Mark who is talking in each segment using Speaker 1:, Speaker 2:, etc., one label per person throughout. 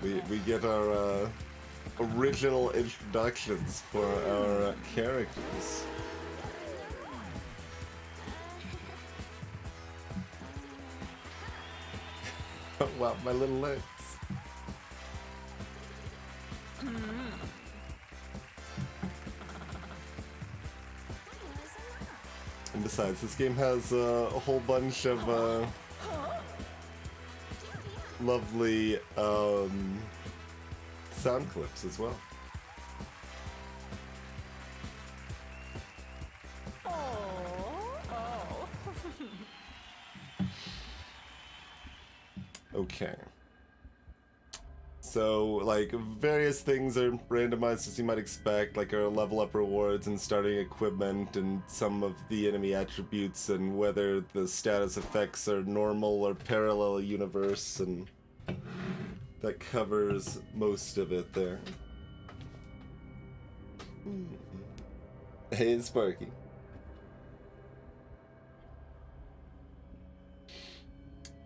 Speaker 1: We get our original introductions for our characters. Oh wow, my little legs. And besides, this game has a whole bunch of lovely sound clips as well. Okay. So, like, various things are randomized as you might expect, like our level up rewards and starting equipment and some of the enemy attributes and whether the status effects are normal or parallel universe, and that covers most of it there. Hey, Sparky.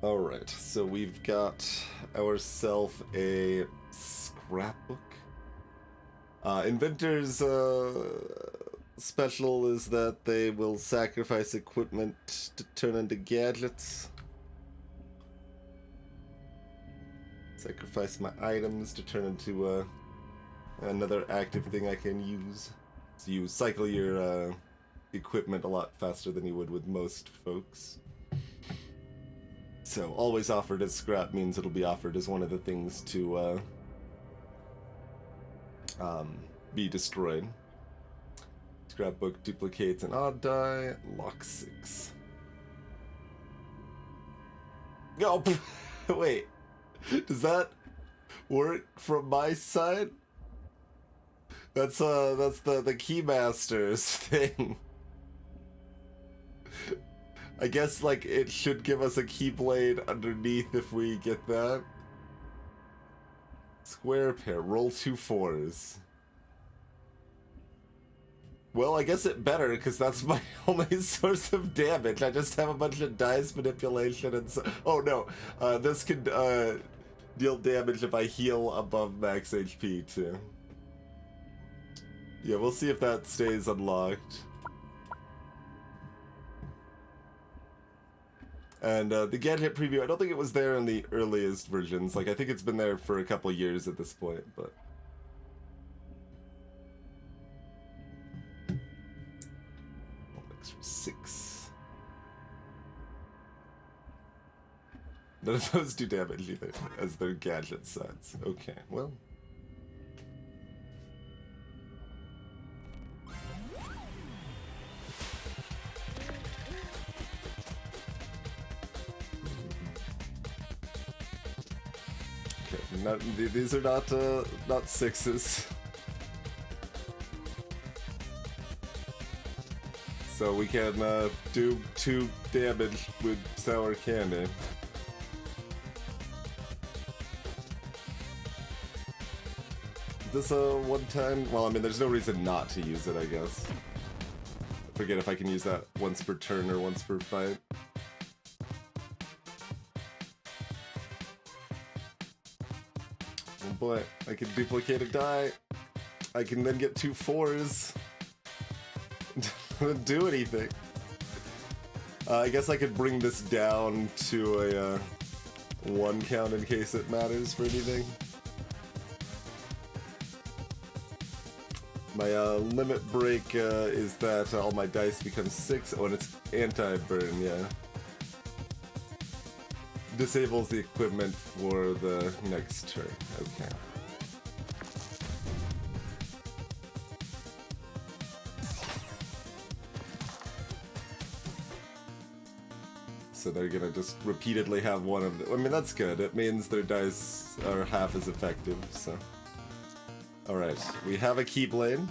Speaker 1: Alright, so we've got ourselves a scrapbook. Inventor's special is that they will sacrifice equipment to turn into gadgets. Sacrifice my items to turn into another active thing I can use. So you cycle your equipment a lot faster than you would with most folks. So, always offered as scrap means it'll be offered as one of the things to be destroyed. Scrapbook duplicates an odd die, lock 6. Oh, wait. Does that work from my side? That's the Keymaster's thing. I guess, like, it should give us a Keyblade underneath if we get that. Square pair, roll 2 4s. Well, I guess it better, because that's my only source of damage. I just have a bunch of dice manipulation and so... Oh, no. This could deal damage if I heal above max HP, too. Yeah, we'll see if that stays unlocked. And the gadget preview, I don't think it was there in the earliest versions. Like, I think it's been there for a couple years at this point, but... Extra 6. None of those do damage either, as their gadget sides. Okay, well... These are not 6s. So we can do 2 damage with sour candy. This one time? Well, I mean, there's no reason not to use it, I guess. I forget if I can use that once per turn or once per fight. Boy, I can duplicate a die. I can then get 2 4s. Doesn't do anything. I guess I could bring this down to a 1 count in case it matters for anything. My limit break is that all my dice become 6. Oh, and it's anti-burn, yeah. Disables the equipment for the next turn. Okay. So they're gonna just repeatedly have one of the... I mean, that's good. It means their dice are half as effective, so... Alright, we have a Keyblade.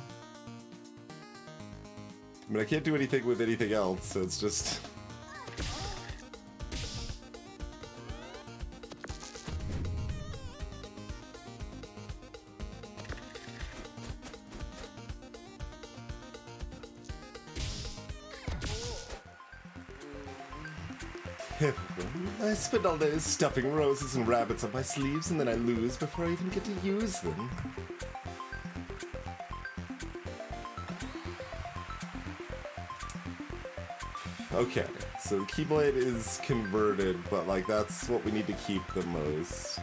Speaker 1: I mean, I can't do anything with anything else, so it's just... I spend all day stuffing roses and rabbits up my sleeves, and then I lose before I even get to use them. Okay, so the Keyblade is converted, but like that's what we need to keep the most.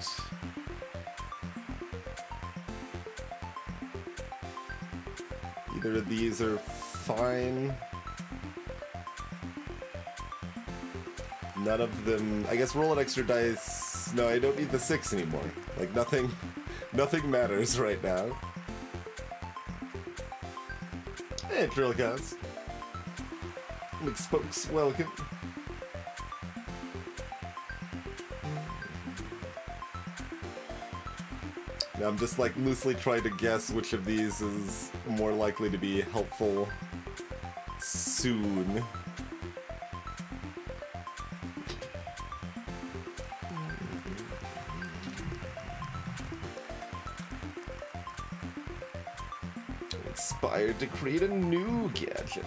Speaker 1: Either of these are fine. None of them... I guess roll an extra dice. No, I don't need the 6 anymore. Like nothing matters right now. Hey, Trillcast. McSpokes, welcome. Now I'm just like loosely trying to guess which of these is more likely to be helpful soon. Inspired to create a new gadget.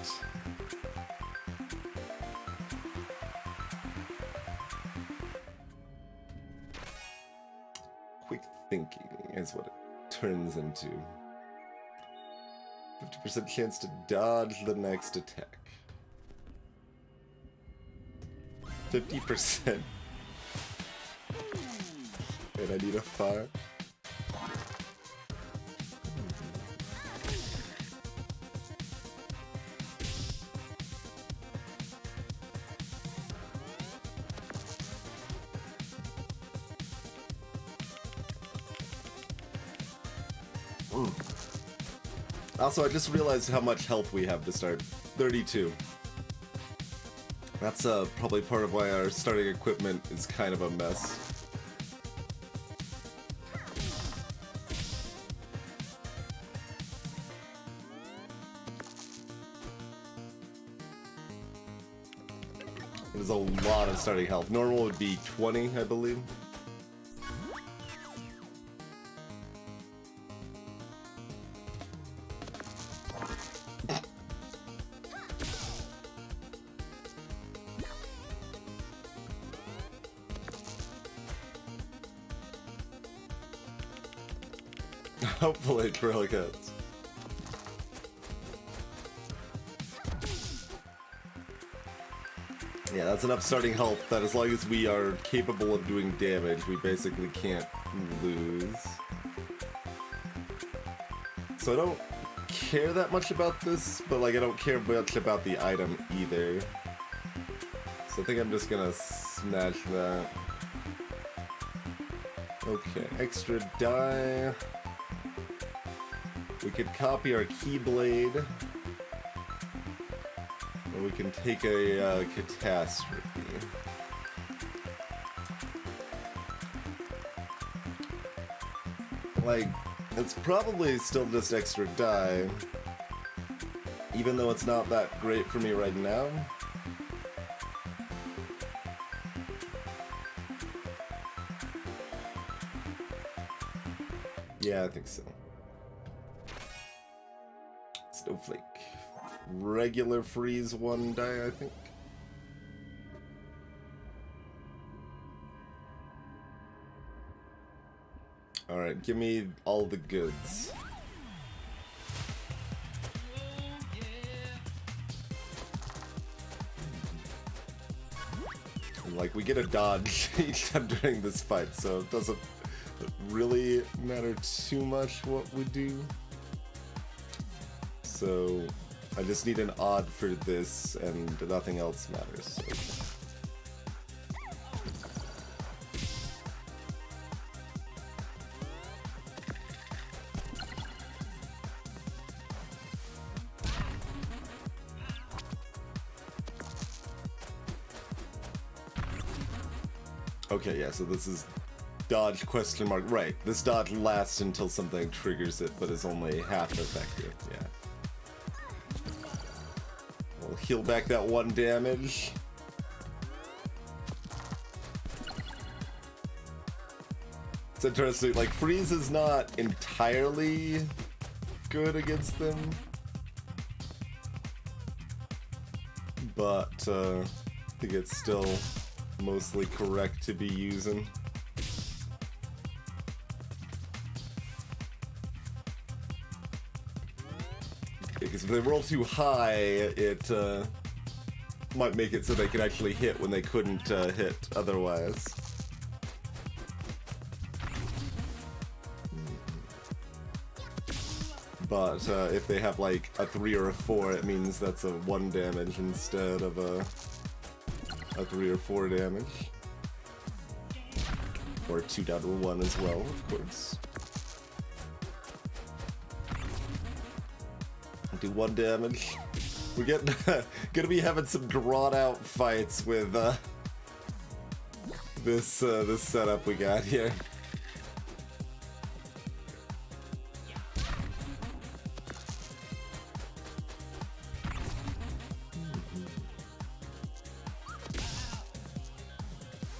Speaker 1: Quick thinking is what it turns into. 50% chance to dodge the next attack. 50%. And I need a 5. Also, I just realized how much health we have to start. 32. That's probably part of why our starting equipment is kind of a mess. There's a lot of starting health. Normal would be 20, I believe. Hopefully, Trillicats. Yeah, that's enough starting health that as long as we are capable of doing damage, we basically can't lose. So I don't care that much about this, but like I don't care much about the item either. So I think I'm just gonna smash that. Okay, extra die. We could copy our Keyblade, or we can take a catastrophe. Like, it's probably still just extra die, even though it's not that great for me right now. Yeah, I think so. Snowflake. Regular freeze 1 die, I think. Alright, give me all the goods. And, like, we get a dodge each time during this fight, so it doesn't really matter too much what we do. So I just need an odd for this, and nothing else matters. Okay, yeah, so this is dodge question mark. Right, this dodge lasts until something triggers it, but is only half effective, yeah. We'll heal back that 1 damage. It's interesting, like, freeze is not entirely good against them, but I think it's still mostly correct to be using. Because if they roll too high, it might make it so they could actually hit when they couldn't hit otherwise. But if they have like a 3 or a 4, it means that's a 1 damage instead of a 3 or 4 damage. Or 2 down to 1 as well, of course. Do 1 damage. We're getting gonna be having some drawn out fights with this setup we got here.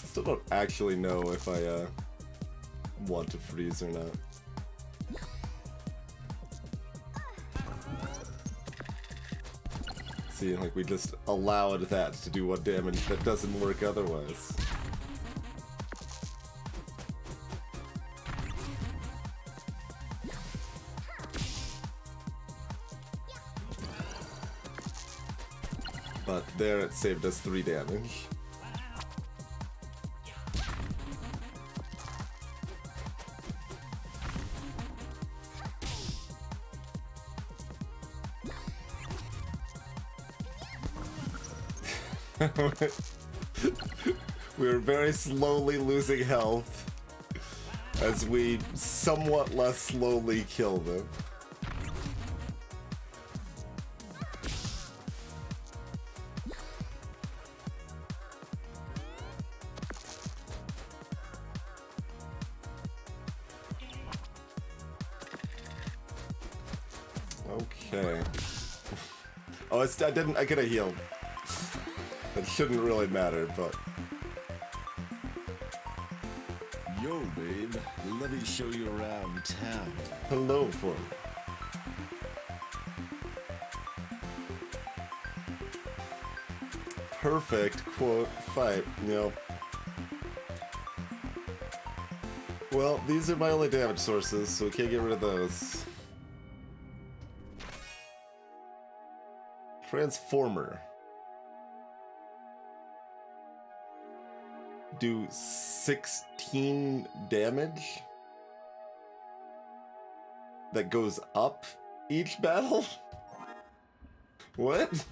Speaker 1: Still don't actually know if I want to freeze or not. See, like we just allowed that to do 1 damage that doesn't work otherwise. But there it saved us 3 damage. We're very slowly losing health as we somewhat less slowly kill them. Okay. Oh, I could have healed. It shouldn't really matter, but...
Speaker 2: Yo, babe, let me show you around town.
Speaker 1: Hello, Form. Perfect, quote, fight, yep. Well, these are my only damage sources, so we can't get rid of those. Transformer. Do 16 damage that goes up each battle? What?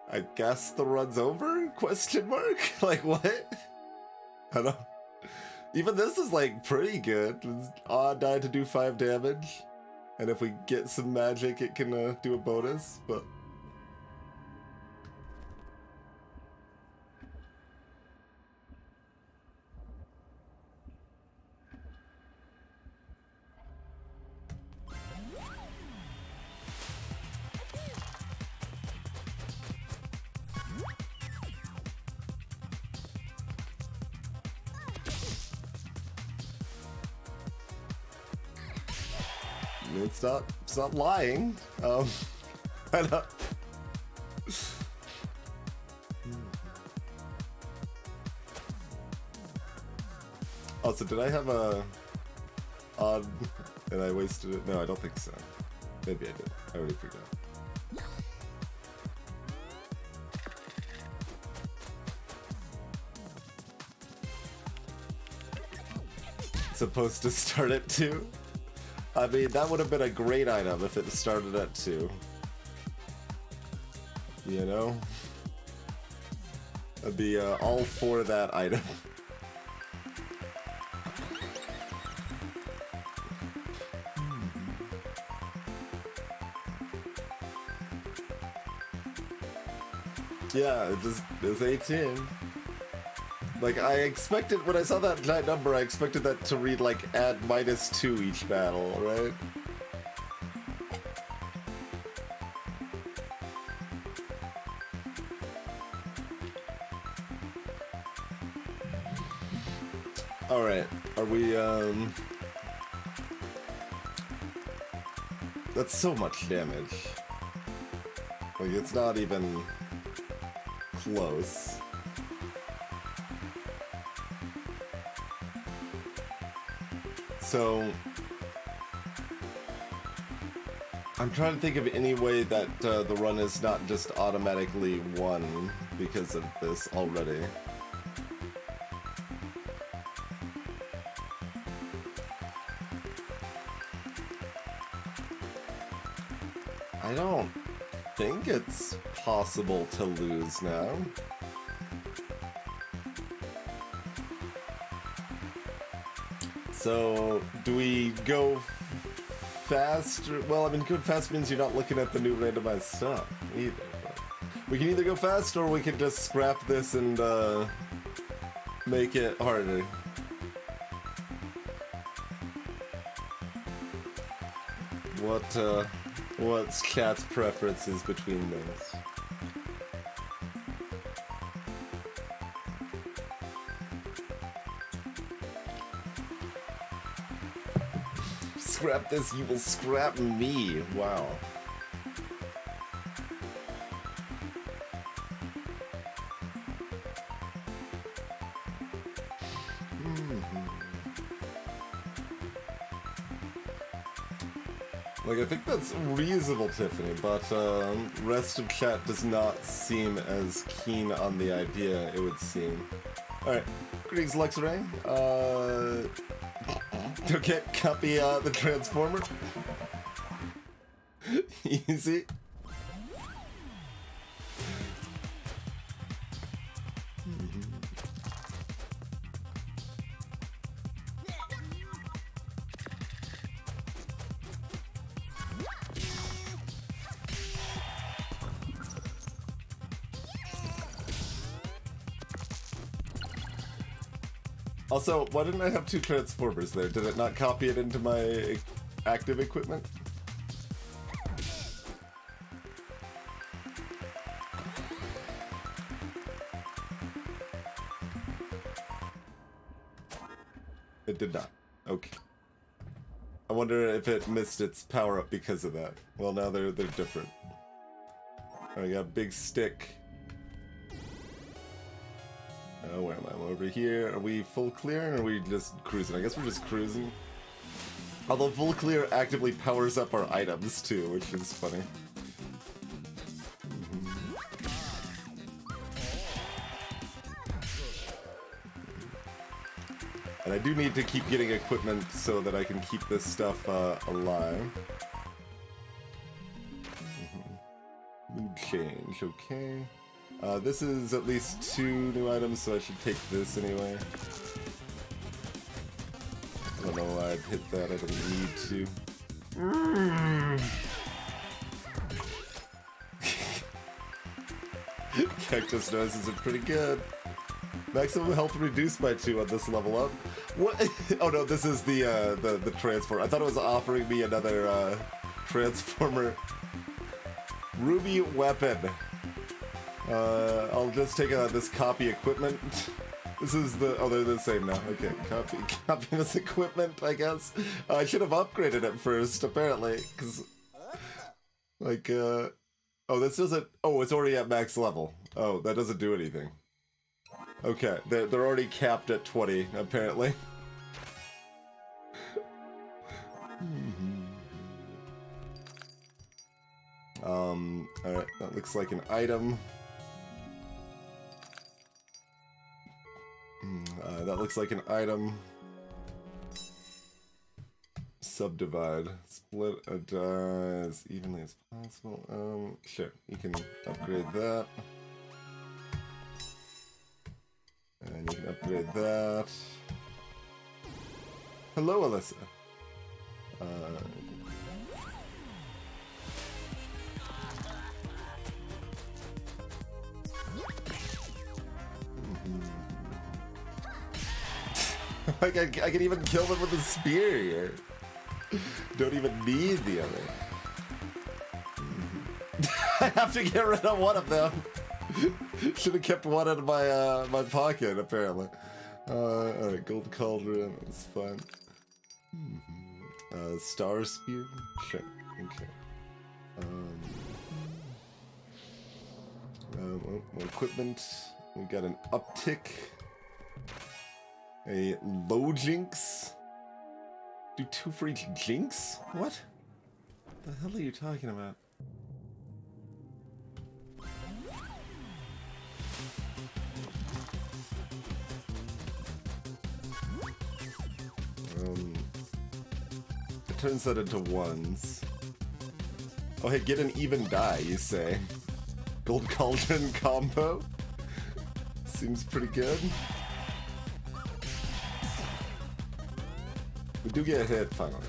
Speaker 1: I guess the run's over? Question mark? Like what? I don't... Even this is like pretty good. It's odd die to do 5 damage. And if we get some magic it can do a bonus, but... It's not lying. I don't... Also, did I have a odd and I wasted it? No, I don't think so. Maybe I did. I already forgot. Supposed to start at 2? I mean, that would have been a great item if it started at 2. You know? I'd be all for that item. Yeah, it's 18. Like, I expected, when I saw that giant number, I expected that to read, like, add -2 each battle, right? Alright, are we, that's so much damage. Like, it's not even close. So, I'm trying to think of any way that the run is not just automatically won because of this already. I don't think it's possible to lose now. So, do we go fast? Well, I mean, go fast means you're not looking at the new randomized stuff either. But we can either go fast or we can just scrap this and make it harder. What's chat's preferences between those? Scrap this, you will scrap me. Wow. Like, I think that's reasonable, Tiffany, but rest of chat does not seem as keen on the idea, it would seem. Alright, greetings, Luxray. Okay, copy the transformer. Easy. Also, why didn't I have two transformers there? Did it not copy it into my active equipment? It did not. Okay. I wonder if it missed its power up because of that. Well, now they're different. I got a big stick. Oh, where am I? I'm over here. Are we full clear or are we just cruising? I guess we're just cruising. Although full clear actively powers up our items too, which is funny. And I do need to keep getting equipment so that I can keep this stuff alive. Mood change, okay. This is at least 2 new items, so I should take this anyway. I don't know why I'd hit that, I don't need to. Cactus noises are pretty good. Maximum health reduced by 2 on this level up. What? Oh no, this is the transformer. I thought it was offering me another transformer. Ruby weapon. I'll just take this copy equipment. This is the... Oh, they're the same now. Okay, copy this equipment, I guess. I should have upgraded it first, apparently, because... Like, Oh, this doesn't... Oh, it's already at max level. Oh, that doesn't do anything. Okay, they're already capped at 20, apparently. Alright, that looks like an item. That looks like an item. Subdivide. Split a die as evenly as possible. Sure, you can upgrade that. And you can upgrade that. Hello, Alyssa. Like, I can even kill them with a spear here. Don't even need the other. I have to get rid of one of them. Should have kept one in my my pocket, apparently. Alright, Gold Cauldron, that's fine. Star Spear? Sure, okay. More equipment. We got an uptick. A low jinx. Do 2 free jinx? What? The hell are you talking about? It turns that into 1s. Oh hey, get an even die, you say. Gold Cauldron combo? Seems pretty good. We do get a hit, finally.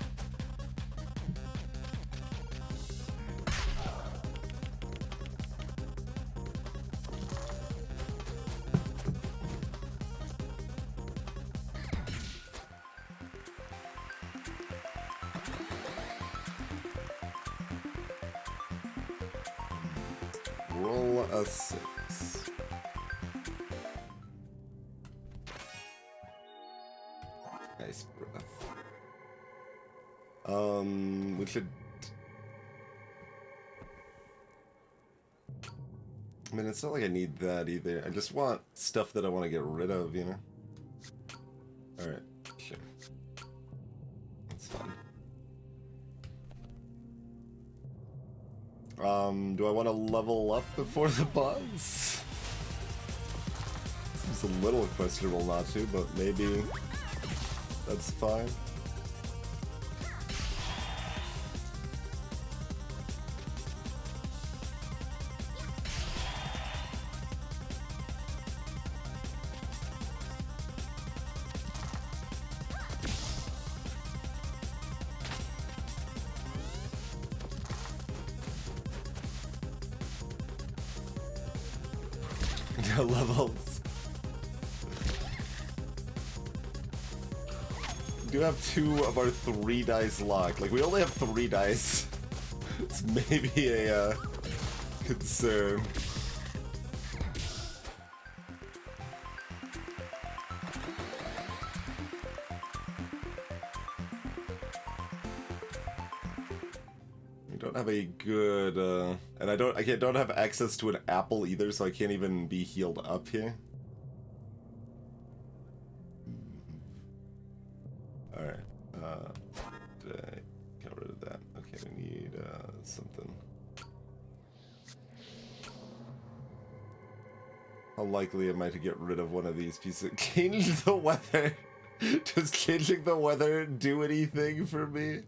Speaker 1: Roll a 6. Nice breath. We should... I mean, it's not like I need that either. I just want stuff that I want to get rid of, you know? Alright, sure. That's fine. Do I want to level up before the boss? Seems a little questionable not to, but maybe that's fine. Levels. We do have 2 of our 3 dice locked. Like, we only have 3 dice. It's maybe a concern. We don't have a good, and I don't have access to an apple either, so I can't even be healed up here. Alright, did I get rid of that? Okay, we need, something. How likely am I to get rid of one of these pieces? Change the weather! Does changing the weather do anything for me?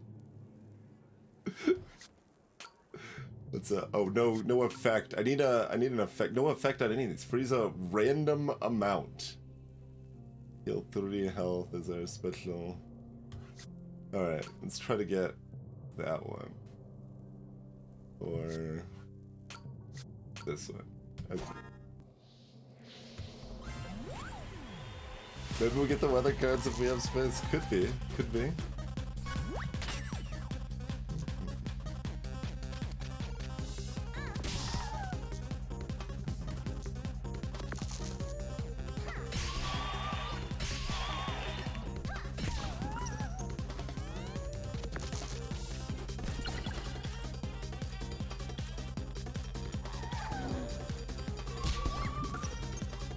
Speaker 1: What's oh no effect. I need an effect. No effect on any of these. Freeze a random amount. Heal 3 health is our special. Alright, let's try to get that one. Or this one. Okay. Maybe we'll get the weather cards if we have space. Could be. Could be.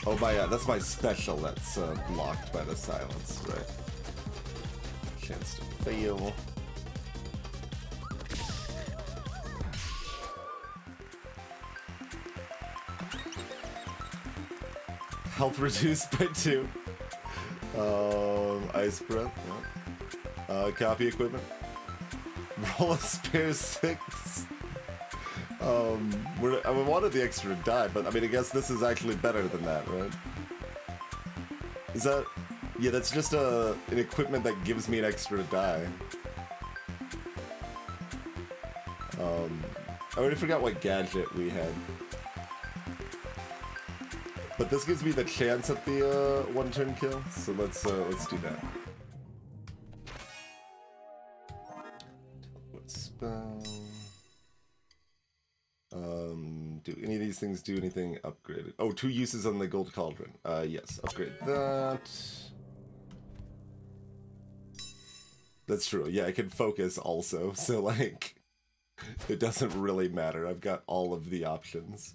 Speaker 1: Oh my god, that's my special that's blocked by the silence, right? Chance to fail. Health reduced by 2. Ice breath, yeah. Copy equipment. Roll a spare 6. I wanted the extra die, but I mean, I guess this is actually better than that, right? Is that... Yeah, that's just an equipment that gives me an extra die. I already forgot what gadget we had. But this gives me the chance at the one-turn kill, so let's do that. Teleport spell. Do any of these these things do anything upgraded? Oh, 2 uses on the gold cauldron. Yes, upgrade that. That's true. Yeah, I can focus also, so like, it doesn't really matter. I've got all of the options.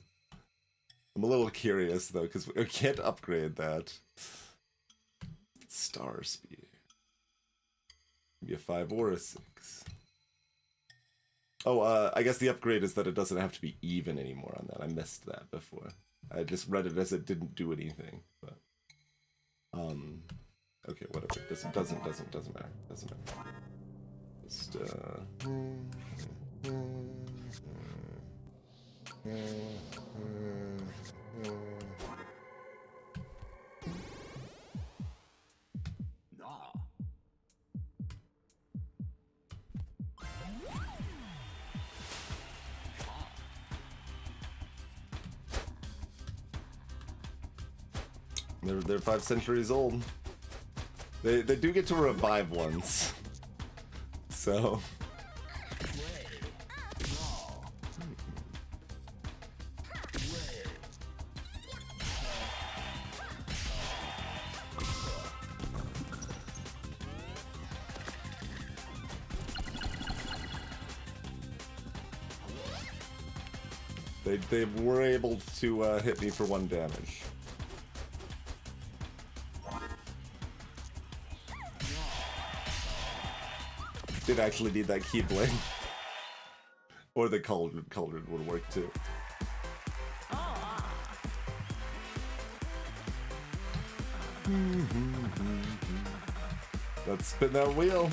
Speaker 1: I'm a little curious though, because we can't upgrade that. Star speed. Maybe a 5 or a 6. Oh, I guess the upgrade is that it doesn't have to be even anymore on that. I missed that before. I just read it as it didn't do anything. But okay, whatever. Doesn't matter. Doesn't matter. Just They're 5 centuries old. They do get to revive once. So they were able to hit me for 1 damage. Did actually need that Keyblade. Or the cauldron would work too. Let's spin that wheel.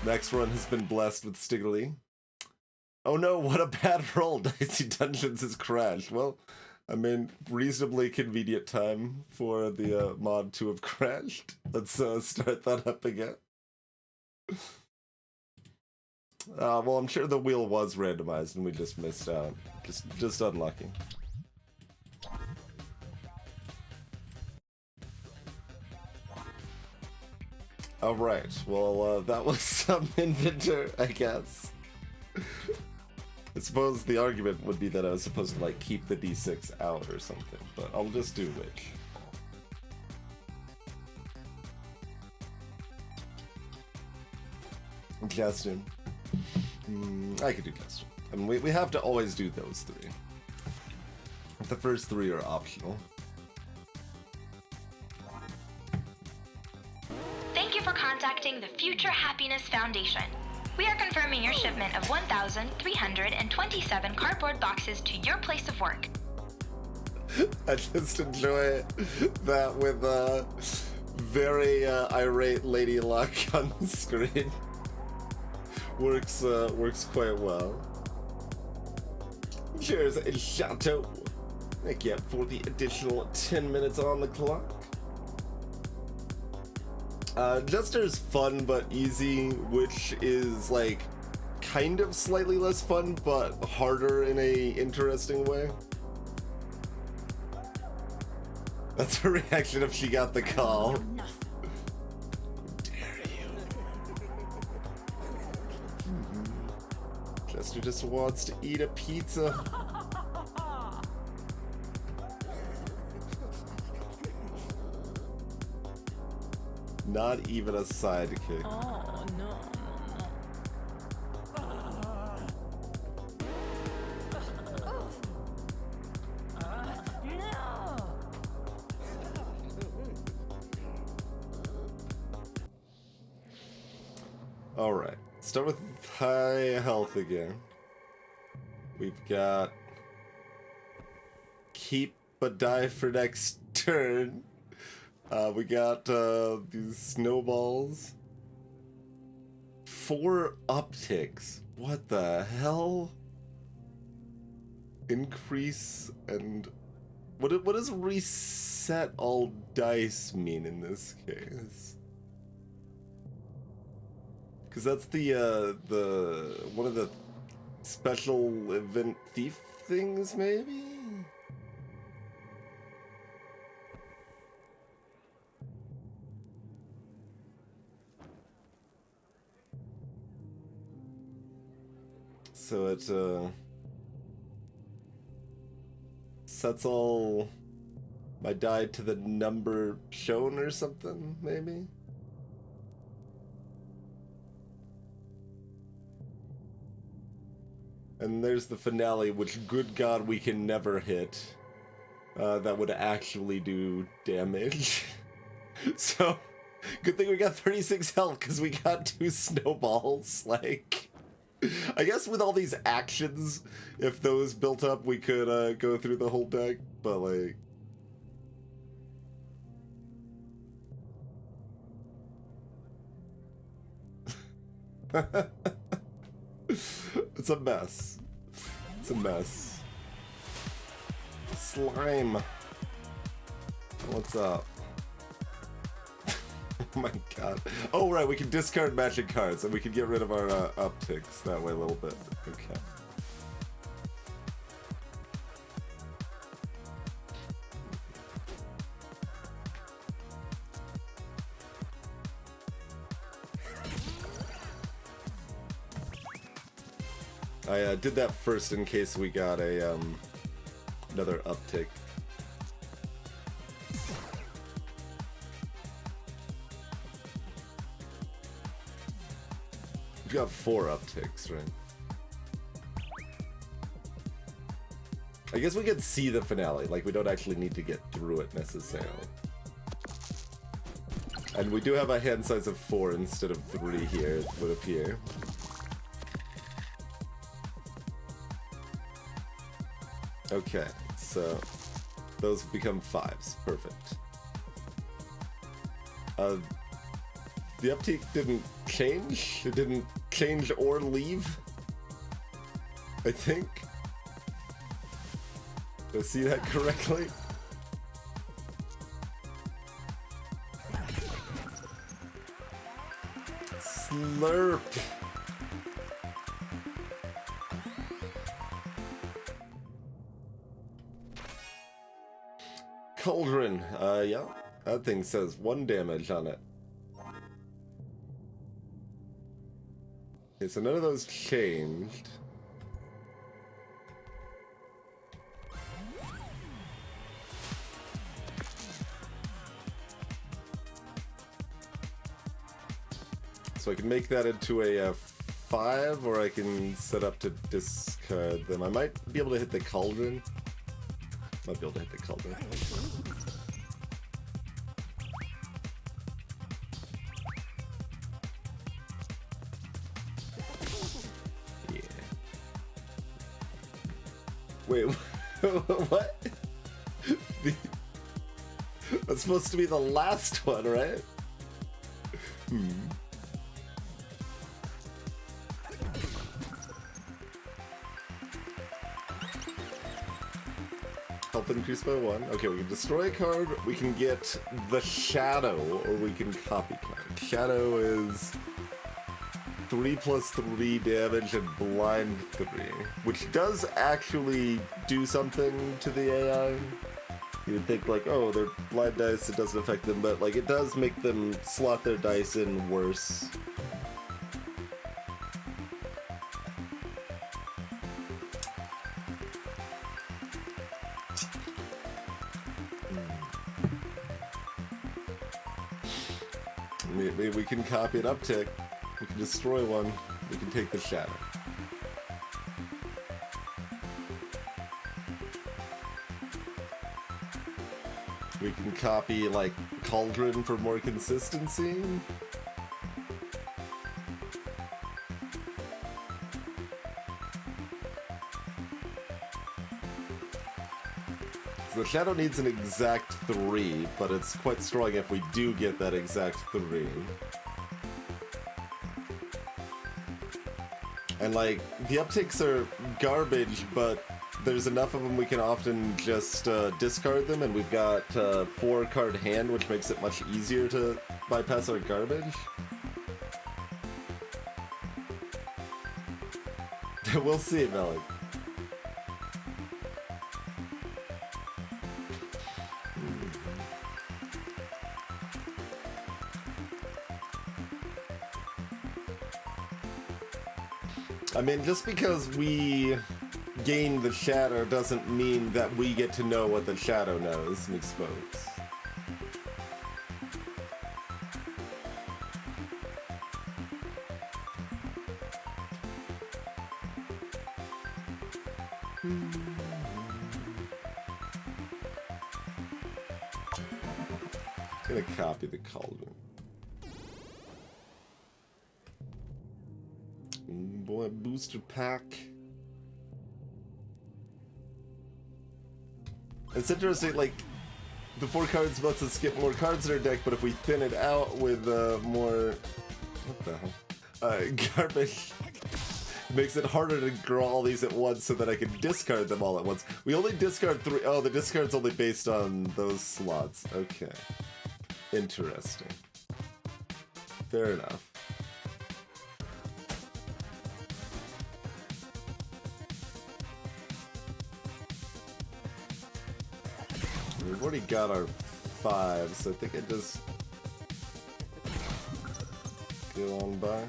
Speaker 1: Next run has been blessed with Stiggly. Oh no, what a bad roll. Dicey Dungeons has crashed. Well, I mean, reasonably convenient time for the mod to have crashed. Let's start that up again. Well, I'm sure the wheel was randomized and we just missed out. Just unlucky. Alright, well, that was some inventor, I guess. I suppose the argument would be that I was supposed to, like, keep the D6 out or something, but I'll just do Witch. Costume. I could do costume. I mean, we have to always do those 3. The first 3 are optional.
Speaker 3: Thank you for contacting the Future Happiness Foundation. We are confirming your shipment of 1,327 cardboard boxes to your place of work.
Speaker 1: I just enjoy that with very irate Lady Luck on the screen. Works quite well. Cheers, Chateau. Thank you for the additional 10 minutes on the clock. Jester's fun but easy, which is like kind of slightly less fun but harder in a interesting way. That's her reaction if she got the call. How dare you? Jester just wants to eat a pizza. Not even a sidekick.
Speaker 4: Oh, no.
Speaker 1: Alright, start with high health again. We've got keep but die for next turn. We got these snowballs. 4 upticks. What the hell? Increase and what does reset all dice mean in this case? Because that's the one of the special event thief things, maybe? So it sets all my die to the number shown or something, maybe? And there's the finale, which, good God, we can never hit. That would actually do damage. So, good thing we got 36 health, because we got 2 snowballs. Like, I guess with all these actions, if those built up, we could go through the whole deck, but like... It's a mess. It's a mess. Slime. What's up? Oh my god. Oh right, we can discard magic cards and we can get rid of our upticks that way a little bit. Okay. I did that first in case we got a another uptick. We've got 4 upticks, right? I guess we could see the finale, like we don't actually need to get through it necessarily. And we do have a hand size of 4 instead of 3 here, it would appear. Okay, so those become 5s. Perfect. The uptick didn't change? It didn't change or leave? I think? Did I see that correctly? Slurp! Cauldron, yeah, that thing says 1 damage on it. Okay, so none of those changed. So I can make that into a 5, or I can set up to discard them. I might be able to hit the Cauldron. Might be able to hit the Cauldron. Yeah. Wait, what? That's supposed to be the last one, right? Health increased by 1. Okay, we can destroy a card, we can get the Shadow, or we can copy card. Shadow is 3+3 damage and blind 3, which does actually do something to the AI. You would think like, oh, they're blind dice, it doesn't affect them, but like it does make them slot their dice in worse. Maybe we can copy an uptick. We can destroy one. We can take the Shadow. We can copy, like, Cauldron for more consistency. So the Shadow needs an exact 3, but it's quite strong if we do get that exact 3. And, like, the upticks are garbage, but there's enough of them we can often just discard them, and we've got 4-card hand, which makes it much easier to bypass our garbage. We'll see, Malik. I mean, just because we gain the shadow doesn't mean that we get to know what the shadow knows, mixed folks. I'm gonna copy the cauldron. Boy, booster pack. It's interesting, like, the 4 cards lets us get more cards in our deck, but if we thin it out with more... What the hell? Garbage. Makes it harder to draw all these at once so that I can discard them all at once. We only discard 3... Oh, the discard's only based on those slots. Okay. Interesting. Fair enough. We've already got our 5, so I think I just go on by.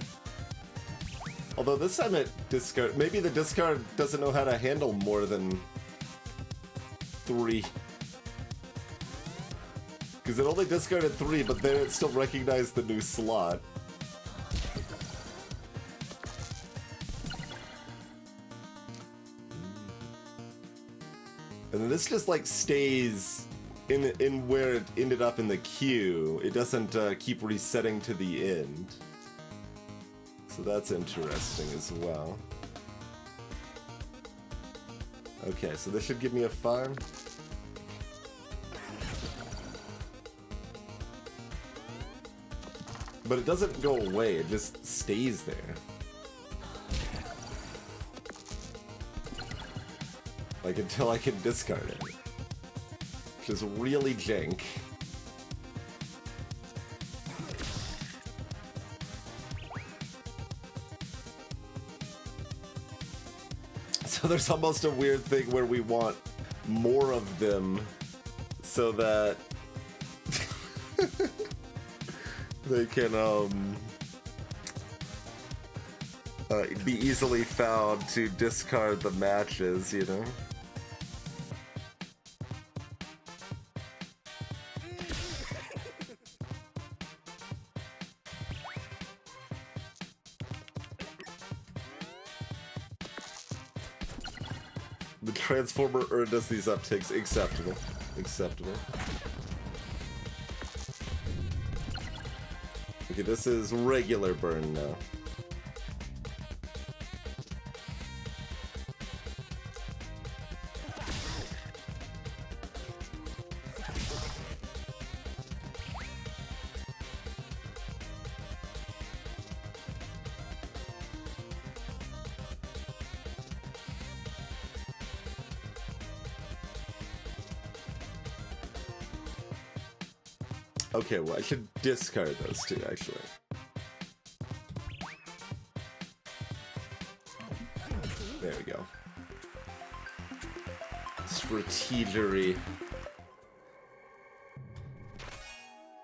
Speaker 1: Although this time it discard, maybe the discard doesn't know how to handle more than 3. Because it only discarded 3, but then it still recognized the new slot. And then this just like stays in where it ended up in the queue. It doesn't keep resetting to the end. So that's interesting as well. Okay, so this should give me a 5. But it doesn't go away, it just stays there. Like until I can discard it. Which is really jank. So there's almost a weird thing where we want more of them so that they can be easily found to discard the matches, you know? The Transformer earned us these upticks. Acceptable. Acceptable. Okay, this is regular burn now. Okay, well, I should discard those two, actually. There we go. Strategery.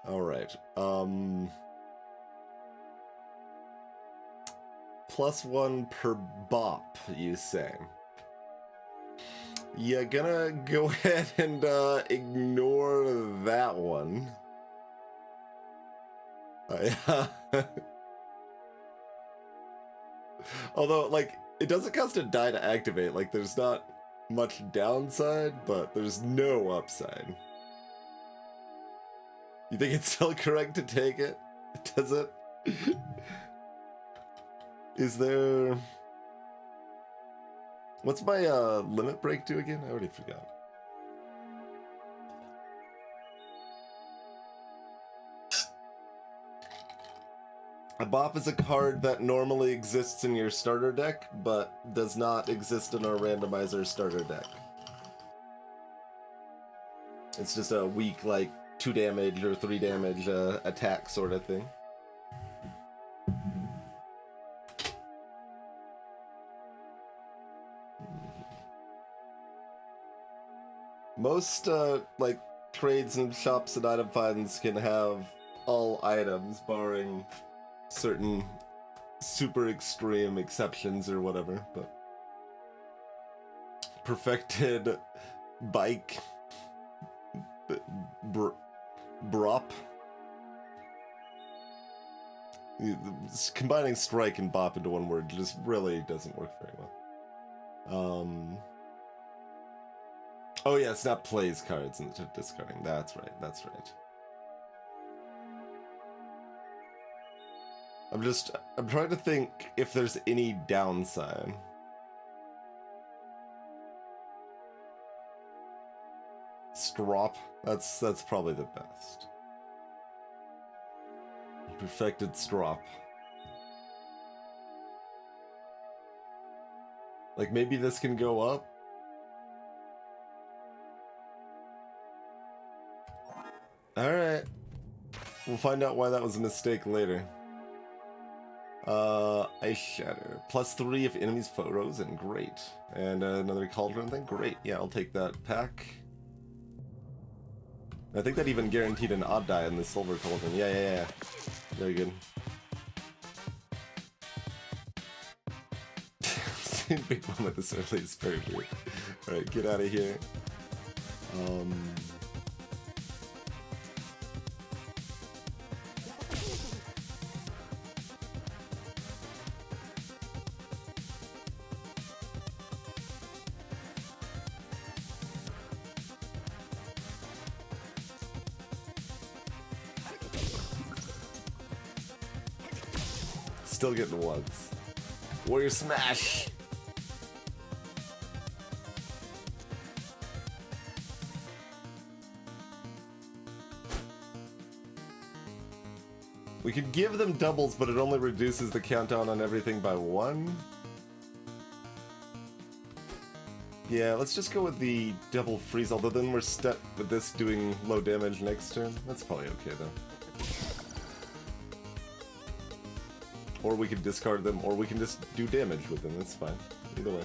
Speaker 1: Alright, +1 per bop, you say? Yeah, gonna go ahead and ignore that one. Although, like, it doesn't cost a die to activate. Like, there's not much downside, but there's no upside. You think it's still correct to take it? Does it? Is there... What's my limit break do again? I already forgot. A bop is a card that normally exists in your starter deck, but does not exist in our randomizer starter deck. It's just a weak, like, 2 damage or 3 damage attack sort of thing. Most, like, trades and shops and item finds can have all items, barring certain super extreme exceptions or whatever, but perfected bike brop. Combining strike and bop into one word just really doesn't work very well. Oh yeah, it's not plays cards instead of discarding. That's right, that's right. I'm trying to think if there's any downside. Strop, that's probably the best. Perfected strop. Like maybe this can go up? Alright. We'll find out why that was a mistake later. Ice Shatter. +3 if enemies frozen. Great. And another Cauldron thing? Great. Yeah, I'll take that pack. I think that even guaranteed an odd die in the Silver Cauldron. Yeah. Very good. Big moment this early is very weird. Alright, get out of here. Still getting ones. Warrior Smash! We could give them doubles, but it only reduces the countdown on everything by 1. Yeah, let's just go with the double freeze, although then we're stuck with this doing low damage next turn. That's probably okay, though. Or we can discard them, or we can just do damage with them, that's fine. Either way.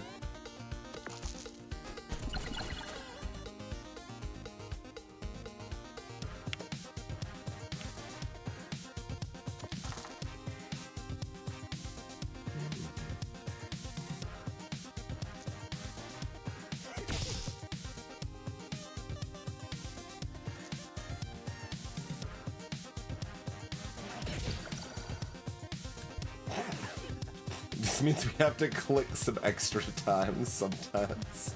Speaker 1: This means we have to click some extra times sometimes.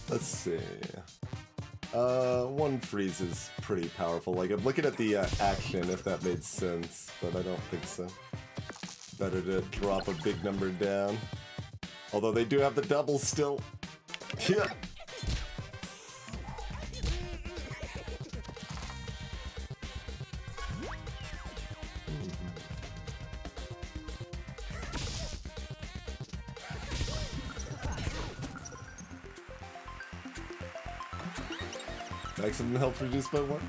Speaker 1: Let's see. One freeze is pretty powerful. Like, I'm looking at the action, if that made sense, but I don't think so. Better to drop a big number down. Although they do have the double still. Yeah. Maximum health reduced by 1.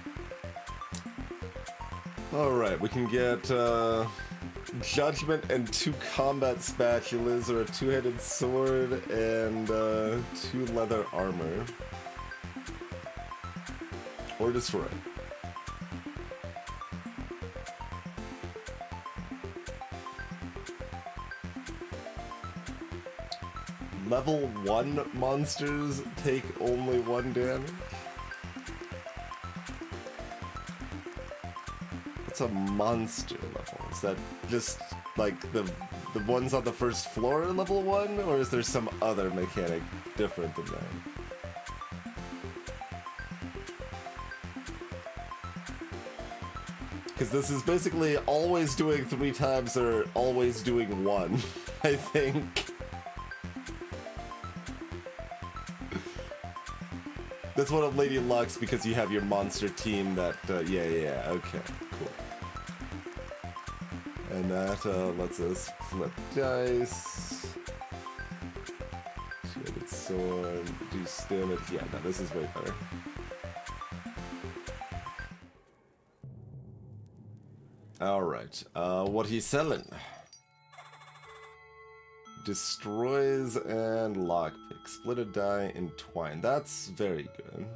Speaker 1: Alright, we can get Judgment and 2 combat spatulas, or a 2-headed sword and 2 leather armor. Or destroy. Level 1 monsters take only 1 damage? What's a monster level? Is that just like the ones on the first floor are level 1, or is there some other mechanic different than that? Because this is basically always doing 3 times or always doing 1, I think. That's one of Lady Luck's, because you have your monster team that, yeah, okay, cool. And that lets us flip dice. 2-headed sword, do damage. Yeah, no, this is way better. Alright, what he's selling? Destroys and lockpick. Split a die, entwine. That's very good.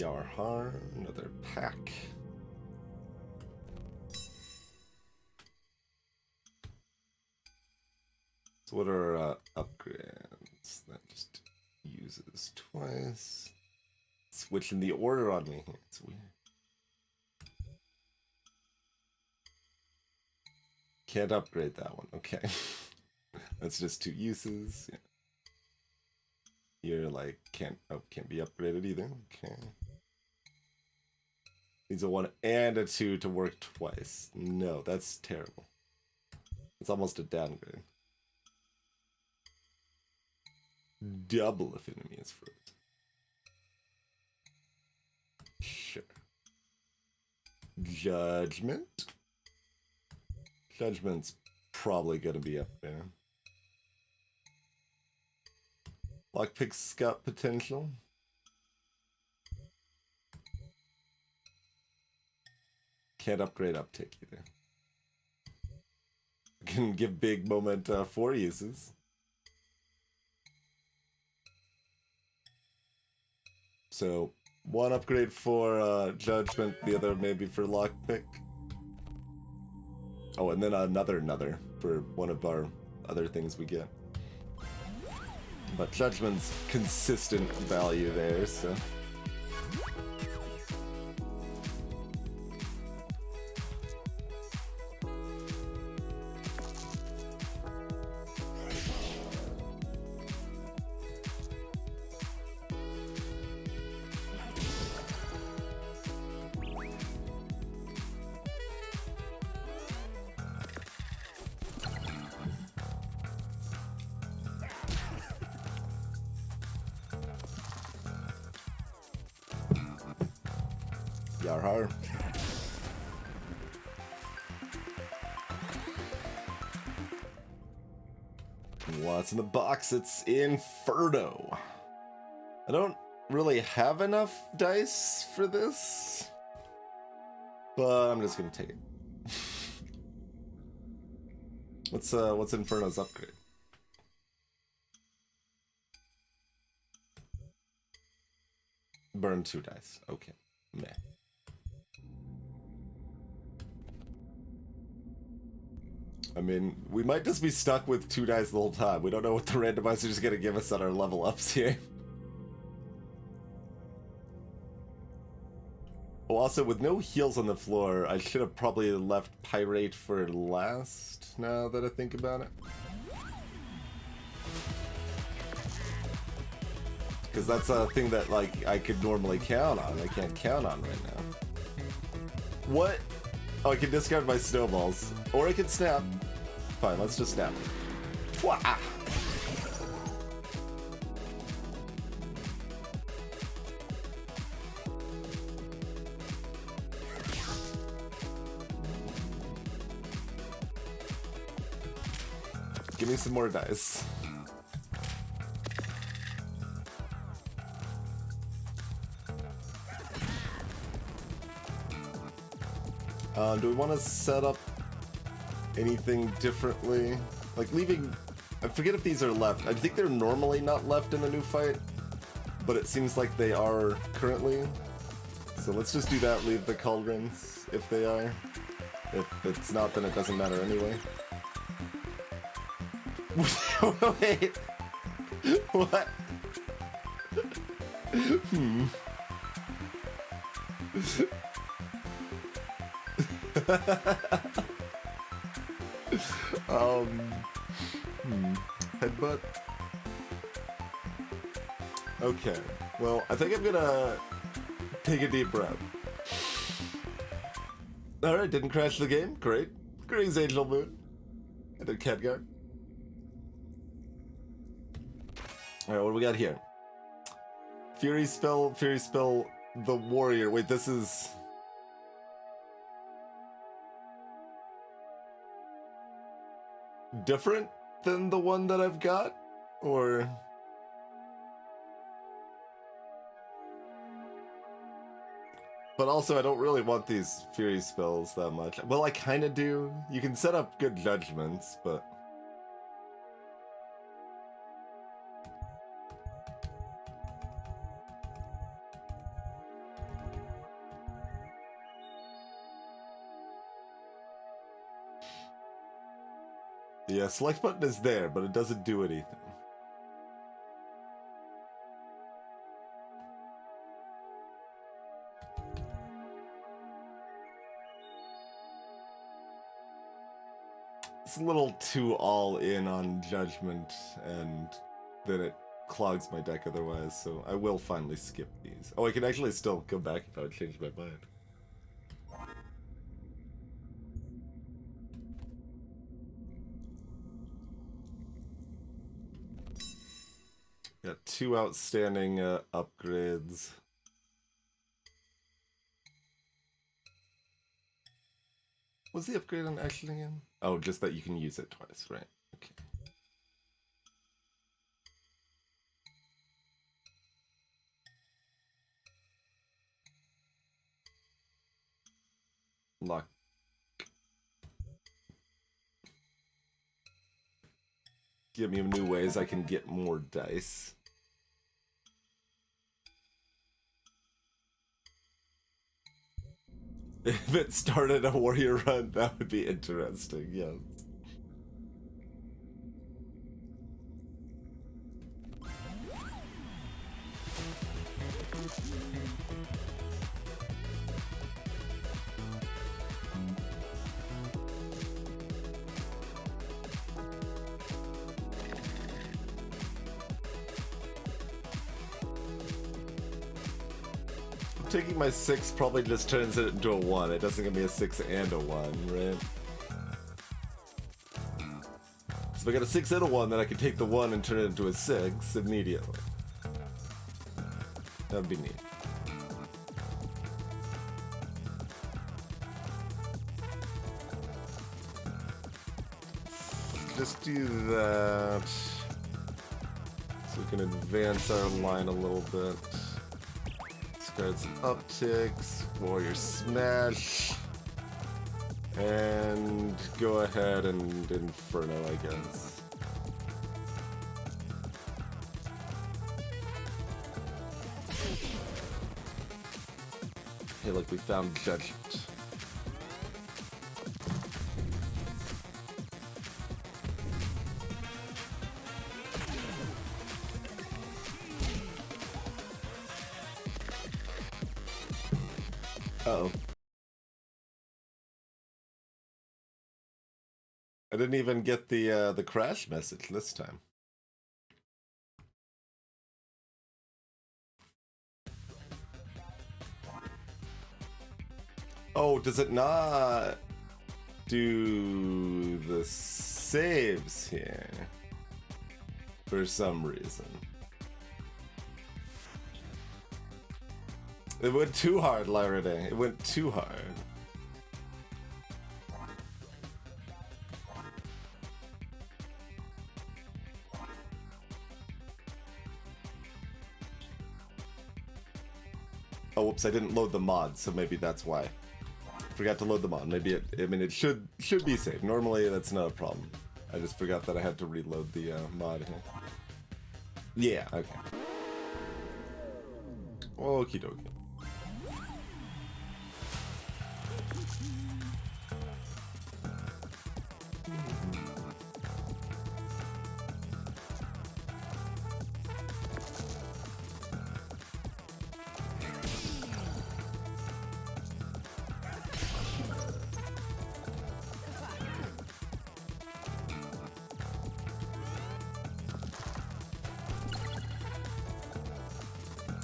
Speaker 1: Yarhar, another pack. So what are upgrades? That just uses twice. Switching the order on me. It's weird. Can't upgrade that one. Okay. That's just 2 uses. Yeah. You're like, can't be upgraded either. Okay. Needs a 1 and a 2 to work twice. No, that's terrible. It's almost a downgrade. Double if enemy is frozen. Sure. Judgment. Judgment's probably gonna be up there. Lockpick's got potential. Can't upgrade uptick either. Can give big moment 4 uses. So 1 upgrade for judgment, the other maybe for lockpick. Oh, and then another for one of our other things we get. But judgment's consistent value there, so. Yarhar. What's in the box? It's Inferno. I don't really have enough dice for this, but I'm just gonna take it. What's Inferno's upgrade? Burn 2 dice. Okay. Meh. I mean, we might just be stuck with 2 dice the whole time. We don't know what the randomizer is going to give us on our level ups here. Oh, also, with no heals on the floor, I should have probably left Pyrate for last, now that I think about it. Because that's a thing that, like, I could normally count on. I can't count on right now. What? Oh, I can discard my snowballs. Or I can snap. Fine, let's just snap. Wah! Give me some more dice. Do we want to set up anything differently? Like leaving... I forget if these are left. I think they're normally not left in a new fight, but it seems like they are currently. So let's just do that, leave the cauldrons if they are. If it's not, then it doesn't matter anyway. Wait. What? Headbutt. Okay. Well, I think I'm gonna take a deep breath. Alright, didn't crash the game. Great. Greetings, Angel Moon. I did Catguard. Alright, what do we got here? Fury spell, the warrior. Wait, this is... different than the one that I've got? Or... But also, I don't really want these Fury spells that much. Well, I kind of do. You can set up good judgments, but... Yeah, select button is there, but it doesn't do anything. It's a little too all in on judgment, and then it clogs my deck otherwise, so I will finally skip these. Oh, I can actually still go back if I would change my mind. Got 2 outstanding upgrades. What's the upgrade on action again? Oh, just that you can use it twice, right? Okay. Lock. Give me new ways I can get more dice. If it started a warrior run, that would be interesting, yes. Taking my 6 probably just turns it into a 1. It doesn't give me a 6 and a 1, right? So if I got a 6 and a 1, then I can take the 1 and turn it into a 6 immediately. That'd be neat. Just do that. So we can advance our line a little bit. Discard some upticks, warrior smash, and go ahead and inferno, I guess. Hey, look, we found judgment. Uh-oh. I didn't even get the crash message this time. Oh, does it not do the saves here? For some reason. It went too hard, Lyra Day. It went too hard. Oh, whoops, I didn't load the mod, so maybe that's why. Forgot to load the mod. Maybe it should be saved. Normally, that's not a problem. I just forgot that I had to reload the mod here. Yeah, okay. Okie dokie.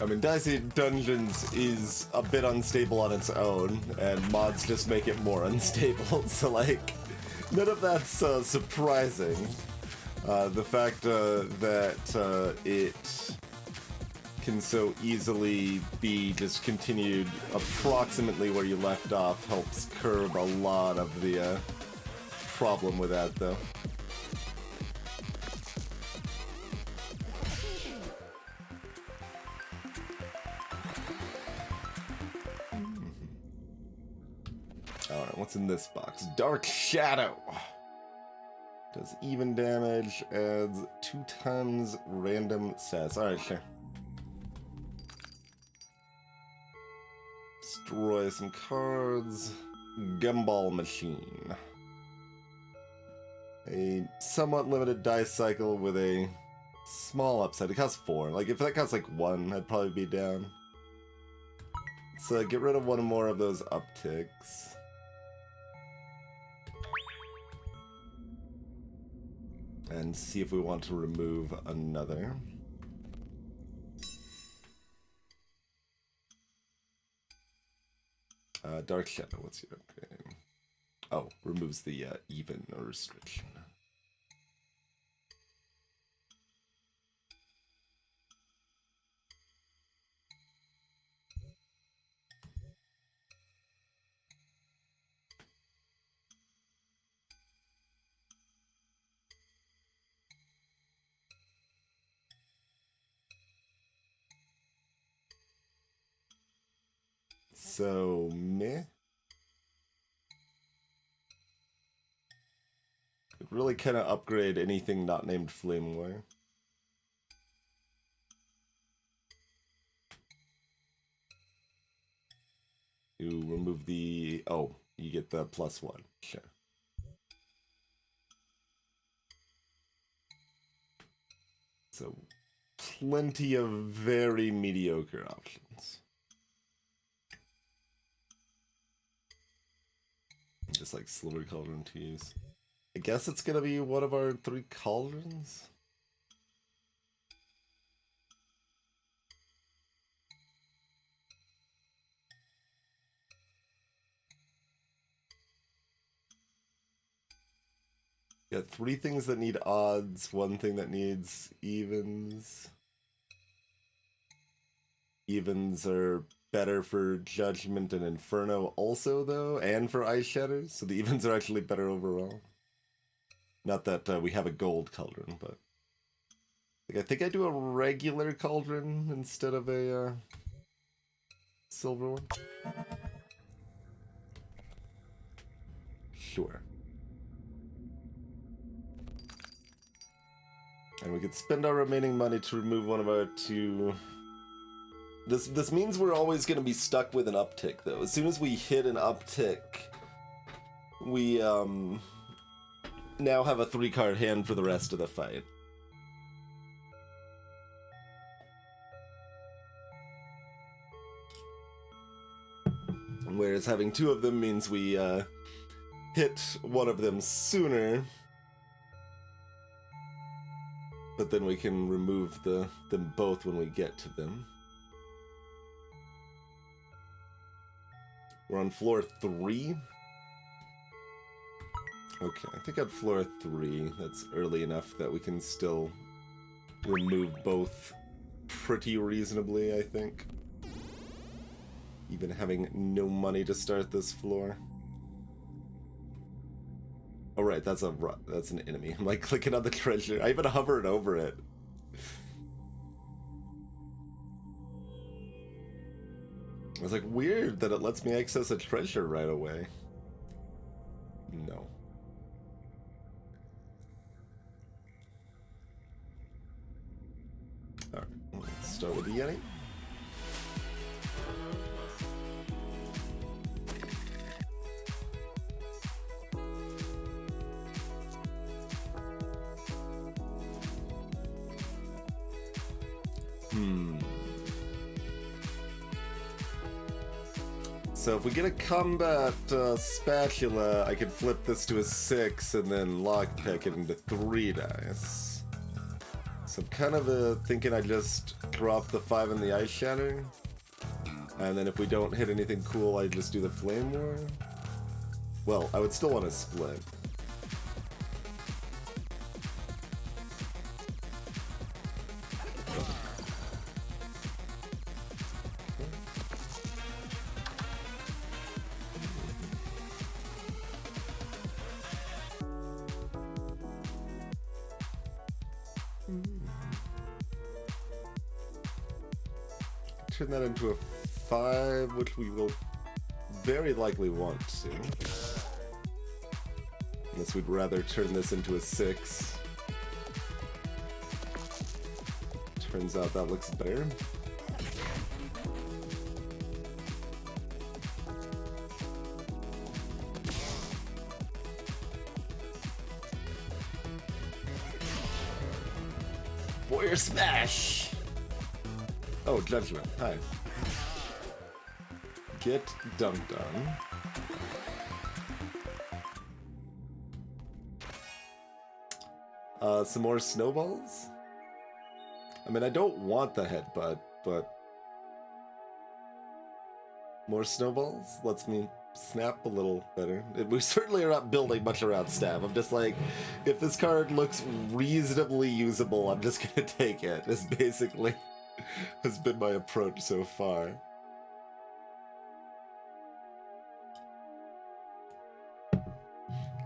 Speaker 1: I mean, Dicey Dungeons is a bit unstable on its own, and mods just make it more unstable, so like, none of that's surprising. The fact that it can so easily be just continued approximately where you left off helps curb a lot of the problem with that, though. Alright, what's in this box? Dark Shadow! Does even damage, adds 2 times random stats. Alright, sure. Destroy some cards. Gumball Machine. a somewhat limited dice cycle with a small upside. It costs 4. Like, if that costs like 1, I'd probably be down. So get rid of one more of those upticks. And see if we want to remove another. Dark Shadow, what's your upgrade? Oh, removes the even restriction. So, meh. Could really kind of upgrade anything not named Flame War. You remove the... Oh, you get the +1. Sure. So, plenty of very mediocre options. Just like Silver Cauldron to use. I guess it's gonna be one of our 3 cauldrons? Got 3 things that need odds, 1 thing that needs evens. Evens are better for Judgment and Inferno also, though, and for Ice Shatters, so the evens are actually better overall. Not that we have a gold cauldron, but... Like, I think I do a regular cauldron instead of a silver one. Sure. And we could spend our remaining money to remove one of our 2... This means we're always going to be stuck with an uptick, though. As soon as we hit an uptick, we now have a 3-card hand for the rest of the fight. Whereas having 2 of them means we hit one of them sooner, but then we can remove them both when we get to them. We're on floor 3. Okay, I think at floor 3, that's early enough that we can still remove both pretty reasonably, I think. Even having no money to start this floor. Oh right, that's an enemy. I'm like clicking on the treasure. I even hovered over it. I was like, weird that it lets me access a treasure right away. No. Alright, let's start with the Yeti. So if we get a combat spatula, I could flip this to a 6 and then lockpick it into 3 dice. So I'm kind of thinking I just drop the 5 in the Ice Shatter. And then if we don't hit anything cool, I just do the Flame War. Well, I would still want to split. Turn that into a 5, which we will very likely want to. Unless we'd rather turn this into a 6. Turns out that looks better. Warrior Smash! Oh, Judgment. Hi. Get dunked on. Some more snowballs? I mean, I don't want the headbutt, but... More snowballs lets me snap a little better. We certainly are not building much around snap. I'm just like, if this card looks reasonably usable, I'm just gonna take it. This basically has been my approach so far.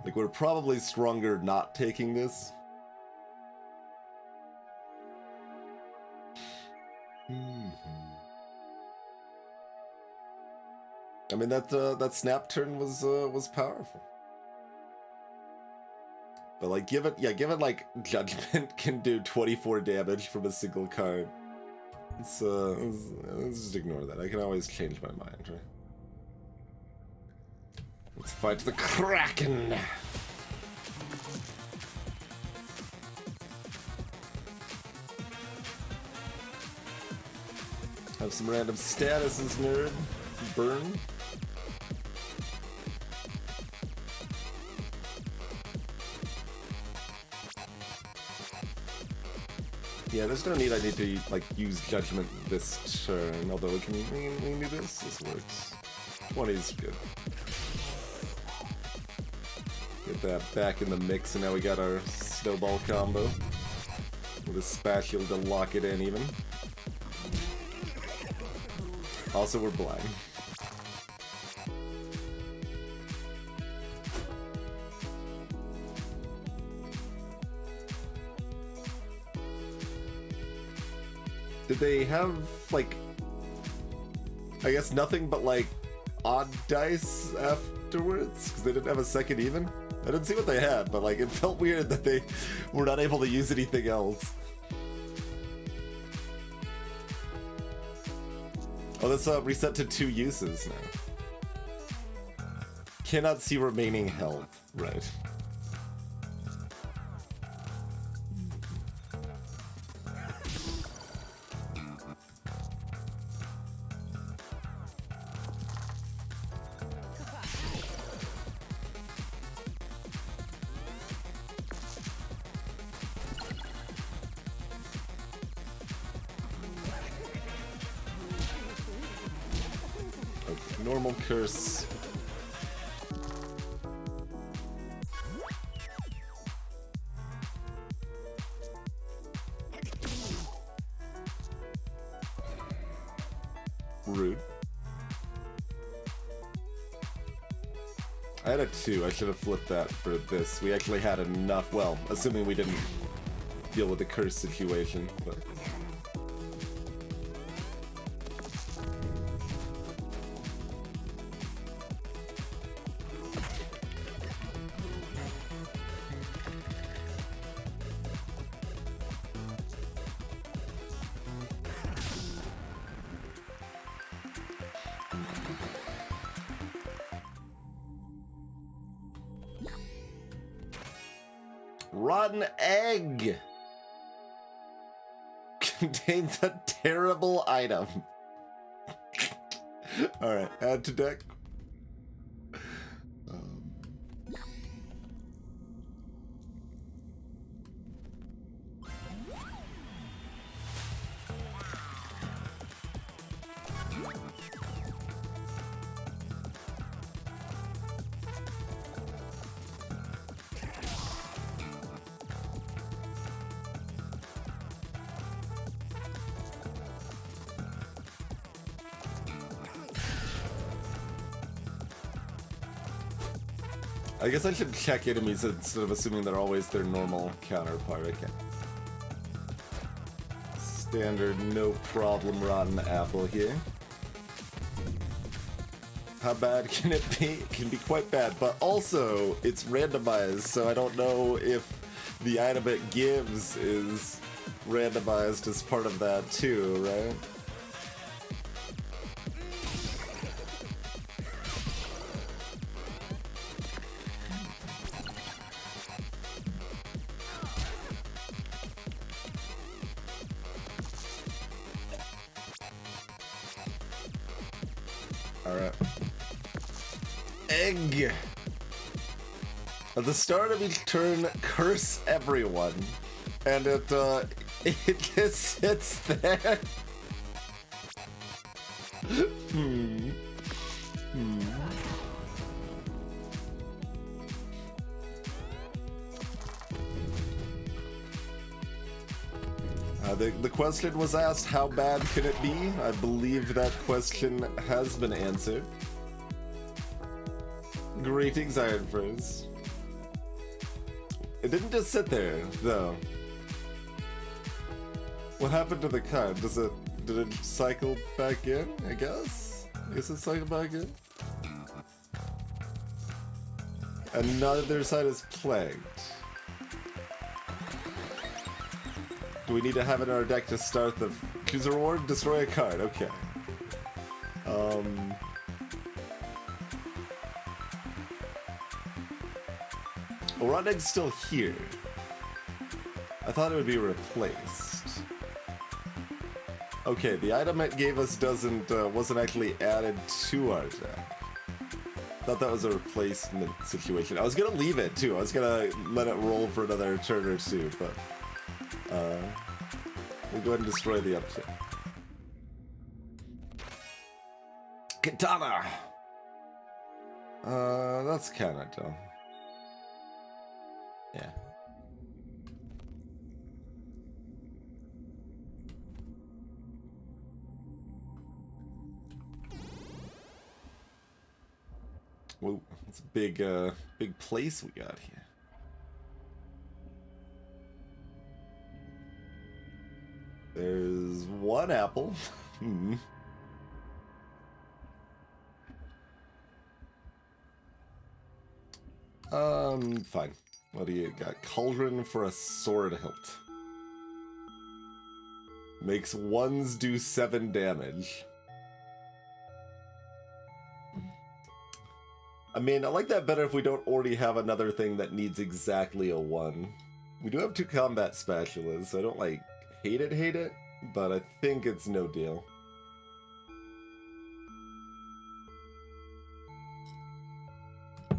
Speaker 1: Like, we're probably stronger not taking this. I mean, that snap turn was powerful. But like, given like Judgment can do 24 damage from a single card. Let's just ignore that. I can always change my mind, right? Let's fight the Kraken! Have some random statuses, nerd. Burn. Yeah, there's no need I need to like use Judgment this turn, although we can do this. This works. 20 is good. Get that back in the mix, and now we got our snowball combo with a spatula to lock it in even. Also, we're blind. Did they have, like, I guess nothing but, like, odd dice afterwards? Because they didn't have a second even? I didn't see what they had, but, like, it felt weird that they were not able to use anything else. Oh, that's reset to 2 uses now. Cannot see remaining health. Right. Normal curse. Rude. I had a 2. I should have flipped that for this. We actually had enough. Well, assuming we didn't deal with the curse situation, but... Rotten egg contains a terrible item. Alright, add to deck. I guess I should check enemies instead of assuming they're always their normal counterpart. Okay. Standard, no problem, rotten apple here. How bad can it be? It can be quite bad, but also it's randomized, so I don't know if the item it gives is randomized as part of that too, right? Alright. Egg! At the start of each turn, curse everyone. And it just sits there. The question was asked, how bad can it be? I believe that question has been answered. Greetings, Iron Furs. It didn't just sit there, though. What happened to the card? Did it cycle back in, I guess? Is it cycle back in? Another side is plagued. Do we need to have it in our deck to start the... Choose a reward, destroy a card, okay. Oroneg's still here. I thought it would be replaced. Okay, the item it gave us wasn't actually added to our deck. Thought that was a replacement situation. I was gonna leave it too. I was gonna let it roll for another turn or two, but we'll go ahead and destroy the upset. Katana. That's kinda dumb. Yeah. Whoa, it's a big place we got here. There's one apple. Fine. What do you got? Cauldron for a sword hilt. Makes ones do 7 damage. I mean, I like that better if we don't already have another thing that needs exactly a 1. We do have 2 combat spatulas, so I don't, like, hate it, but I think it's no deal.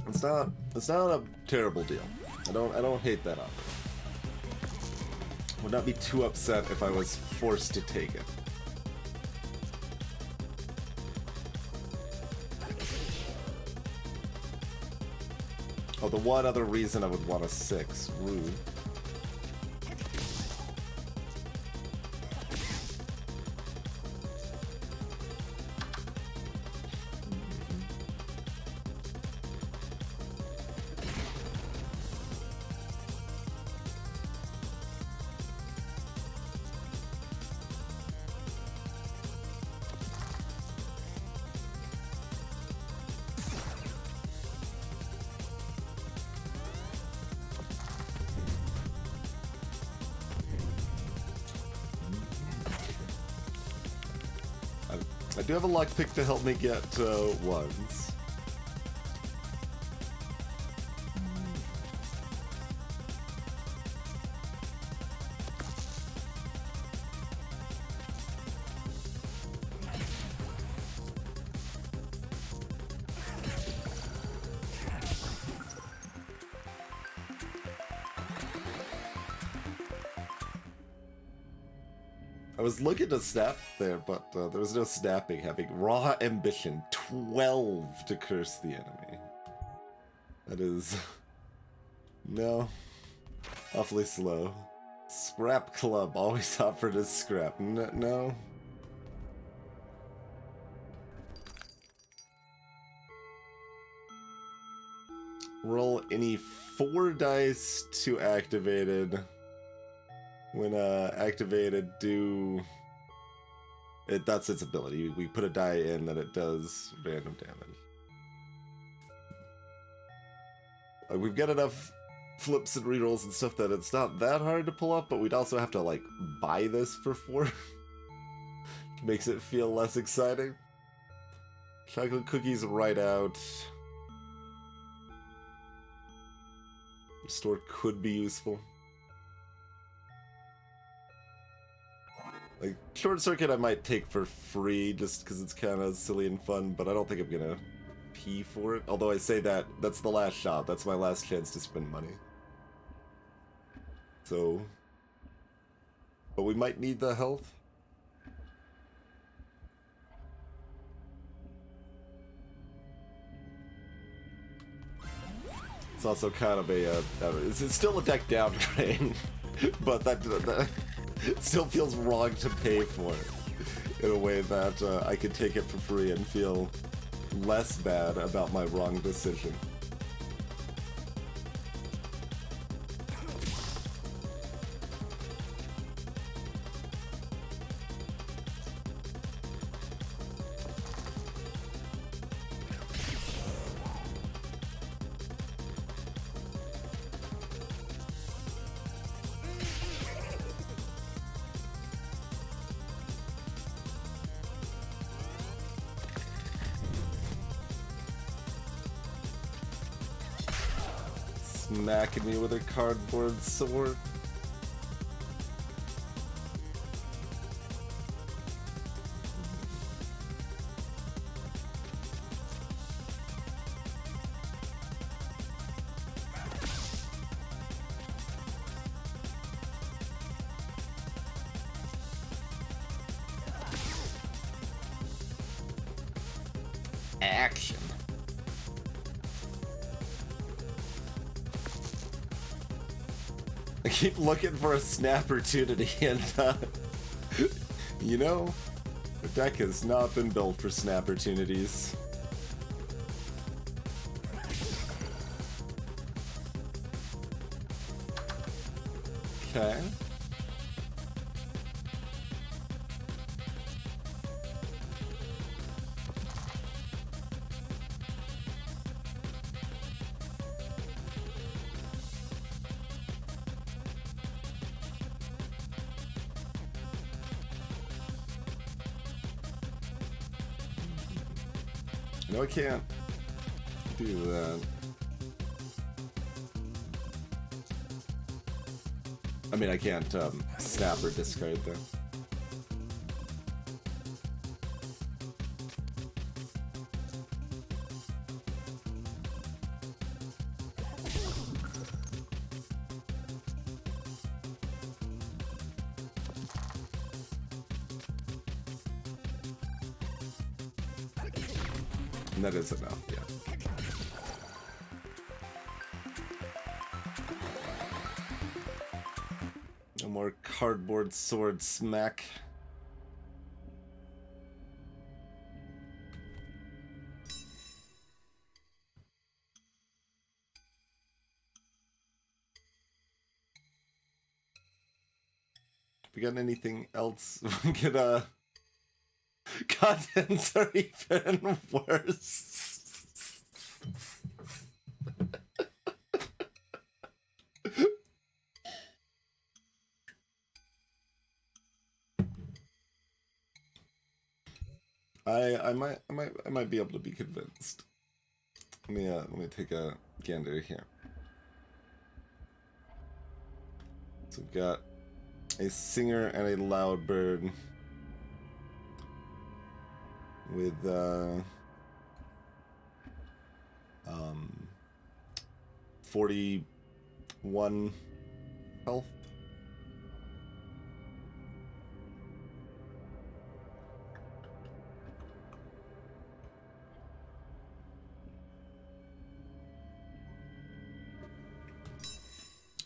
Speaker 1: It's not a terrible deal. I don't hate that offer. Would not be too upset if I was forced to take it. Oh, the one other reason I would want a 6. Rude. I do have a lockpick to help me get ones. I was looking to snap there, but there was no snapping happening. Raw ambition, 12 to curse the enemy. That is... no. Awfully slow. Scrap club, always offered as scrap. No. Roll any 4 dice to activated. When activated, that's its ability. We put a die in that it does random damage. We've got enough flips and rerolls and stuff that it's not that hard to pull up, but we'd also have to, like, buy this for 4. Makes it feel less exciting. Chocolate cookies right out. Restore could be useful. Like, Short Circuit I might take for free just because it's kind of silly and fun, but I don't think I'm gonna pee for it. Although I say that, that's the last shot. That's my last chance to spend money. So... But we might need the health. It's also kind of a, it's still a deck downgrade, but that it still feels wrong to pay for it in a way that I could take it for free and feel less bad about my wrong decision. Smacking me with a cardboard sword. Action. I keep looking for a snap opportunity, and you know, the deck has not been built for snap opportunities. Okay. No, I can't do that. I mean, I can't snap or discard though. And that is enough, yeah. No more cardboard sword smack. We got anything else? We could, contents are even worse. I might be able to be convinced. Let me take a gander here. So we've got a singer and a loud bird with 41 health.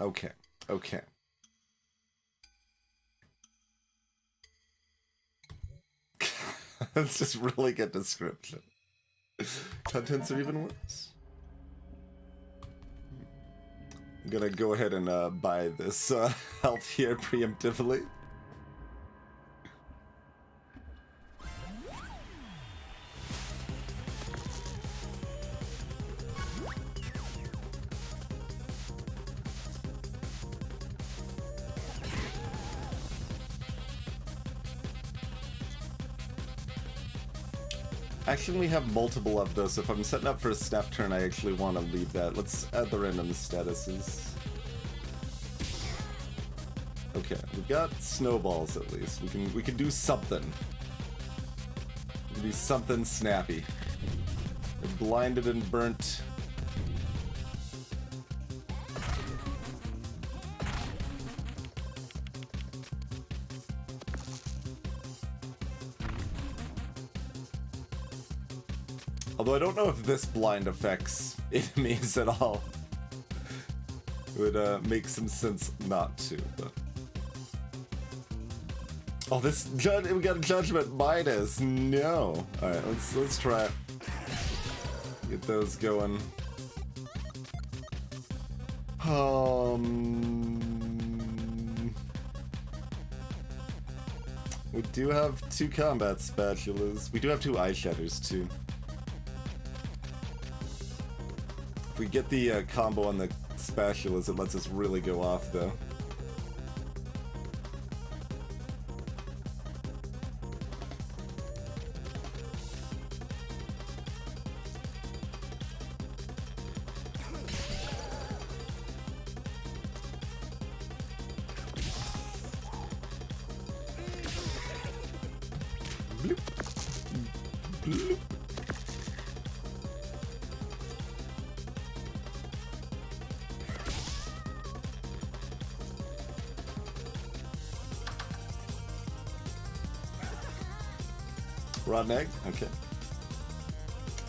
Speaker 1: Okay, okay. That's just really good description. Contents are even worse. I'm gonna go ahead and buy this health here preemptively. Actually, we have multiple of those. If I'm setting up for a snap turn, I actually want to leave that. Let's add the random statuses. Okay, we've got snowballs at least. We can do something. We can do something snappy. We're blinded and burnt. Although I don't know if this blind affects enemies at all. It would make some sense not to, but... Oh, we got a judgment minus. No. Alright, let's try it. Get those going. We do have 2 combat spatulas. We do have 2 eye shatters too. If we get the combo on the spatulas, it lets us really go off though. Bloop. Bloop. Rotten egg? Okay.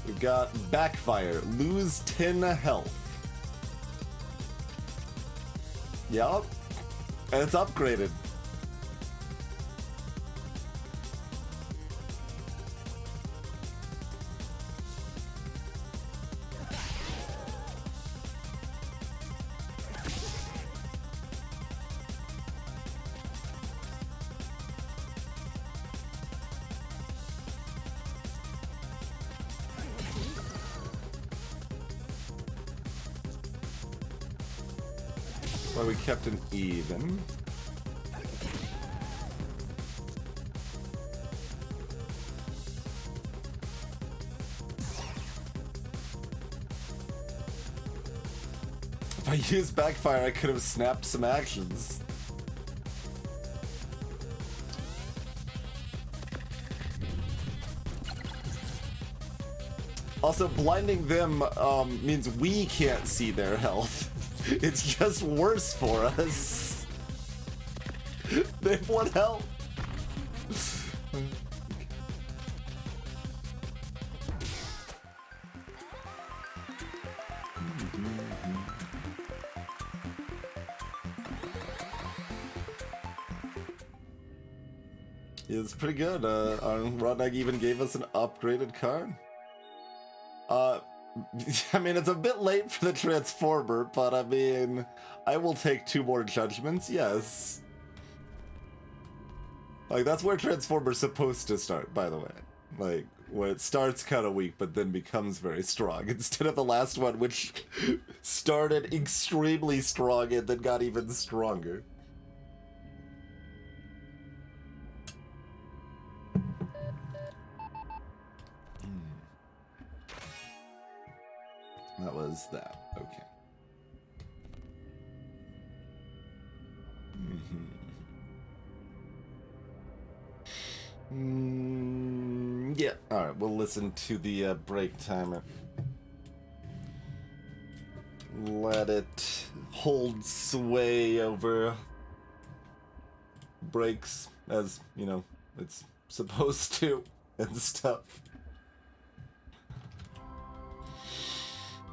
Speaker 1: We've got backfire. Lose 10 health. Yup. And it's upgraded. Well, we kept an even. If I used backfire, I could have snapped some actions. Also, blinding them means we can't see their health. It's just worse for us. They have 1 health. It's pretty good. Rodneg even gave us an upgraded card. I mean, it's a bit late for the Transformer, but I mean, I will take 2 more judgments, yes. Like, that's where Transformer's supposed to start, by the way. Like, where it starts kind of weak, but then becomes very strong, instead of the last one, which started extremely strong and then got even stronger. That was that. Okay. Yeah. All right. We'll listen to the break timer. Let it hold sway over breaks, as you know it's supposed to, and stuff.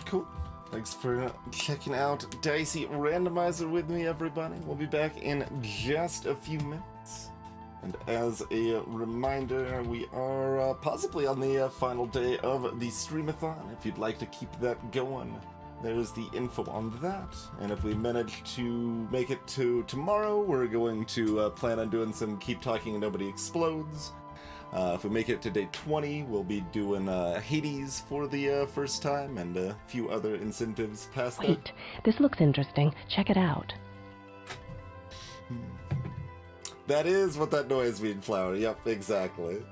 Speaker 1: Cool. Thanks for checking out Dicey Randomizer with me, everybody. We'll be back in just a few minutes. And as a reminder, we are possibly on the final day of the streamathon. If you'd like to keep that going, there's the info on that. And if we manage to make it to tomorrow, we're going to plan on doing some Keep Talking and Nobody Explodes. If we make it to day 20, we'll be doing Hades for the first time, and a few other incentives past that.
Speaker 4: Wait, this looks interesting. Check it out.
Speaker 1: That is what that noise means, Flower. Yep, exactly.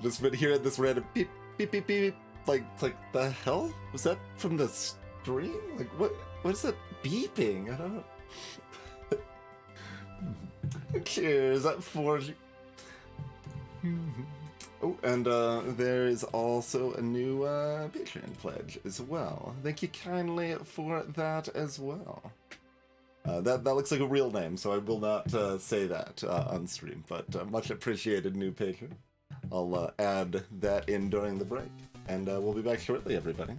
Speaker 1: Just been hearing this random beep, beep, beep, beep. Like the hell? Was that from the stream? Like, what is that beeping? I don't know. Cheers for you. Oh, and there is also a new Patreon pledge as well. Thank you kindly for that as well. That looks like a real name, so I will not say that on stream, but much appreciated, new patron. I'll add that in during the break, and we'll be back shortly, everybody.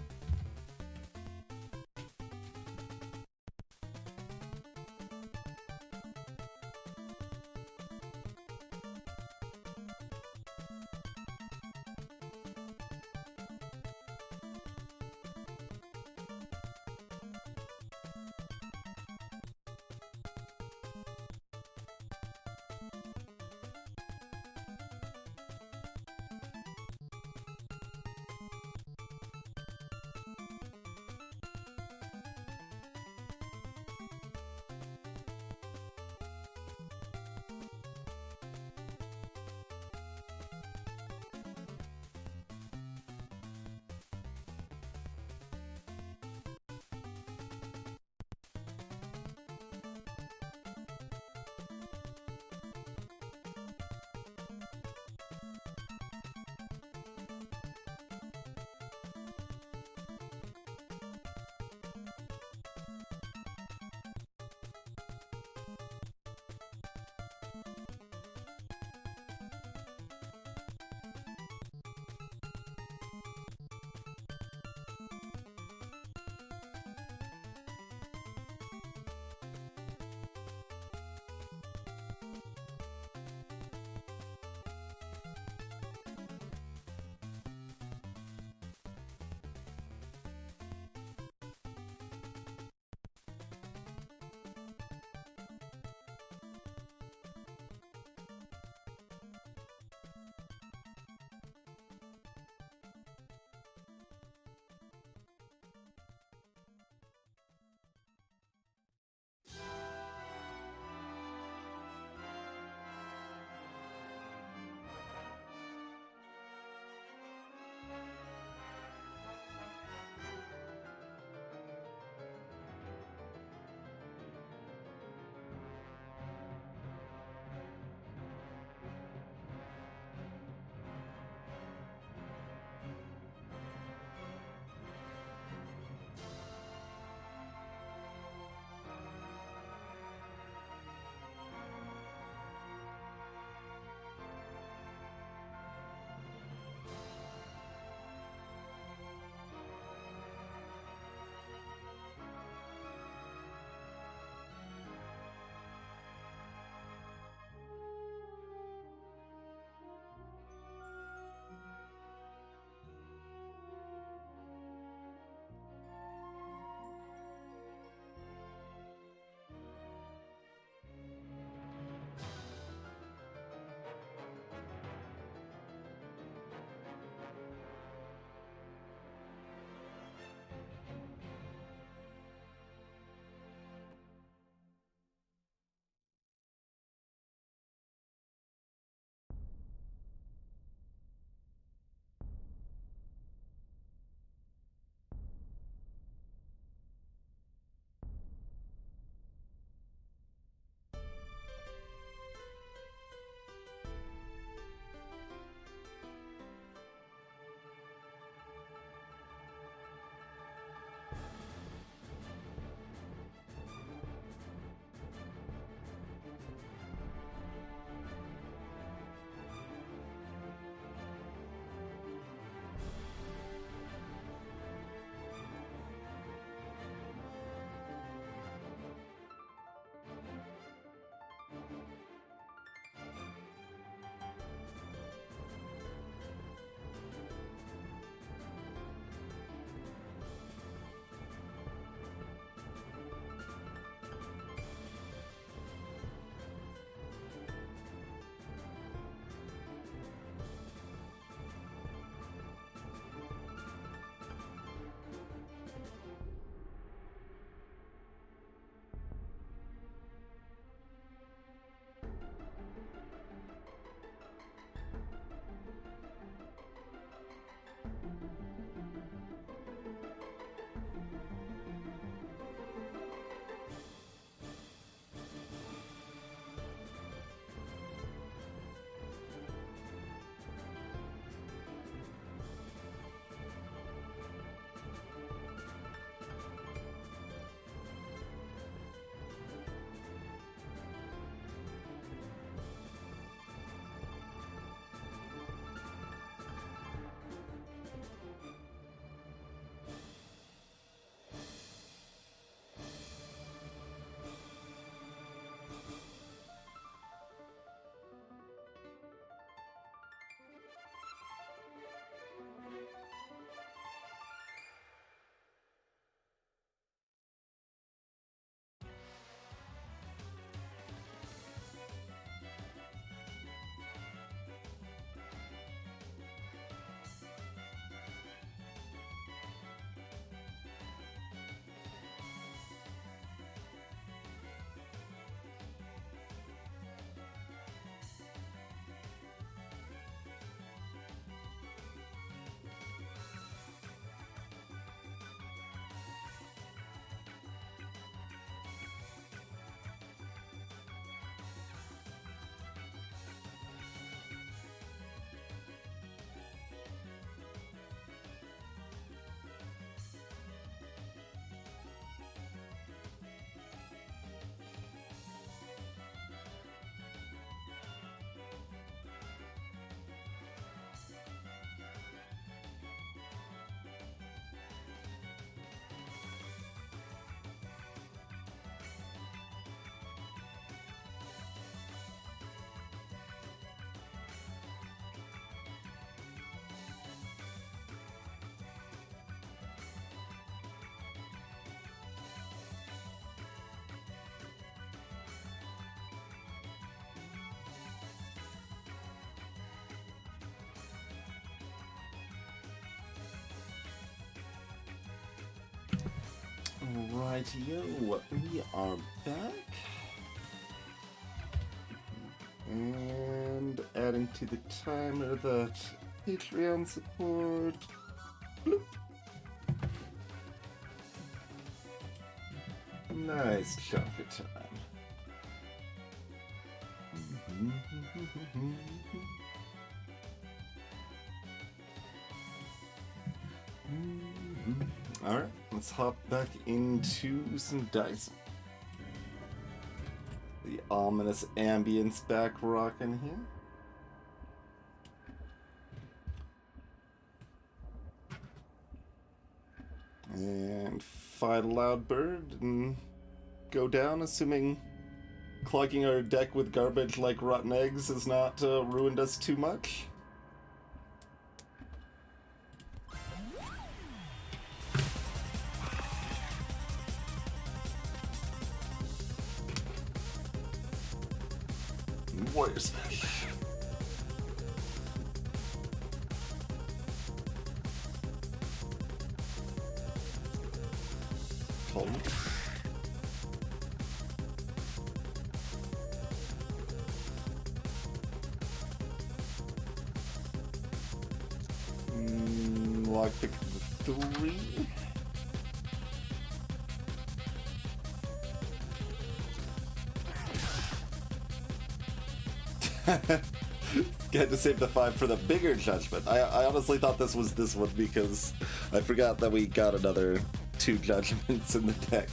Speaker 1: Rightio, we are back. And adding to the timer that Patreon support. Bloop. Nice chunk of time. Alright, let's hop back into some Dicey. The ominous ambience back rocking here. And fight a loud bird and go down, assuming clogging our deck with garbage like rotten eggs has not ruined us too much. Warrior Smash. Hold. Lockpick 3. Had to save the 5 for the bigger judgment. I honestly thought this was this one because I forgot that we got another 2 judgments in the deck.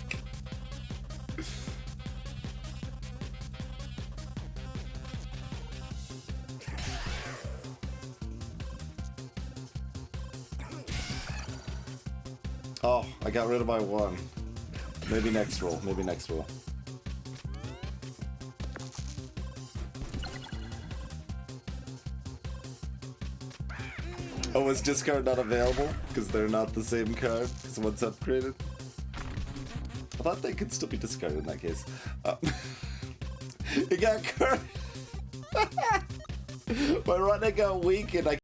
Speaker 1: Oh, I got rid of my 1. Maybe next roll, maybe next roll. Oh, is discard not available? Because they're not the same card? Because one's upgraded? I thought they could still be discarded in that case. It got card. My run got weak and I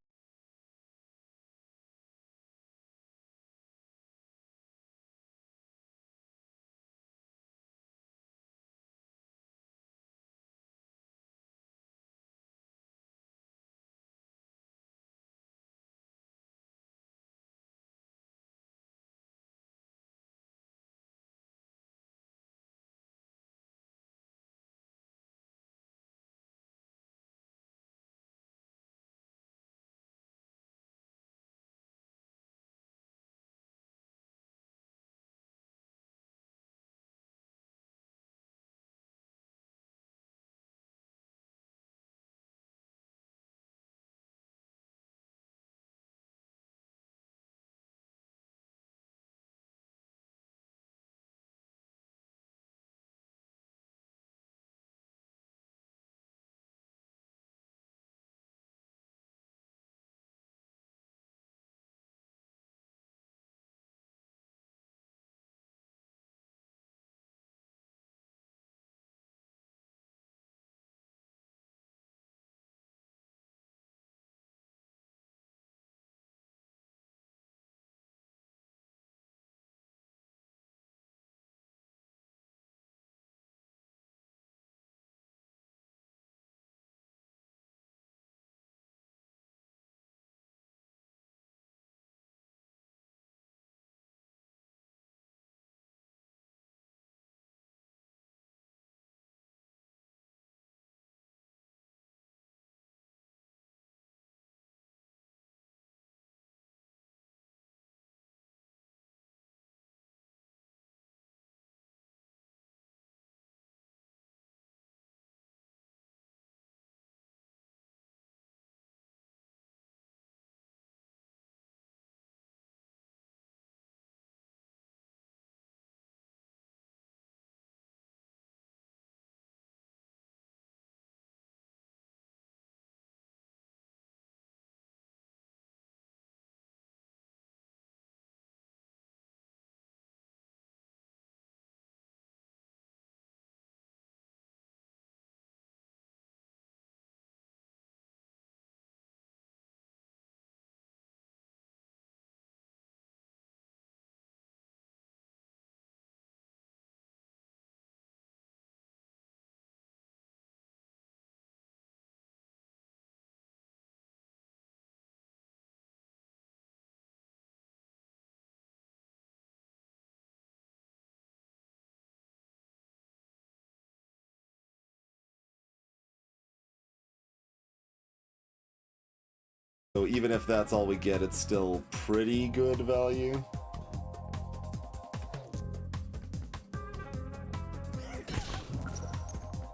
Speaker 1: So even if that's all we get, it's still pretty good value.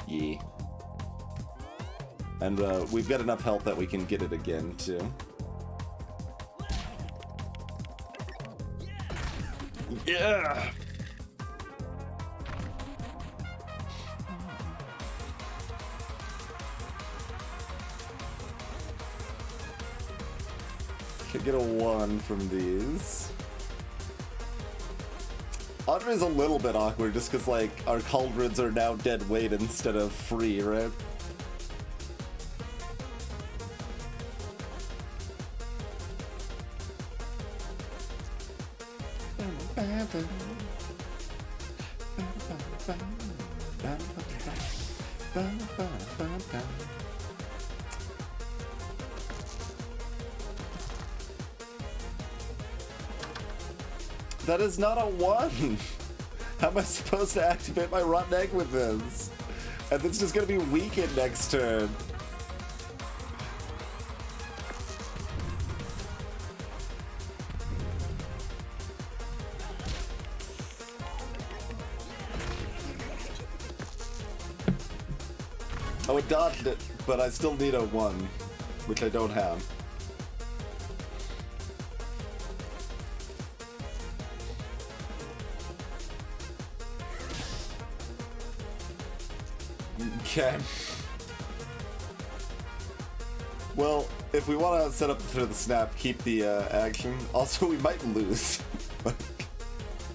Speaker 1: Yeah. And we've got enough health that we can get it again, too. Yeah! Could get a 1 from these. Andre is a little bit awkward just because, like, our cauldrons are now dead weight instead of free, right? That is not a 1! How am I supposed to activate my rotten egg with this? And it's just gonna be weakened next turn. Oh, it dodged it, but I still need a 1, which I don't have. Okay. Well, if we want to set up for the snap, keep the action. Also, we might lose.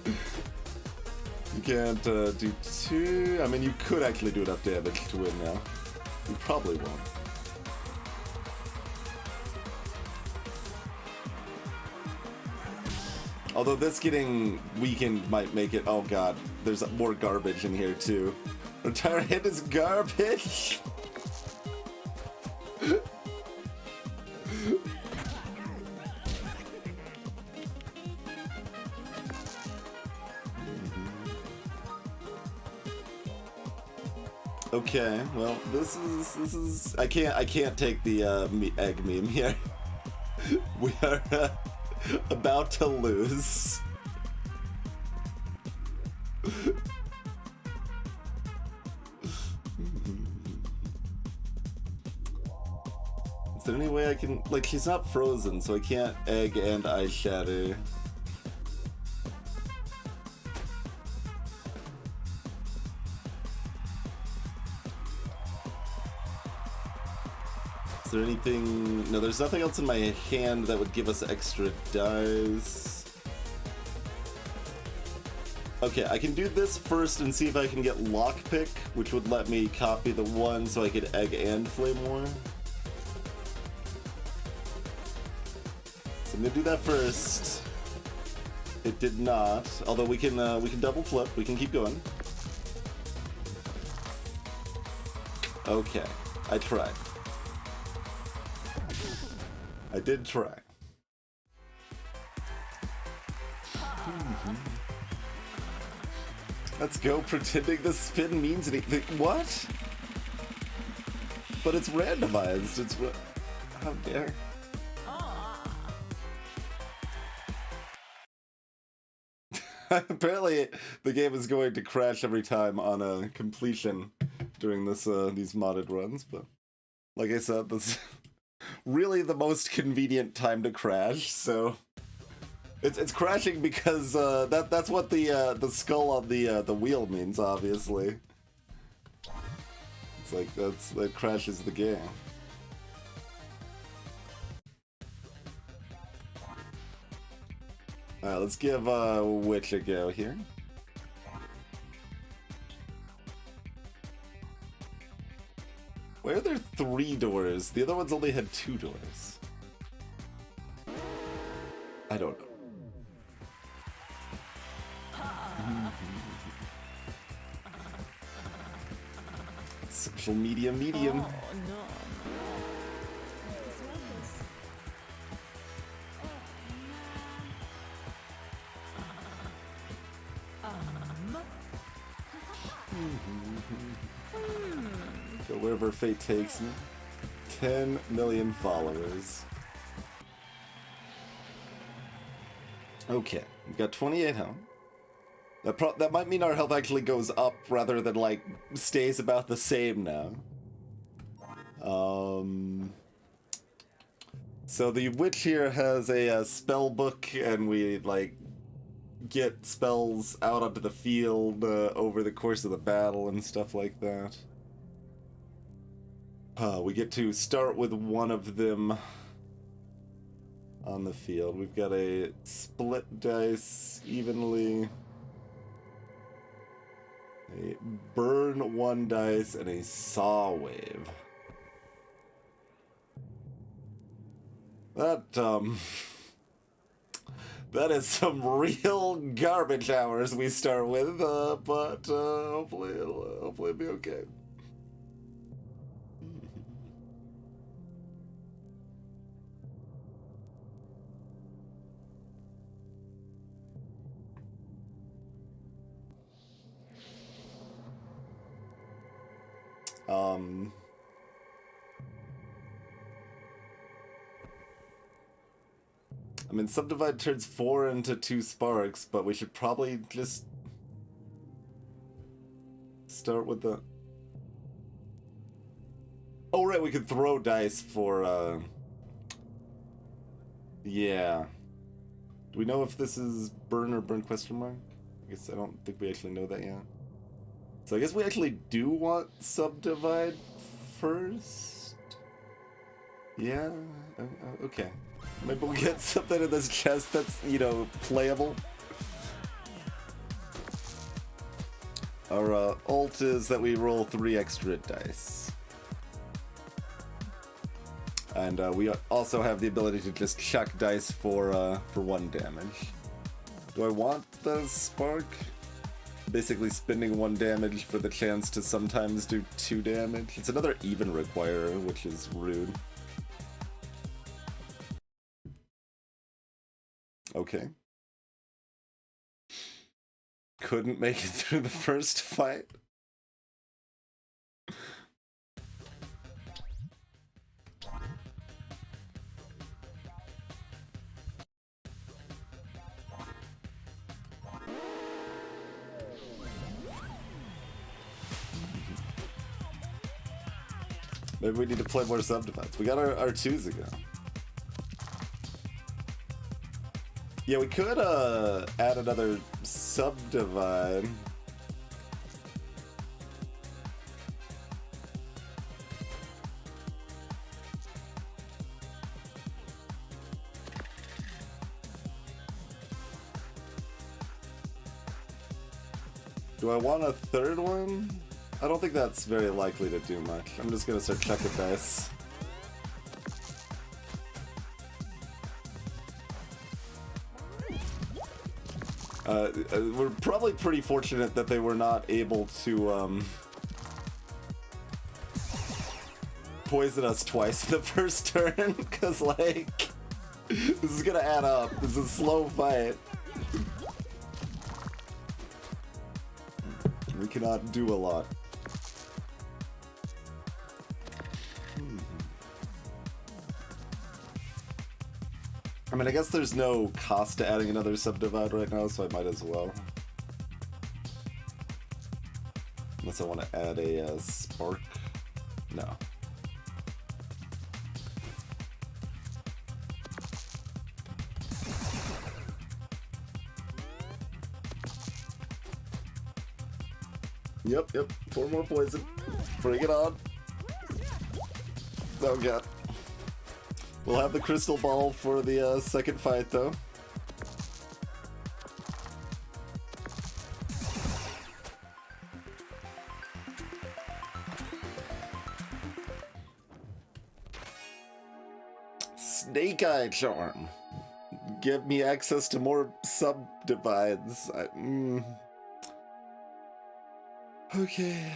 Speaker 1: You can't do 2. I mean, you could actually do enough damage to win now. You probably won't. Although this getting weakened might make it... Oh god, there's more garbage in here too. Our entire hit is garbage! Okay, well, this is I can't take the egg meme here. We are about to lose. Is there any way I can, like, she's not frozen, so I can't egg and ice shatter. Is there anything? No, there's nothing else in my hand that would give us extra dice. Okay, I can do this first and see if I can get lockpick, which would let me copy the 1 so I could egg and flame war. So I'm gonna do that first. It did not, although we can double flip. We can keep going. Okay, I tried. I did try. Let's go, pretending the spin means anything. What? But it's randomized. It's how dare. Apparently, the game is going to crash every time on a completion during this these modded runs. But like I said, this is really the most convenient time to crash. So it's crashing because that's what the skull on the wheel means. Obviously, it's like that crashes the game. Alright, let's give Witch a go here. Why are there 3 doors? The other ones only had 2 doors. I don't know. Social media medium.
Speaker 5: Oh, no.
Speaker 1: So wherever fate takes me. 10 million followers. Okay, we've got 28 health. That might mean our health actually goes up rather than, like, stays about the same now. So the witch here has a spell book, and we, like, get spells out onto the field over the course of the battle and stuff like that. We get to start with one of them on the field. We've got a split dice evenly, a burn one dice, and a saw wave. That, that is some real garbage hours we start with, but hopefully it'll be okay. I mean, Subdivide turns 4 into 2 sparks, but we should probably just start with the... Oh, right, we could throw dice for, yeah. Do we know if this is burn or burn question mark? I guess I don't think we actually know that yet. So I guess we actually do want Subdivide first? Yeah? Okay. Maybe we'll get something in this chest that's, you know, playable. Our ult is that we roll 3 extra dice. And we also have the ability to just chuck dice for 1 damage. Do I want the spark? Basically spending 1 damage for the chance to sometimes do 2 damage. It's another even requirer, which is rude. Okay. Couldn't make it through the first fight. Maybe we need to play more Subdivides. We got our 2s ago. Yeah, we could add another Subdivide. Do I want a 3rd one? I don't think that's very likely to do much. I'm just gonna start chucking dice. We're probably pretty fortunate that they were not able to poison us twice in the first turn, because, like, this is gonna add up. This is a slow fight. We cannot do a lot. I mean, I guess there's no cost to adding another Subdivide right now, so I might as well. Unless I want to add a spark. No. Yep, 4 more poison. Bring it on. Oh god. We'll have the crystal ball for the second fight, though. Snake Eye Charm. Give me access to more Subdivides. Okay.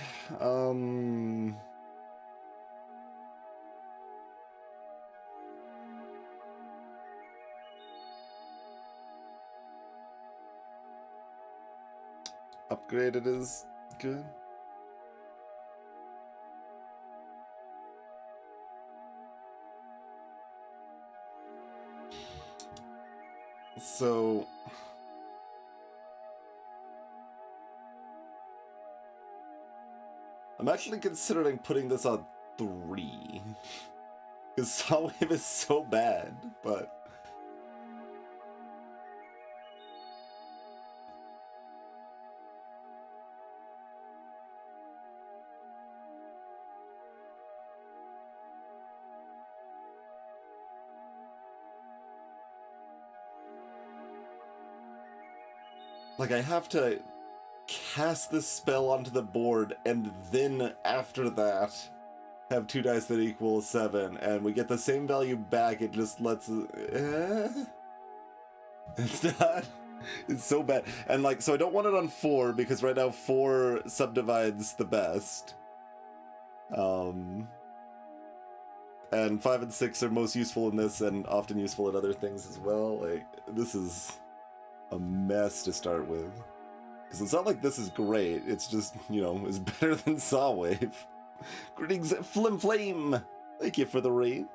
Speaker 1: Upgraded is good. So... I'm actually considering putting this on 3. Because Saw Wave is so bad, but... Like, I have to cast this spell onto the board, and then after that, have 2 dice that equal 7, and we get the same value back. It just lets... It's not... It's so bad. And, like, so I don't want it on 4, because right now 4 subdivides the best. And 5 and 6 are most useful in this, and often useful in other things as well. Like, this is a mess to start with. Because it's not like this is great, it's just, you know, it's better than Saw Wave. Greetings, Flim Flame! Thank you for the raid.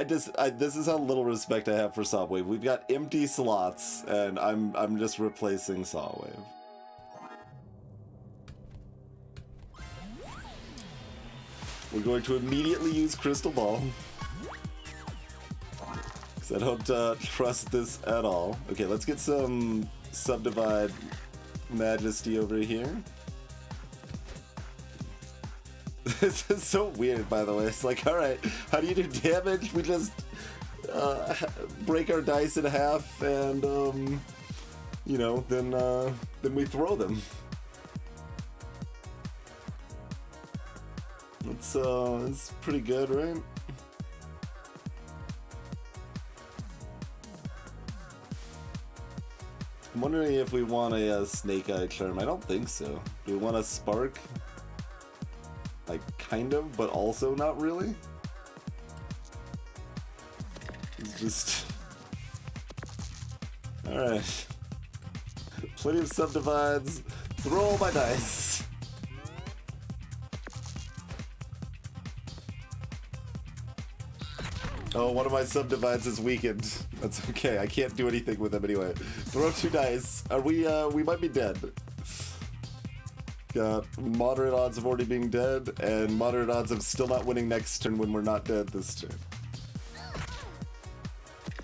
Speaker 1: This is how little respect I have for Saw Wave. We've got empty slots, and I'm just replacing Saw Wave. We're going to immediately use Crystal Ball. Because I don't trust this at all. Okay, let's get some Subdivide Majesty over here. This is so weird, by the way. It's like, alright, how do you do damage? We just break our dice in half and, you know, then we throw them. It's pretty good, right? I'm wondering if we want a Snake Eye Charm. I don't think so. Do we want a Spark? Like, kind of, but also not really? It's just... Alright. Plenty of Subdivides. Throw all my dice. Oh, one of my Subdivides is weakened. That's okay, I can't do anything with them anyway. Throw 2 dice. Are we might be dead. Got moderate odds of already being dead, and moderate odds of still not winning next turn when we're not dead this turn.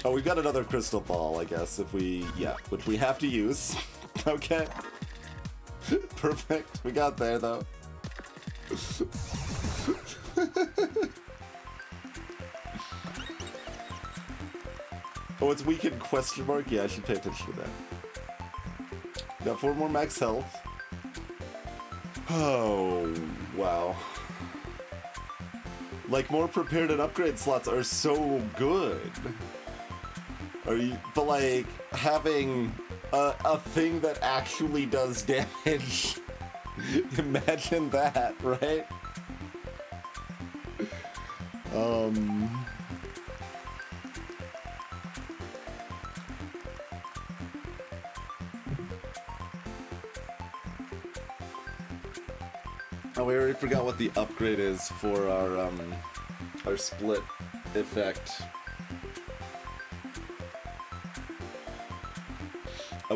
Speaker 1: Oh, we've got another Crystal Ball, I guess, if we... yeah, which we have to use. Okay. Perfect. We got there, though. Oh, it's weakened question mark? Yeah, I should pay attention to that. Got 4 more max health. Oh, wow. Like, more prepared and upgrade slots are so good. But like, having a thing that actually does damage. Imagine that, right? Oh, we already forgot what the upgrade is for our split effect.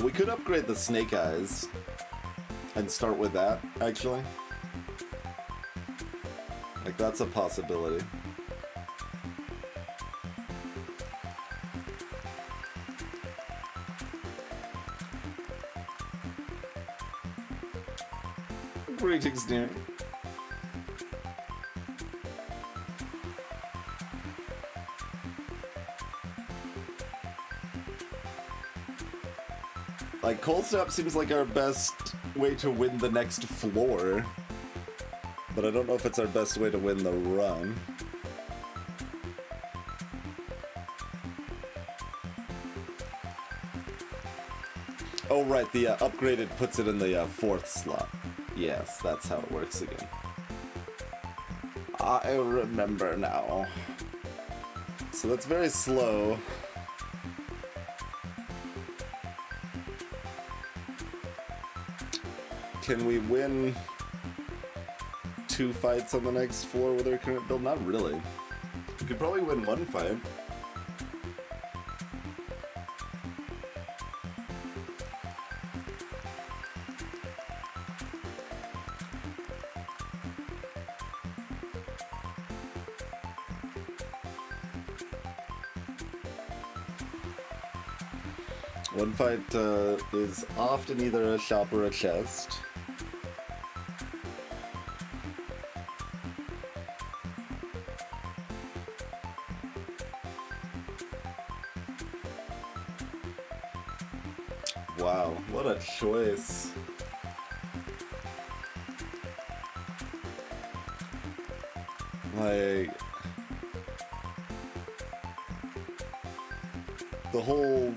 Speaker 1: We could upgrade the Snake Eyes and start with that, actually. Like, that's a possibility. Greetings, dear. Like, Cold Snap seems like our best way to win the next floor, but I don't know if it's our best way to win the run. Oh, right, the upgraded puts it in the 4th slot. Yes, that's how it works again. I remember now. So that's very slow. Can we win 2 fights on the next floor with our current build? Not really. We could probably win 1 fight. One fight is often either a shop or a chest. Wow, what a choice. Like, the whole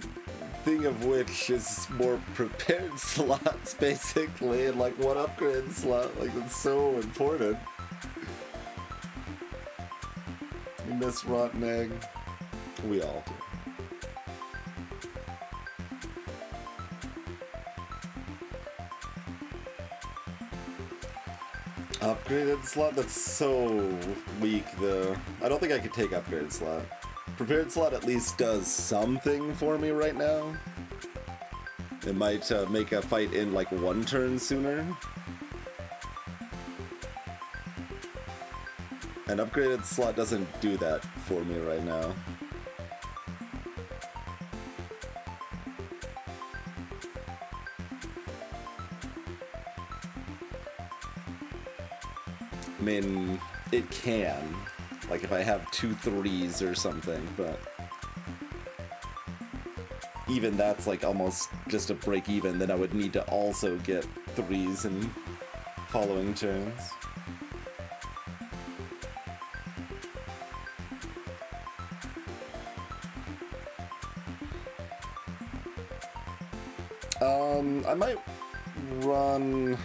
Speaker 1: thing of which is more prepared slots, basically, and like one upgrade slot, like it's so important. You miss Rotten Egg. We all do. Upgraded slot? That's so weak, though. I don't think I could take upgraded slot. Prepared slot at least does something for me right now. It might make a fight in like one turn sooner. And upgraded slot doesn't do that for me right now. I mean, it can. Like if I have 2 3s or something, but even that's like almost just a break even, then I would need to also get 3s in following turns. I might run...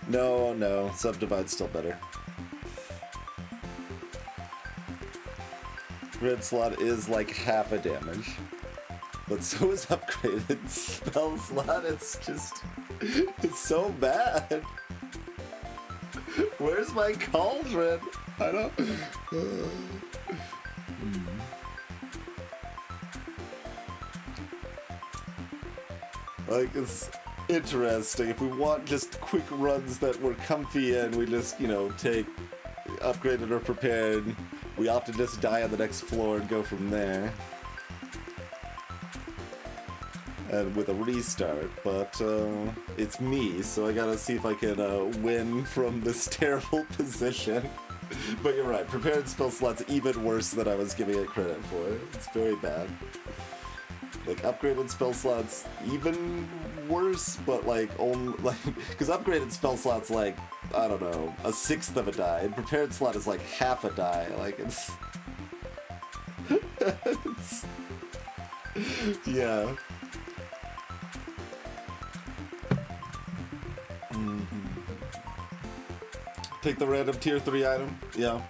Speaker 1: No, Subdivide's still better. Red slot is like half a damage. But so is upgraded spell slot. It's just... it's so bad. Where's my cauldron? I don't... Like, it's interesting. If we want just quick runs that we're comfy in, we just, you know, take upgraded or prepared. We often just die on the next floor and go from there. And with a restart, but it's me, so I gotta see if I can win from this terrible position. But you're right, prepared spell slot's even worse than I was giving it credit for. It's very bad. Like, upgraded spell slots even worse, but like, only, like, because upgraded spell slots like, I don't know, 1/6 of a die, and prepared slot is like half a die, like, it's... it's... yeah. Take the random tier 3 item. Yeah.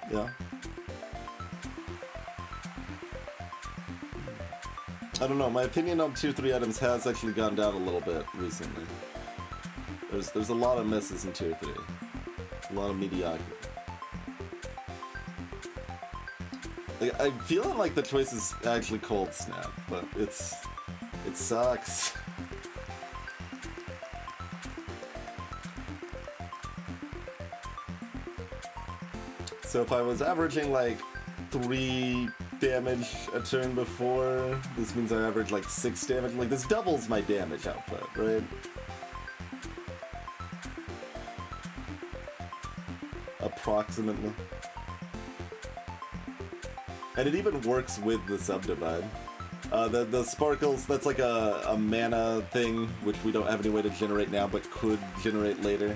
Speaker 1: I don't know, my opinion on tier 3 items has actually gone down a little bit recently. There's a lot of misses in tier 3. A lot of mediocrity. Like, I'm feeling like the choice is actually Cold Snap, but it sucks. So if I was averaging like 3 damage a turn before, this means I average like 6 damage. Like, this doubles my damage output, right? Approximately. And it even works with the Subdivide. The sparkles, that's like a mana thing, which we don't have any way to generate now, but could generate later.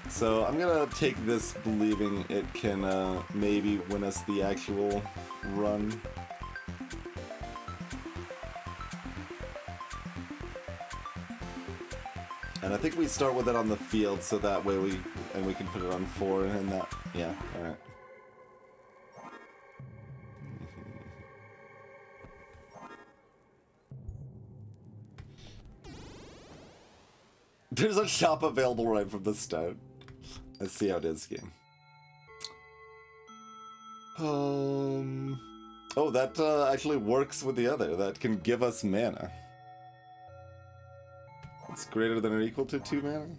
Speaker 1: So I'm gonna take this believing it can maybe win us the actual run. And I think we start with it on the field, so that way we can put it on 4 and that, yeah, alright. There's a shop available right from the start. Let's see how it is, game. Oh, that actually works with the other. That can give us mana. It's greater than or equal to 2 mana.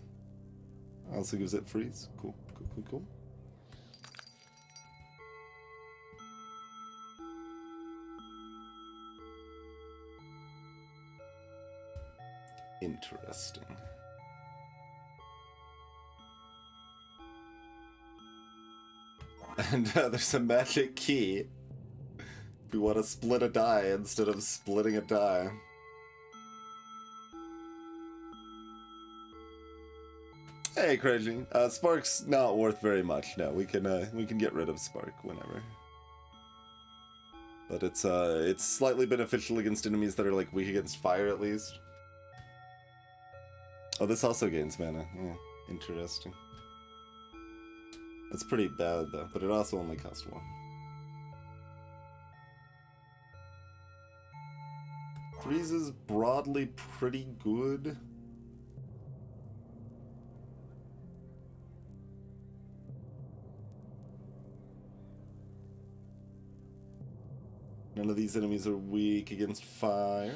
Speaker 1: Also gives it freeze. Cool. Interesting. And there's a magic key. If we want to split a die instead of splitting a die. Hey, Crazy. Spark's not worth very much. No, we can get rid of Spark whenever. But it's slightly beneficial against enemies that are like weak against fire at least. Oh, this also gains mana. Yeah, interesting. That's pretty bad though, but it also only costs 1. Freeze is broadly pretty good. None of these enemies are weak against fire.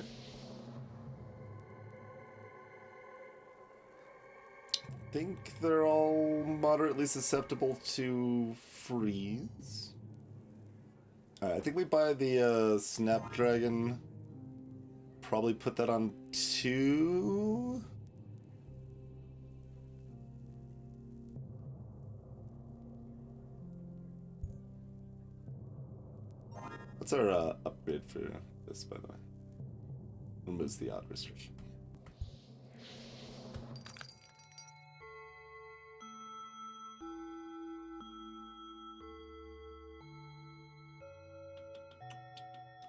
Speaker 1: I think they're all moderately susceptible to freeze. Alright, I think we buy the Snapdragon. Probably put that on 2. What's our upgrade for this, by the way? Removes the odd restriction.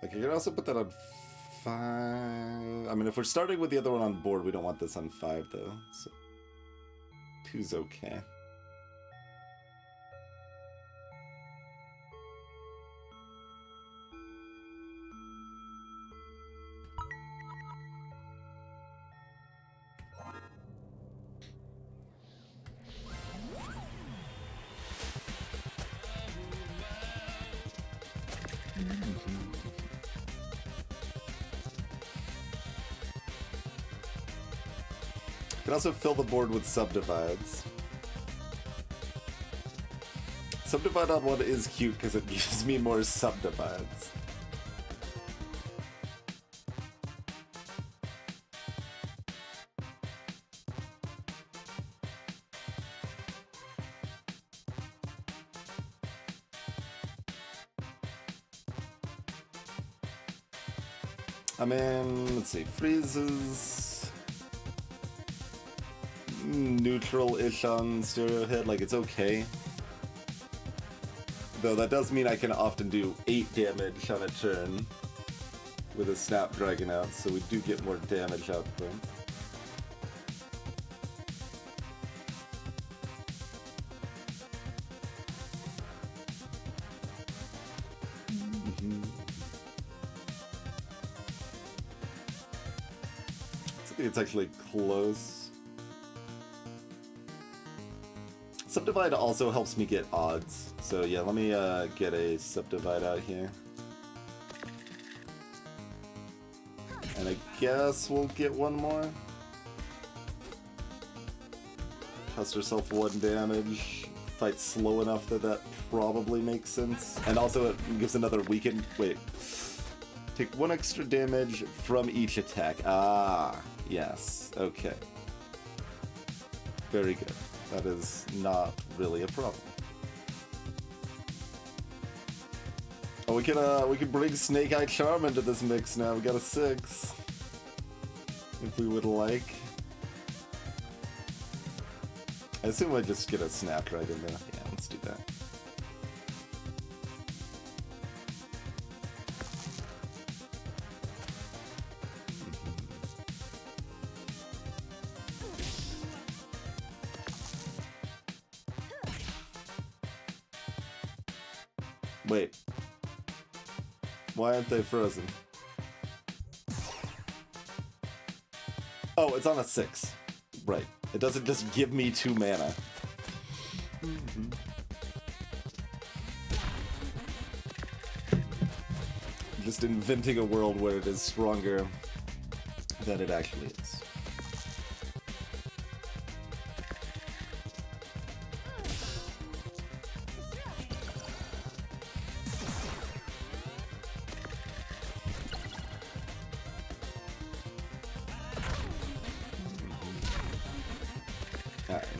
Speaker 1: Like, I can also put that on 5. I mean, if we're starting with the other one on board, we don't want this on 5, though. So 2's okay. Can also fill the board with subdivides. Subdivide on 1 is cute because it gives me more subdivides. I mean, let's see, freezes. Neutral-ish on stereo hit, like it's okay. Though that does mean I can often do 8 damage on a turn with a Snapdragon out, so we do get more damage output. I think it's actually close. Subdivide also helps me get odds. So yeah, let me get a subdivide out here. And I guess we'll get one more. Cost herself 1 damage. Fight slow enough that that probably makes sense. And also it gives another weakened... Wait. Take 1 extra damage from each attack. Ah, yes. Okay. Very good. That is not really a problem. Oh, we can bring Snake Eye Charm into this mix now. We got a 6. If we would like. I assume I just get a Snapdragon though. Yeah, let's do that. Wait. Why aren't they frozen? Oh, it's on a 6. Right. It doesn't just give me 2 mana. Just inventing a world where it is stronger than it actually is.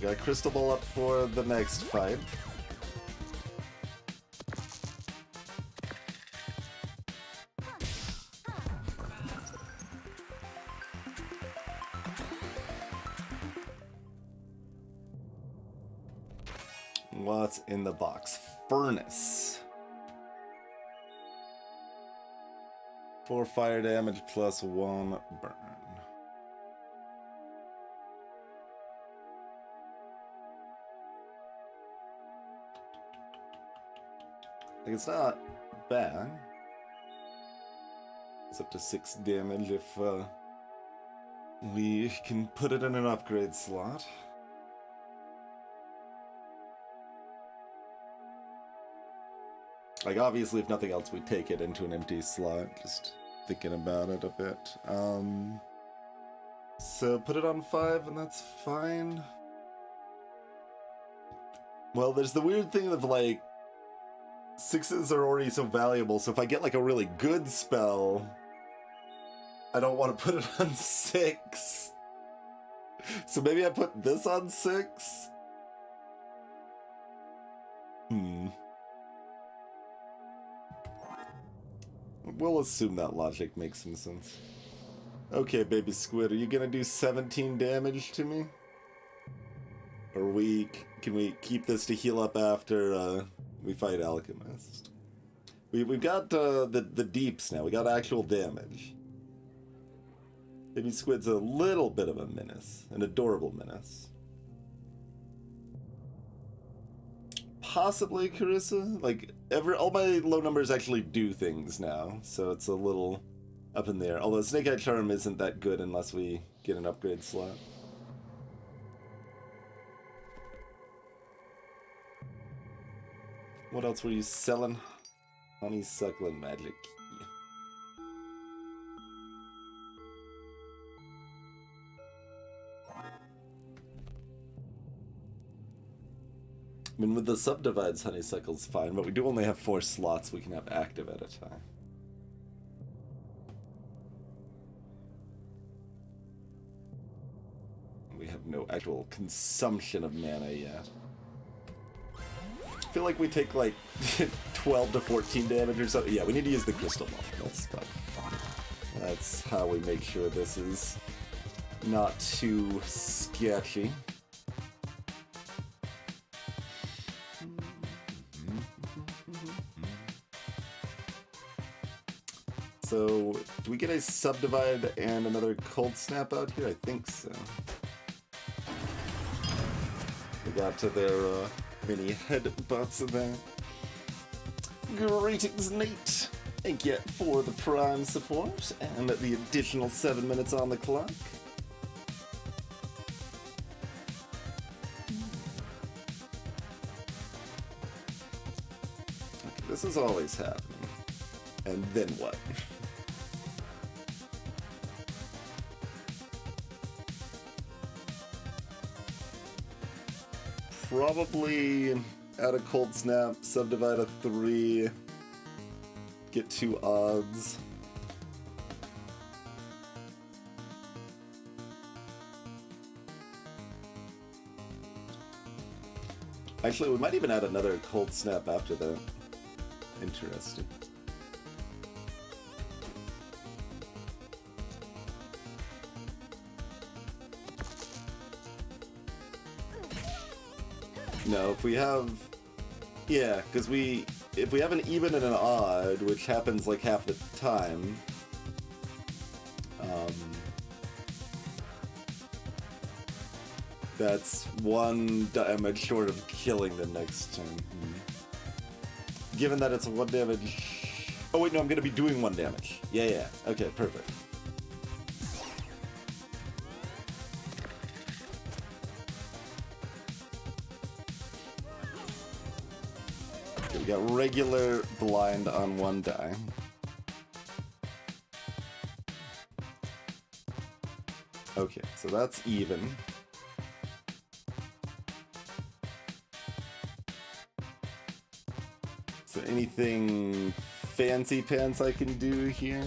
Speaker 1: We got Crystal Ball up for the next fight. What's in the box? Furnace. 4 fire damage plus 1 burn. Like, it's not bad. It's up to 6 damage if we can put it in an upgrade slot. Like, obviously, if nothing else, we take it into an empty slot. Just thinking about it a bit. So put it on 5, and that's fine. Well, there's the weird thing of, like, 6s are already so valuable, so if I get, like, a really good spell, I don't want to put it on 6. So maybe I put this on 6? We'll assume that logic makes some sense. Okay, baby squid, are you gonna do 17 damage to me? Or can we keep this to heal up after we fight Alchemist? We've got the deeps now. We got actual damage. Baby squid's a little bit of a menace, an adorable menace. Possibly Carissa. Like, all my low numbers actually do things now, so it's a little up in the air. Although Snake Eye Charm isn't that good unless we get an upgrade slot. What else were you selling? Honeysuckle magic key. I mean, with the subdivides, honeysuckle's fine, but we do only have 4 slots we can have active at a time. We have no actual consumption of mana yet. I feel like we take like 12 to 14 damage or something. Yeah, we need to use the crystal ball. That's fine. That's how we make sure this is not too sketchy. So, do we get a subdivide and another cold snap out here? I think so. We got to their mini headbutts there. Greetings, Nate. Thank you for the Prime support and the additional 7 minutes on the clock. Okay, this is always happening. And then what? Probably add a cold snap, subdivide a 3, get 2 odds. Actually, we might even add another cold snap after that. Interesting. No, if we have... Yeah, because if we have an even and an odd, which happens like half the time, that's 1 damage short of killing the next turn. Given that it's 1 damage... Oh wait, no, I'm going to be doing 1 damage. Yeah, okay, perfect. We got regular blind on 1 die. Okay, so that's even. So anything fancy pants I can do here?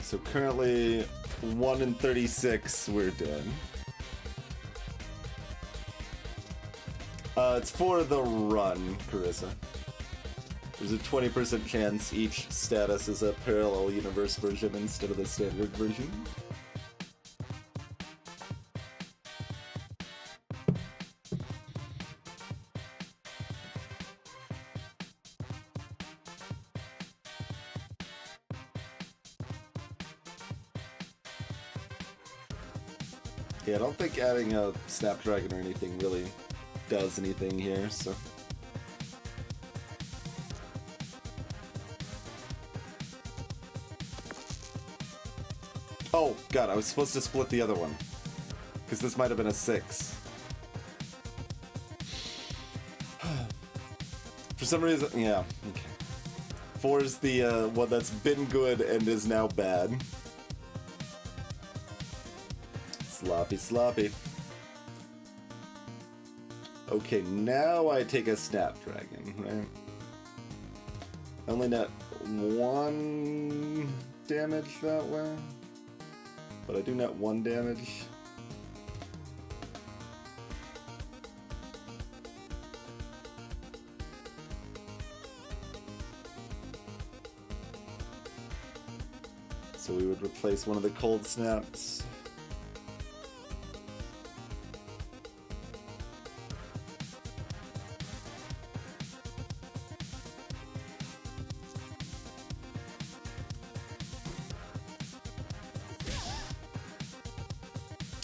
Speaker 1: So currently 1 in 36, we're done. It's for the run, Carissa. There's a 20% chance each status is a parallel universe version instead of the standard version. Yeah, I don't think adding a Snapdragon or anything really does anything here, so... Oh, God, I was supposed to split the other one. Because this might have been a 6. For some reason, yeah, okay. 4 is the one that's been good and is now bad. Sloppy, sloppy. Okay, now I take a Snapdragon, right? I only net 1 damage that way. But I do net 1 damage. So we would replace one of the cold snaps.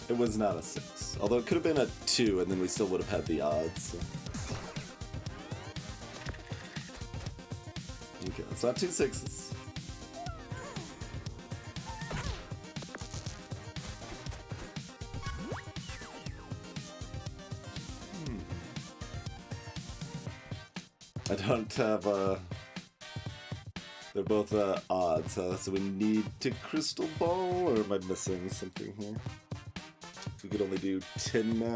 Speaker 1: It was not a 6. Although it could have been a 2, and then we still would have had the odds. So. Okay, it's not 2 6s. I don't have, they're both, odds, so we need to crystal ball, or am I missing something here? If we could only do 10 now.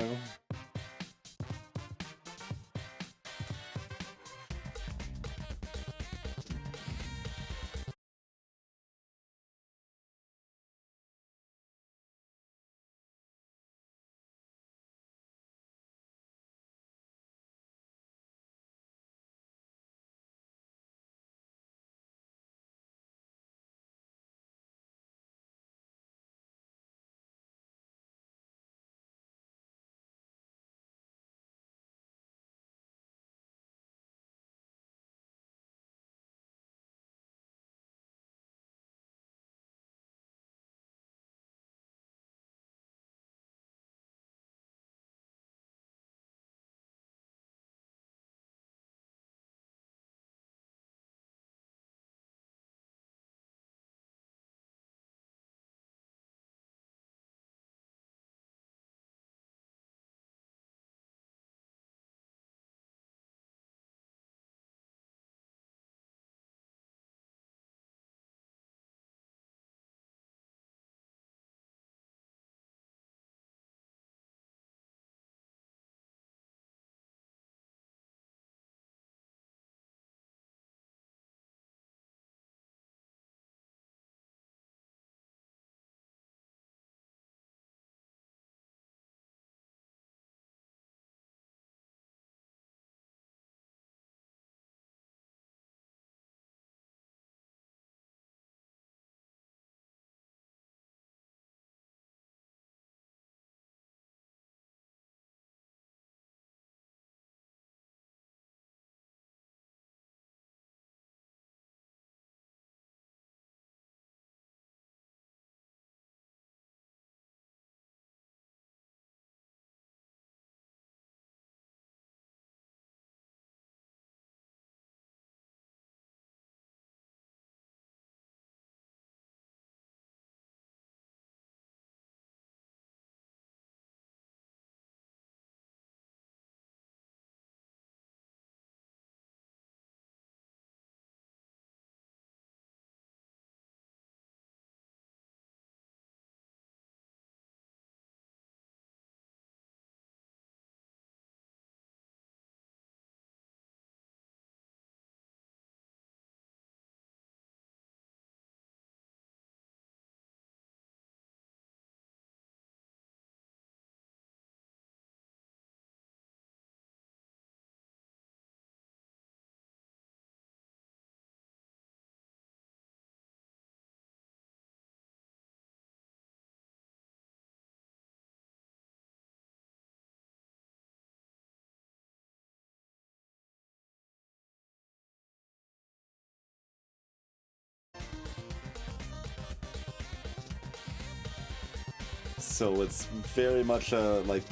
Speaker 1: So it's very much a, like,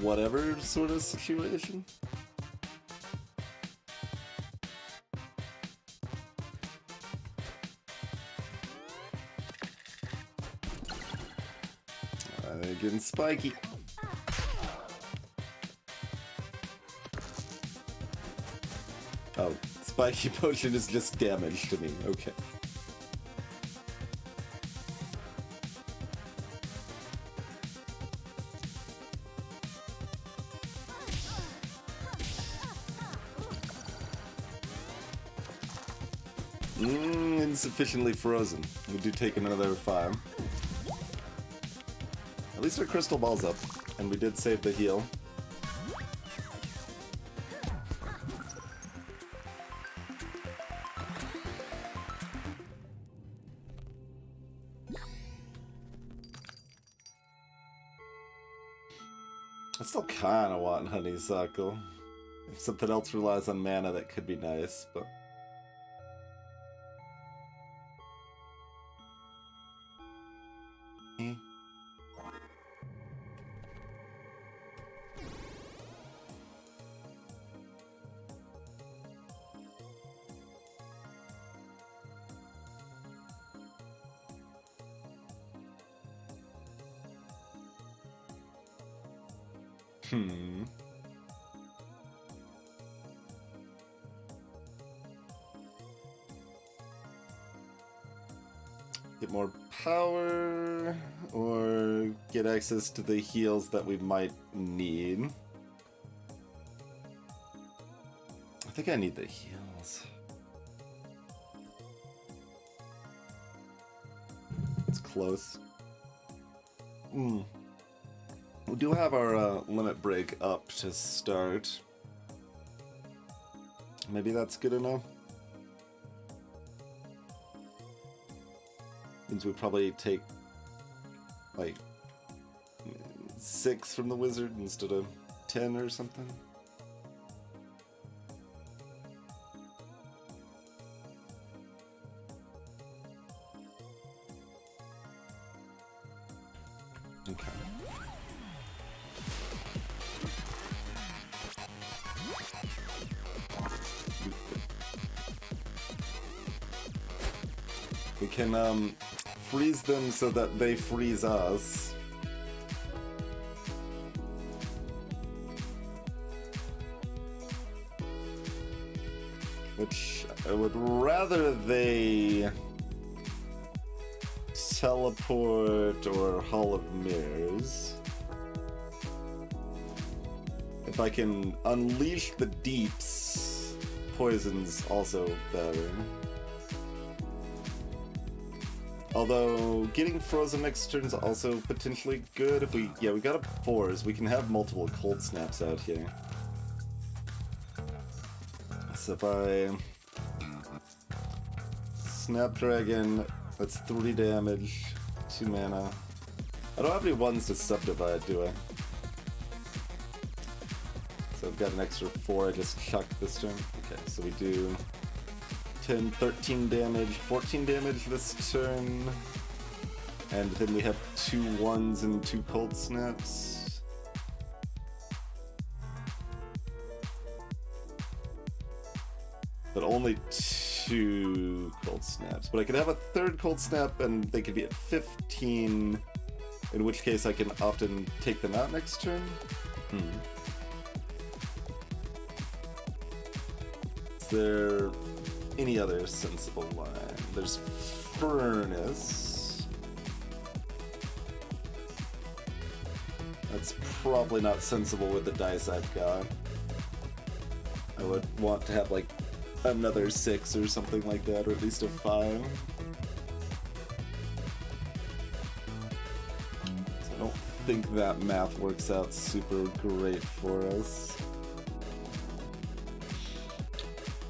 Speaker 1: whatever sort of situation. Getting spiky. Oh, spiky potion is just damage to me. Okay. Insufficiently frozen. We do take another 5. At least our crystal ball's up, and we did save the heal. I still kinda want honeysuckle. If something else relies on mana, that could be nice, but... Get more power, or get access to the heals that we might need. I think I need the heals. It's close. We do have our limit break up to start. Maybe that's good enough. Means we probably take like 6 from the wizard instead of 10 or something. Okay. We can freeze them so that they freeze us. Which I would rather they teleport or Hall of Mirrors. If I can unleash the deeps, poison's also better. Although, getting frozen next turn is also potentially good if we... Yeah, we got up 4s. We can have multiple cold snaps out here. So if I... Snapdragon, that's 3 damage, 2 mana. I don't have any 1s to subdivide, do I? So I've got an extra 4 I just chucked this turn. Okay, so we do... 10, 13 damage, 14 damage this turn. And then we have 2 1s and 2 cold snaps. But only 2 cold snaps. But I could have a 3rd cold snap and they could be at 15, in which case I can often take them out next turn. Is there any other sensible line? There's Furnace. That's probably not sensible with the dice I've got. I would want to have like another 6 or something like that, or at least a 5. So I don't think that math works out super great for us.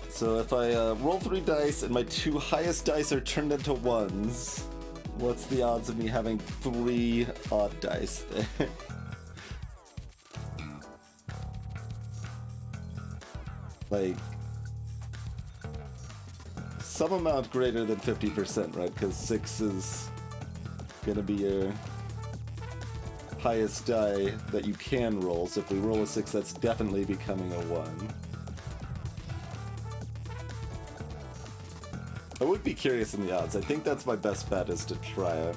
Speaker 1: So if I roll 3 dice and my 2 highest dice are turned into 1s, what's the odds of me having 3 odd dice there? Like, some amount greater than 50%, right? Because 6 is gonna be your highest die that you can roll, so if we roll a 6, that's definitely becoming a 1. I would be curious in the odds. I think that's my best bet, is to try it.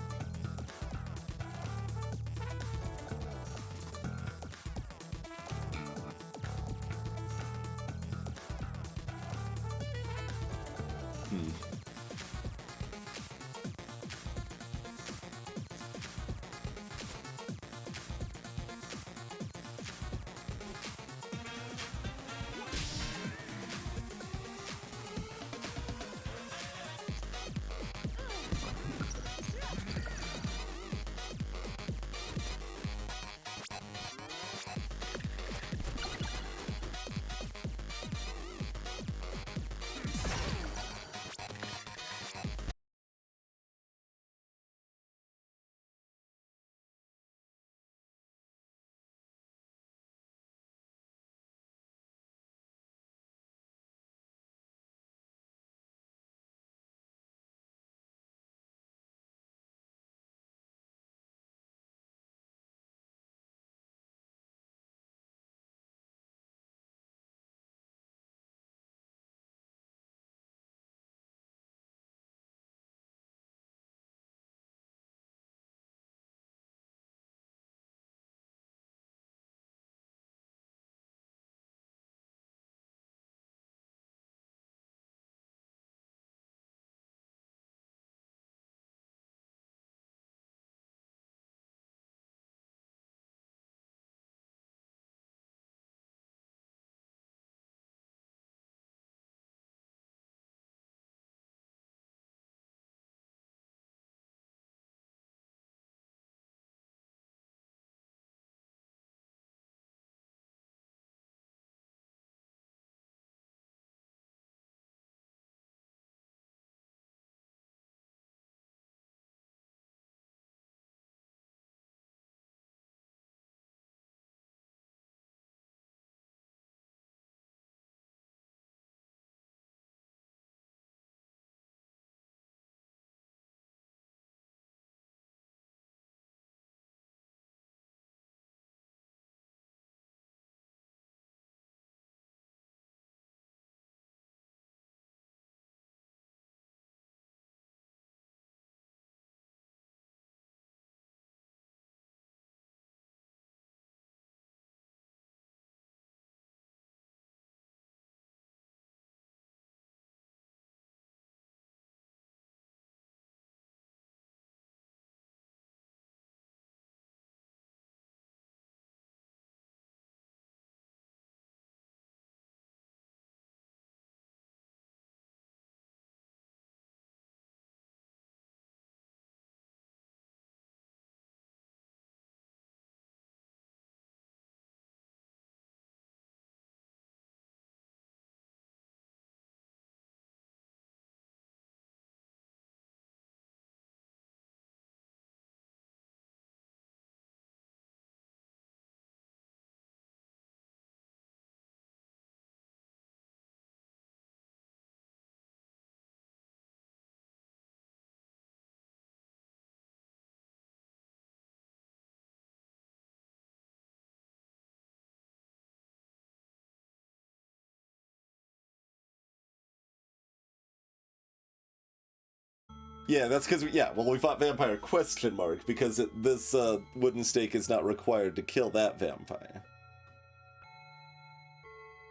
Speaker 1: Yeah, that's because, we fought vampire, question mark, because this wooden stake is not required to kill that vampire.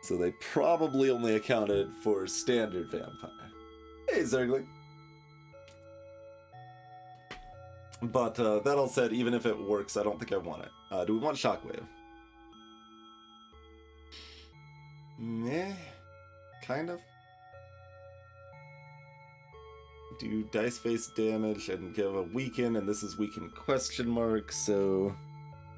Speaker 1: So they probably only accounted for standard vampire. Hey, Zergling. But that all said, even if it works, I don't think I want it. Do we want Shockwave? Meh. Kind of. Do dice-based damage and give a weaken, and this is weaken question mark, so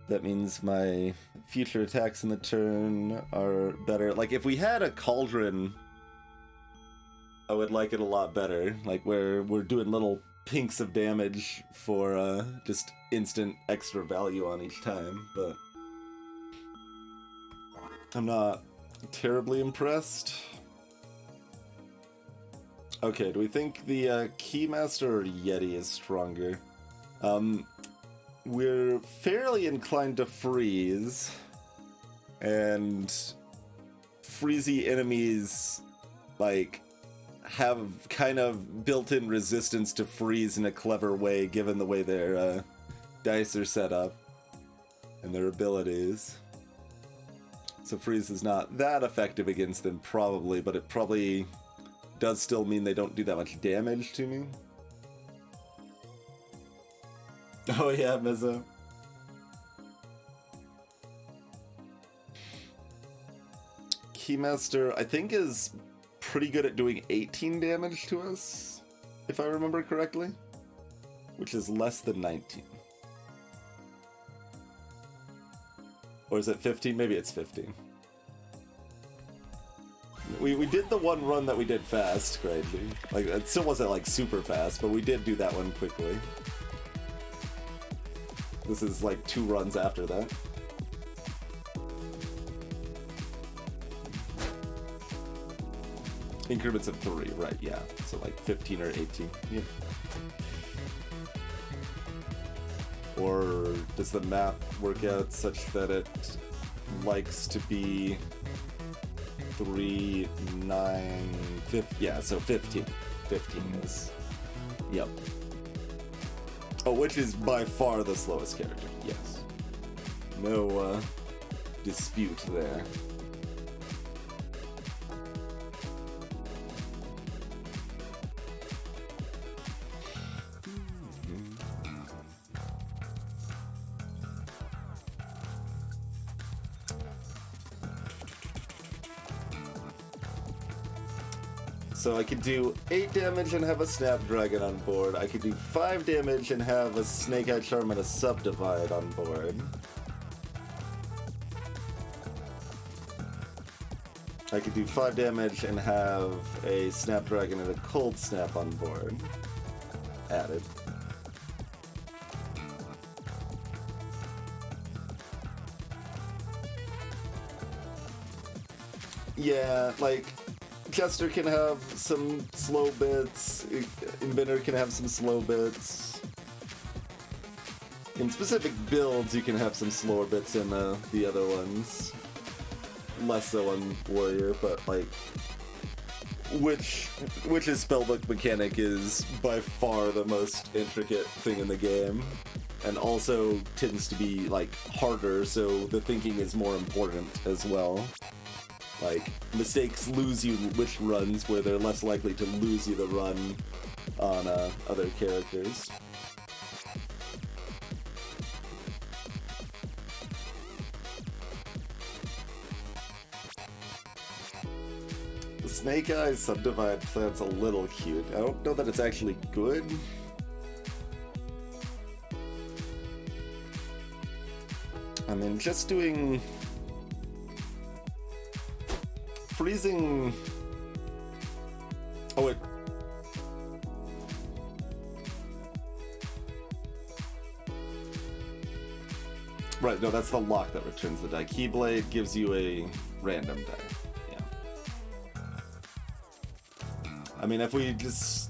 Speaker 1: that means my future attacks in the turn are better. Like, if we had a cauldron, I would like it a lot better. Like, where we're doing little pinks of damage for just instant extra value on each time, but I'm not terribly impressed. Okay, do we think the Keymaster or Yeti is stronger? we're fairly inclined to freeze, and freezy enemies, like, have kind of built-in resistance to freeze in a clever way, given the way their dice are set up and their abilities. So freeze is not that effective against them, probably, but it probably does still mean they don't do that much damage to me. Oh yeah, Mizzo. Keymaster, I think, is pretty good at doing 18 damage to us, if I remember correctly, which is less than 19. Or is it 15? Maybe it's 15. We did the one run that we did fast, greatly. Like, it still wasn't, like, super fast, but we did do that one quickly. This is, like, 2 runs after that. Increments of 3, right, yeah. So, like, 15 or 18. Yep. Or does the math work out such that it likes to be 3, 9, 15? Yeah, so 15. 15 is... Yep. Oh, which is by far the slowest character, yes. No, dispute there. So I could do 8 damage and have a Snapdragon on board. I could do 5 damage and have a Snake Eye Charm and a Subdivide on board. I could do 5 damage and have a Snapdragon and a Cold Snap on board. Added. Yeah, like... Chester can have some slow bits, Inventor can have some slow bits. In specific builds, you can have some slower bits in the other ones. Less so on Warrior, but like... Witch's spellbook mechanic is by far the most intricate thing in the game. And also tends to be, like, harder, so the thinking is more important as well. Like, mistakes lose you witch runs where they're less likely to lose you the run on other characters. The Snake Eye Subdivide plan's a little cute. I don't know that it's actually good. I mean, just doing... Freezing... Oh, wait. Right, no, that's the lock that returns the die. Keyblade gives you a random die. Yeah. I mean, if we just...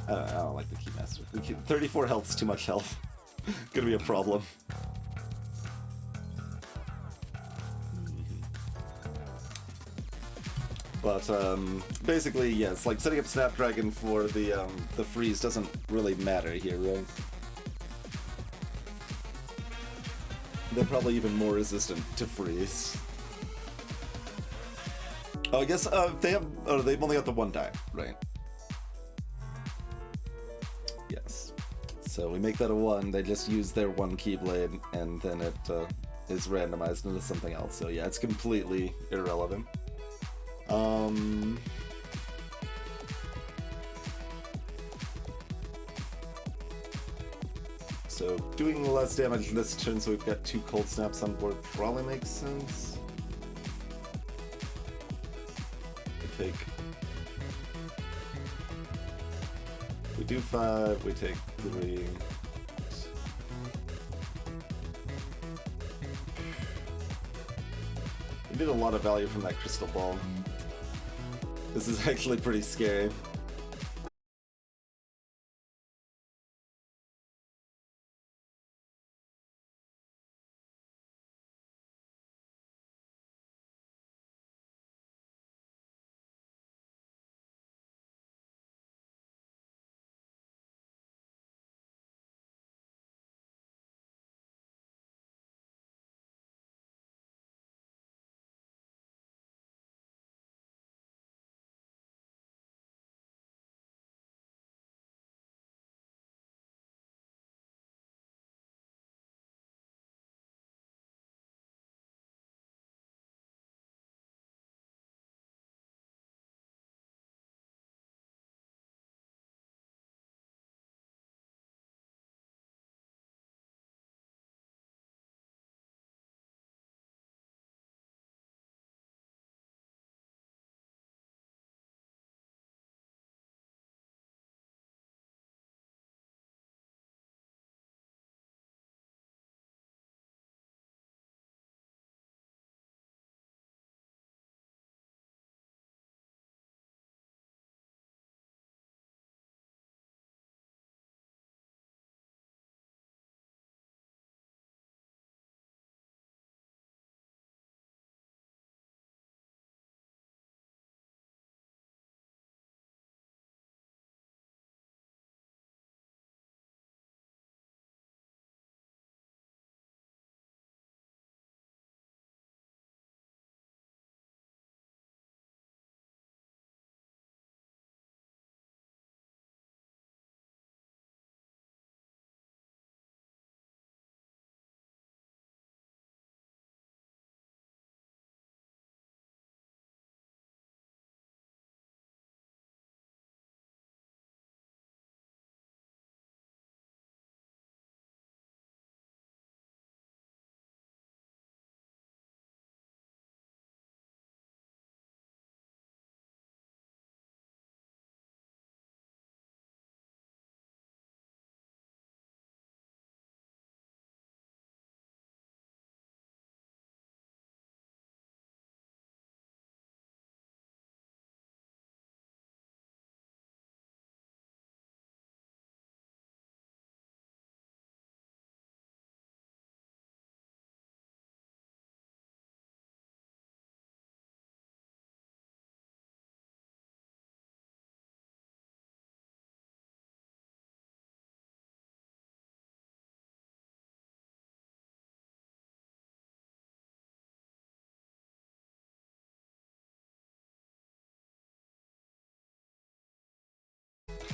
Speaker 1: I don't like the Keymaster. 34 health's too much health. Gonna be a problem. But basically, yes, like setting up Snapdragon for the freeze doesn't really matter here, right? They're probably even more resistant to freeze. Oh, I guess they have. Oh, they've only got the 1 die, right? Yes. So we make that a 1. They just use their 1 Keyblade, and then it is randomized into something else. So yeah, it's completely irrelevant. So doing less damage this turn, so we've got 2 Cold Snaps on board, probably makes sense. We take... We do 5, we take 3... We did a lot of value from that crystal ball. This is actually pretty scary.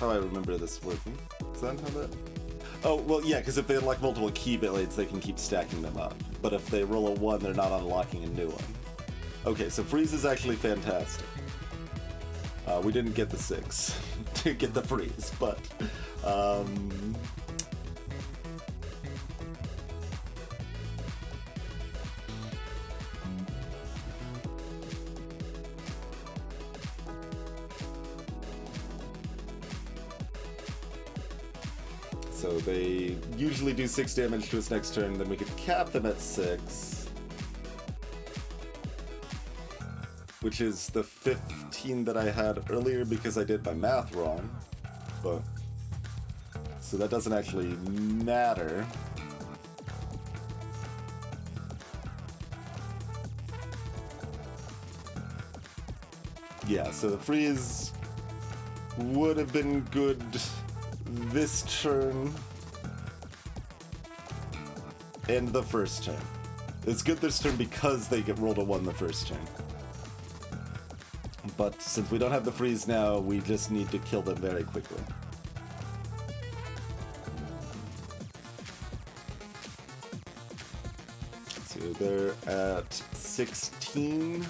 Speaker 1: how I remember this working. Is that how that... Oh, well, yeah, because if they unlock multiple key blades, they can keep stacking them up. But if they roll a 1, they're not unlocking a new one. Okay, so freeze is actually fantastic. We didn't get the 6 to get the freeze, but... So they usually do 6 damage to us next turn, then we could cap them at 6. Which is the 15 that I had earlier because I did my math wrong. But... So that doesn't actually matter. Yeah, so the freeze would have been good this turn and the first turn. It's good this turn because they get rolled a 1 the first turn. But since we don't have the freeze now, we just need to kill them very quickly. So they're at 16,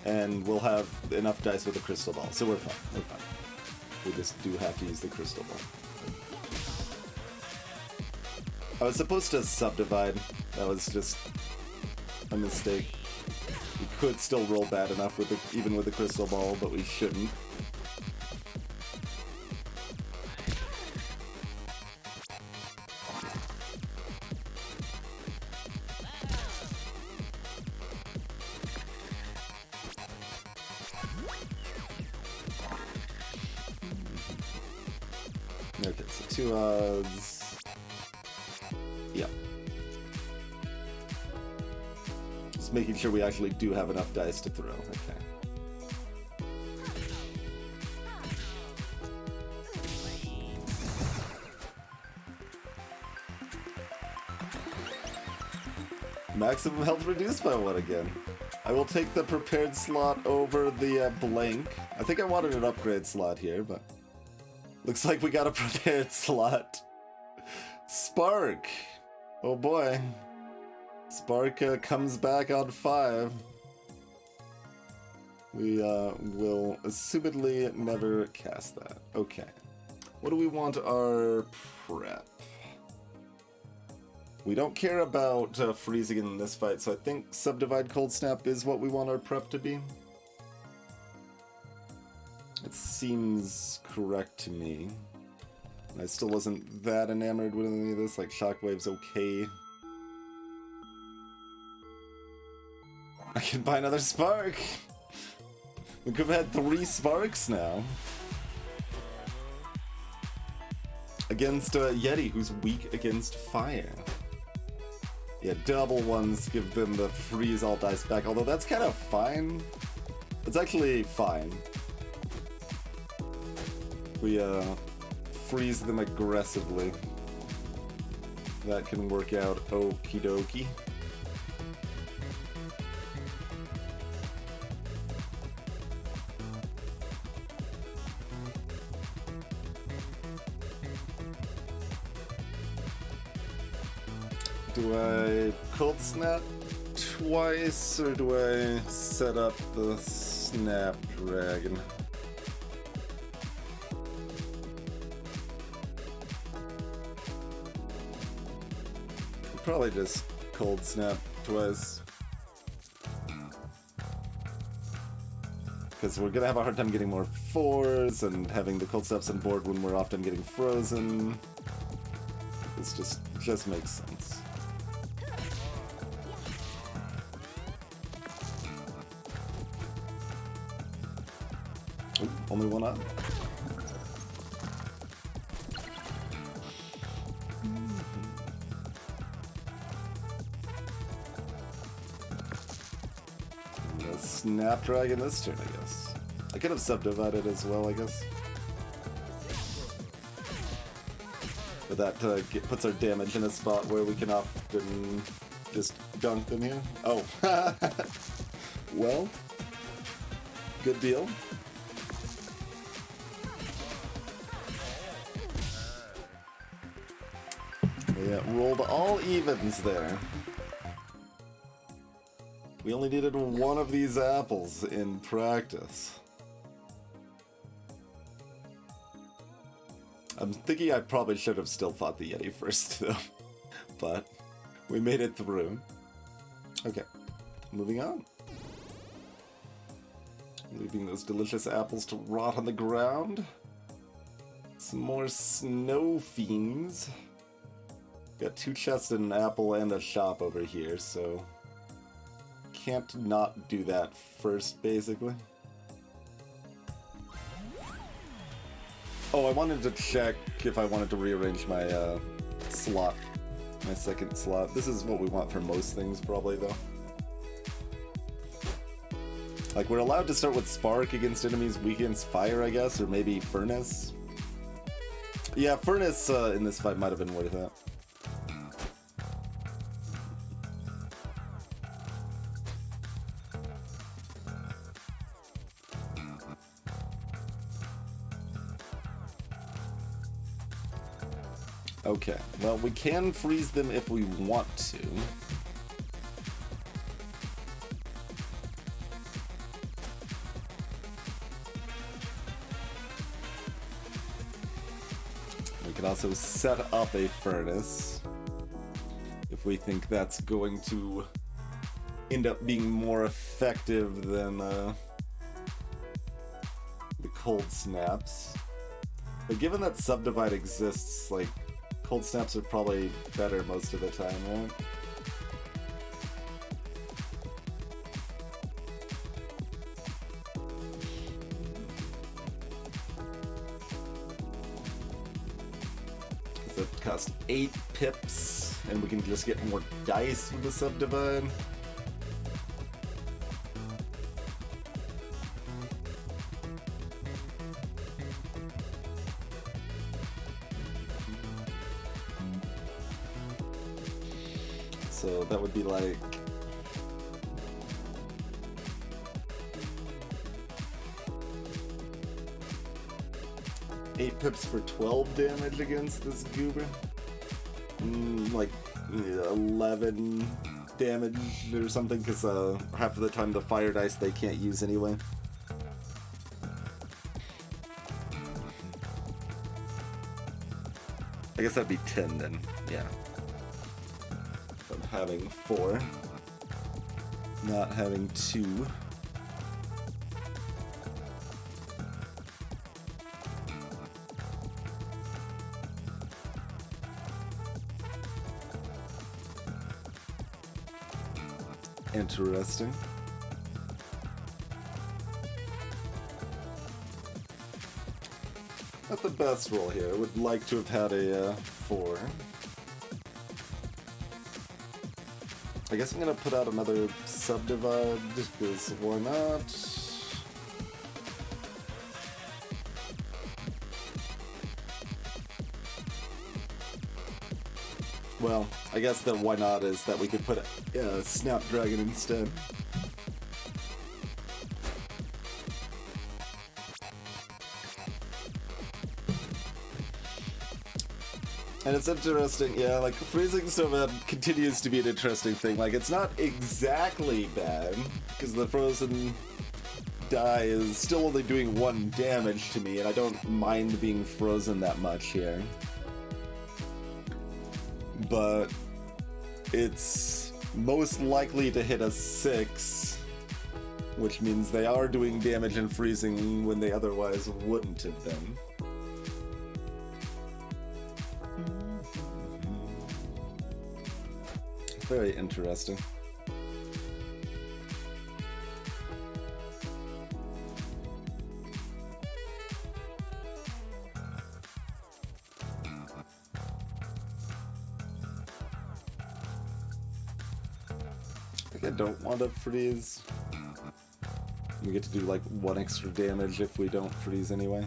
Speaker 1: and we'll have enough dice with the crystal ball, so we're fine. We're fine. We just do have to use the crystal ball. I was supposed to subdivide. That was just a mistake. We could still roll bad enough with the, even with the crystal ball, but we shouldn't. Okay, so 2 odds. Yeah. Just making sure we actually do have enough dice to throw. Okay. Maximum health reduced by 1 again. I will take the prepared slot over the blank. I think I wanted an upgrade slot here, but... Looks like we got a prepared slot. Spark! Oh boy. Spark comes back on 5. We will assumedly never cast that. Okay. What do we want our prep? We don't care about freezing in this fight, so I think Subdivide Cold Snap is what we want our prep to be. It seems correct to me. I still wasn't that enamored with any of this, like Shockwave's okay. I can buy another Spark! We could have had 3 Sparks now. Against Yeti, who's weak against fire. Yeah, double ones give them the freeze all dice back, although that's kind of fine. It's actually fine. We freeze them aggressively. That can work out okie dokie. Do I cold snap twice, or do I set up the Snapdragon? Probably just cold snap twice. Because we're gonna have a hard time getting more 4s and having the cold snaps on board when we're often getting frozen. This just makes sense. Ooh, only 1 up. Snapdragon this turn, I guess. I could have subdivided as well, I guess. But that puts our damage in a spot where we can often just dunk them here. Oh. Well. Good deal. Yeah, rolled all evens there. We only needed one of these apples in practice. I'm thinking I probably should have still fought the Yeti first, though. But we made it through. Okay, moving on. Leaving those delicious apples to rot on the ground. Some more snow fiends. Got 2 chests and an apple and a shop over here, so can't not do that first, basically. Oh, I wanted to check if I wanted to rearrange my slot, my second slot. This is what we want for most things, probably, though. Like, we're allowed to start with Spark against enemies weak against Fire, I guess, or maybe Furnace. Yeah, Furnace in this fight might have been worth it. Okay, well, we can freeze them if we want to. We could also set up a furnace if we think that's going to end up being more effective than the cold snaps. But given that Subdivide exists, like, cold snaps are probably better most of the time, right? Does it cost 8 pips, and we can just get more dice with the Subdivide? So that would be like... $8 pips for 12 damage against this goober. Like 11 damage or something, because half of the time the fire dice they can't use anyway. I guess that'd be 10 then, yeah. From having 4, not having 2. Interesting. Not the best roll here. I would like to have had a 4. I guess I'm gonna put out another Subdivide, because why not? Well, I guess the why not is that we could put a Snapdragon instead. And it's interesting, yeah, like, freezing Snowman continues to be an interesting thing. Like, it's not exactly bad, because the frozen die is still only doing 1 damage to me, and I don't mind being frozen that much here. But it's most likely to hit a 6, which means they are doing damage and freezing when they otherwise wouldn't have been. Very interesting. I think I don't want to freeze. We get to do like 1 extra damage if we don't freeze anyway.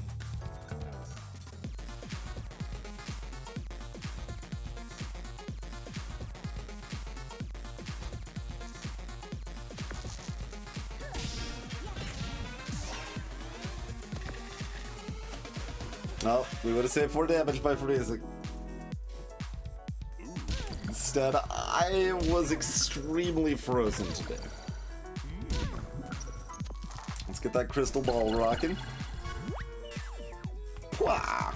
Speaker 1: Oh, we would have saved 4 damage by freezing. instead. I was extremely frozen today. Let's get that crystal ball rocking. Pwah!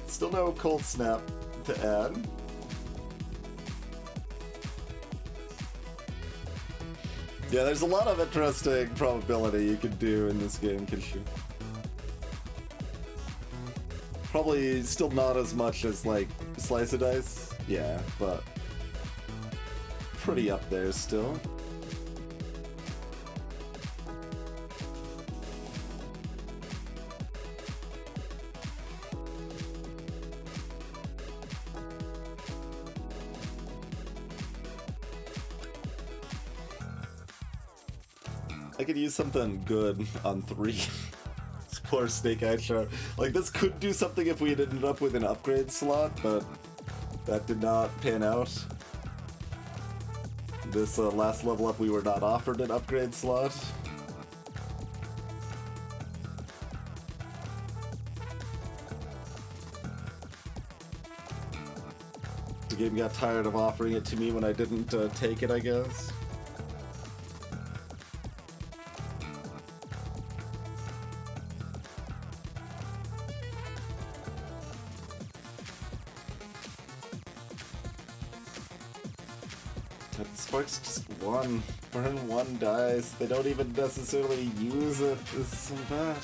Speaker 1: Still no cold snap to add. Yeah, there's a lot of interesting probability you could do in this game, Kishu. Probably still not as much as, like, Slice of Dice. Yeah, but pretty up there still. I could use something good on 3. This poor Snake-Eyed Shark. Like, this could do something if we had ended up with an upgrade slot, but that did not pan out. This last level up, we were not offered an upgrade slot. The game got tired of offering it to me when I didn't take it, I guess. Sparks just one. Burn 1 dice. They don't even necessarily use it. This is so bad.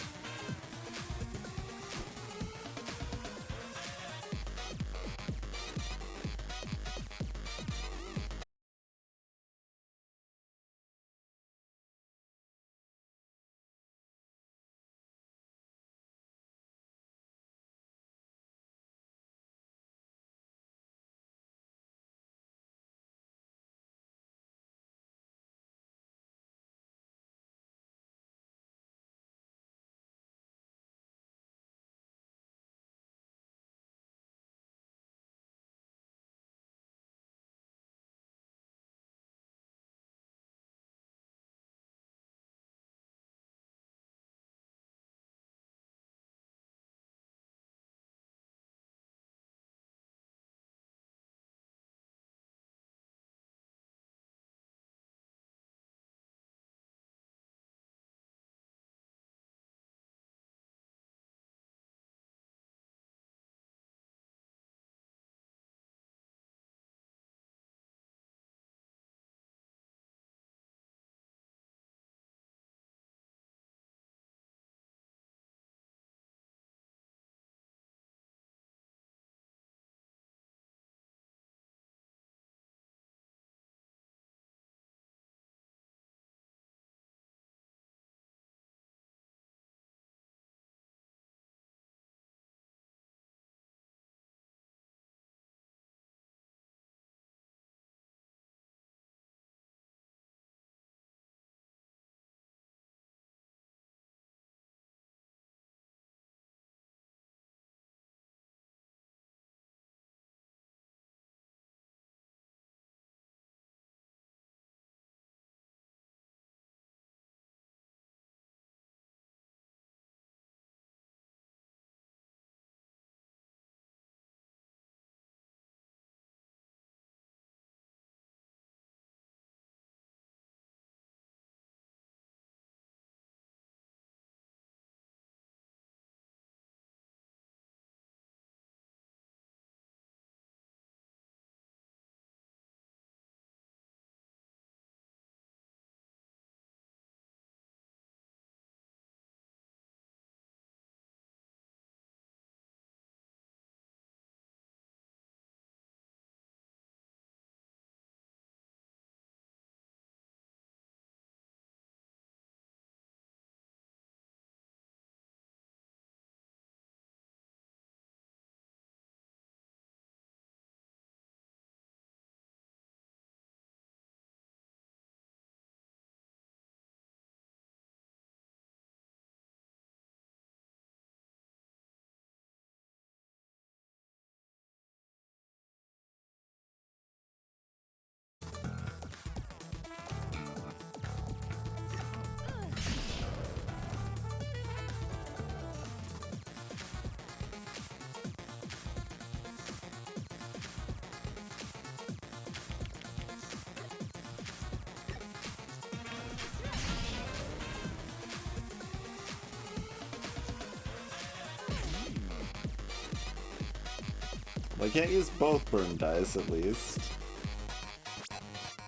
Speaker 1: I can't use both burn dice, at least.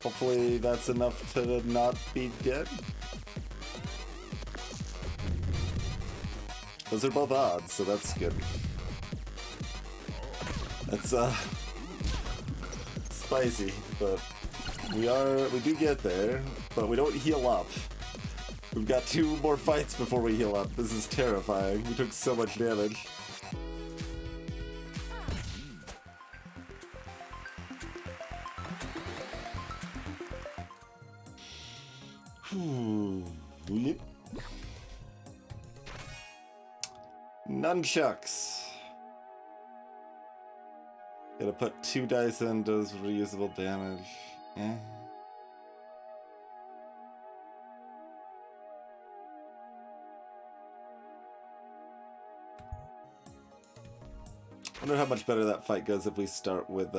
Speaker 1: Hopefully that's enough to not be dead. Those are both odds, so that's good. It's, spicy, but we do get there, but we don't heal up. We've got 2 more fights before we heal up. This is terrifying. We took so much damage. Yep. Nunchucks. Gotta put 2 dice in, does reusable damage. Eh. Wonder how much better that fight goes if we start with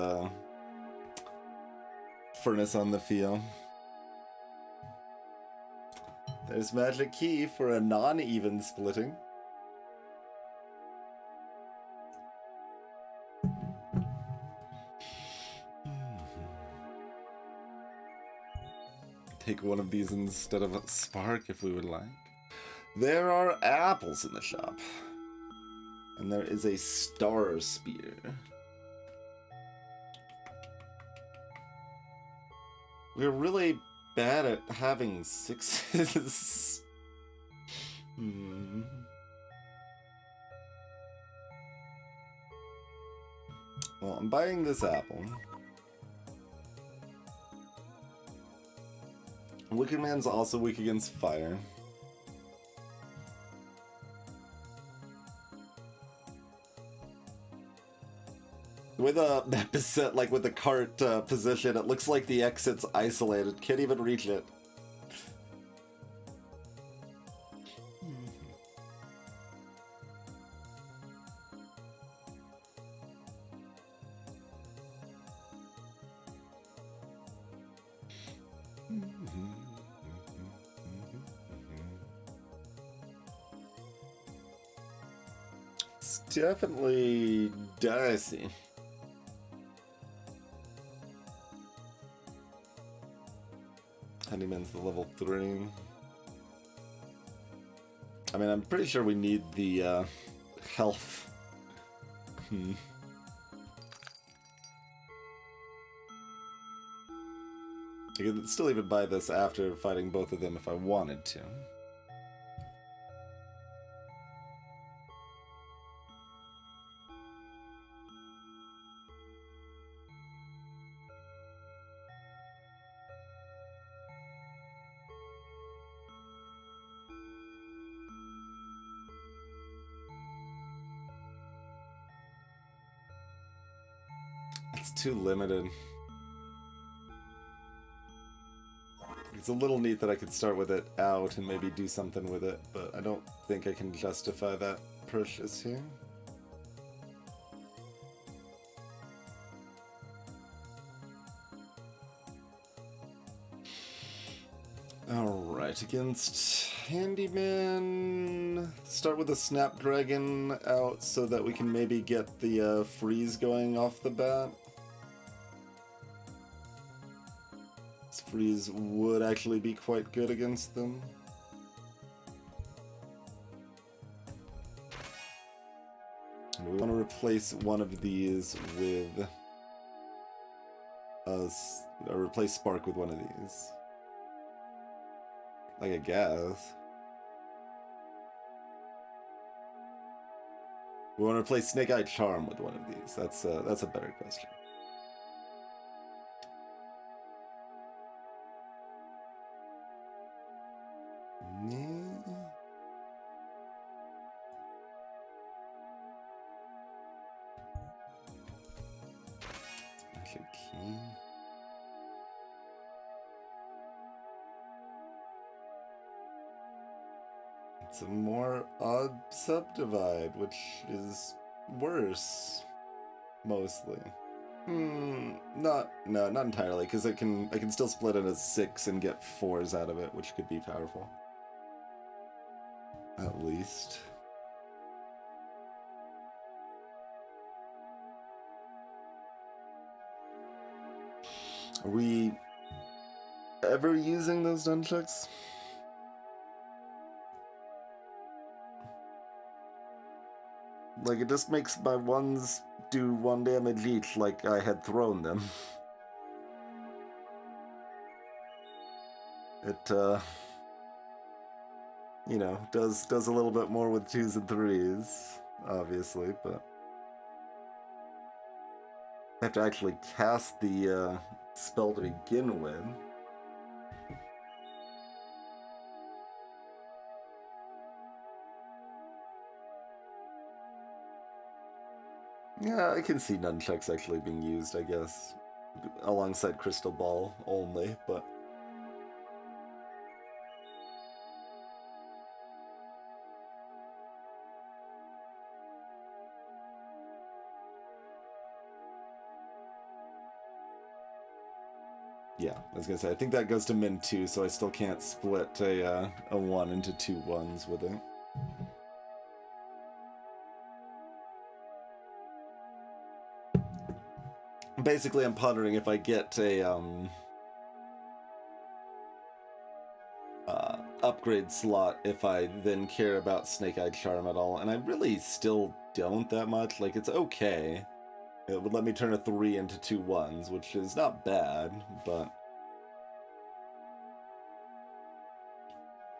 Speaker 1: Furnace on the field. There's magic key for a non-even splitting. Take one of these instead of a spark if we would like. There are apples in the shop. And there is a star spear. We're really bad at having 6s. Well, I'm buying this apple. Wicked Man's also weak against fire. With a map is set like with the cart position, it looks like the exit's isolated. Can't even reach it. It's definitely dicey. Honeyman's the level 3. I mean, I'm pretty sure we need the health. I could still even buy this after fighting both of them if I wanted to. It's too limited. It's a little neat that I could start with it out and maybe do something with it, but I don't think I can justify that purchase here. Alright, against Handyman, start with a Snapdragon out so that we can maybe get the freeze going off the bat. This freeze would actually be quite good against them. And we want to replace one of these with or replace Spark with one of these. Like a gas. We want to replace Snake Eye Charm with one of these. That's a better question. Magic key. It's a more odd subdivide, which is worse, mostly. Not entirely, because I can still split it as 6 and get 4s out of it, which could be powerful. At least. Are we ever using those nunchucks? Like, it just makes my ones do 1 damage each like I had thrown them. It, you know, does a little bit more with 2s and 3s, obviously, but I have to actually cast the spell to begin with. Yeah, I can see nunchucks actually being used, I guess, alongside Crystal Ball only, but yeah, I was gonna say, I think that goes to min 2, so I still can't split a 1 into 2 1s with it. Basically, I'm pondering if I get a upgrade slot if I then care about Snake-Eyed Charm at all, and I really still don't that much. Like, it's okay. It would let me turn a 3 into 2 1s, which is not bad, but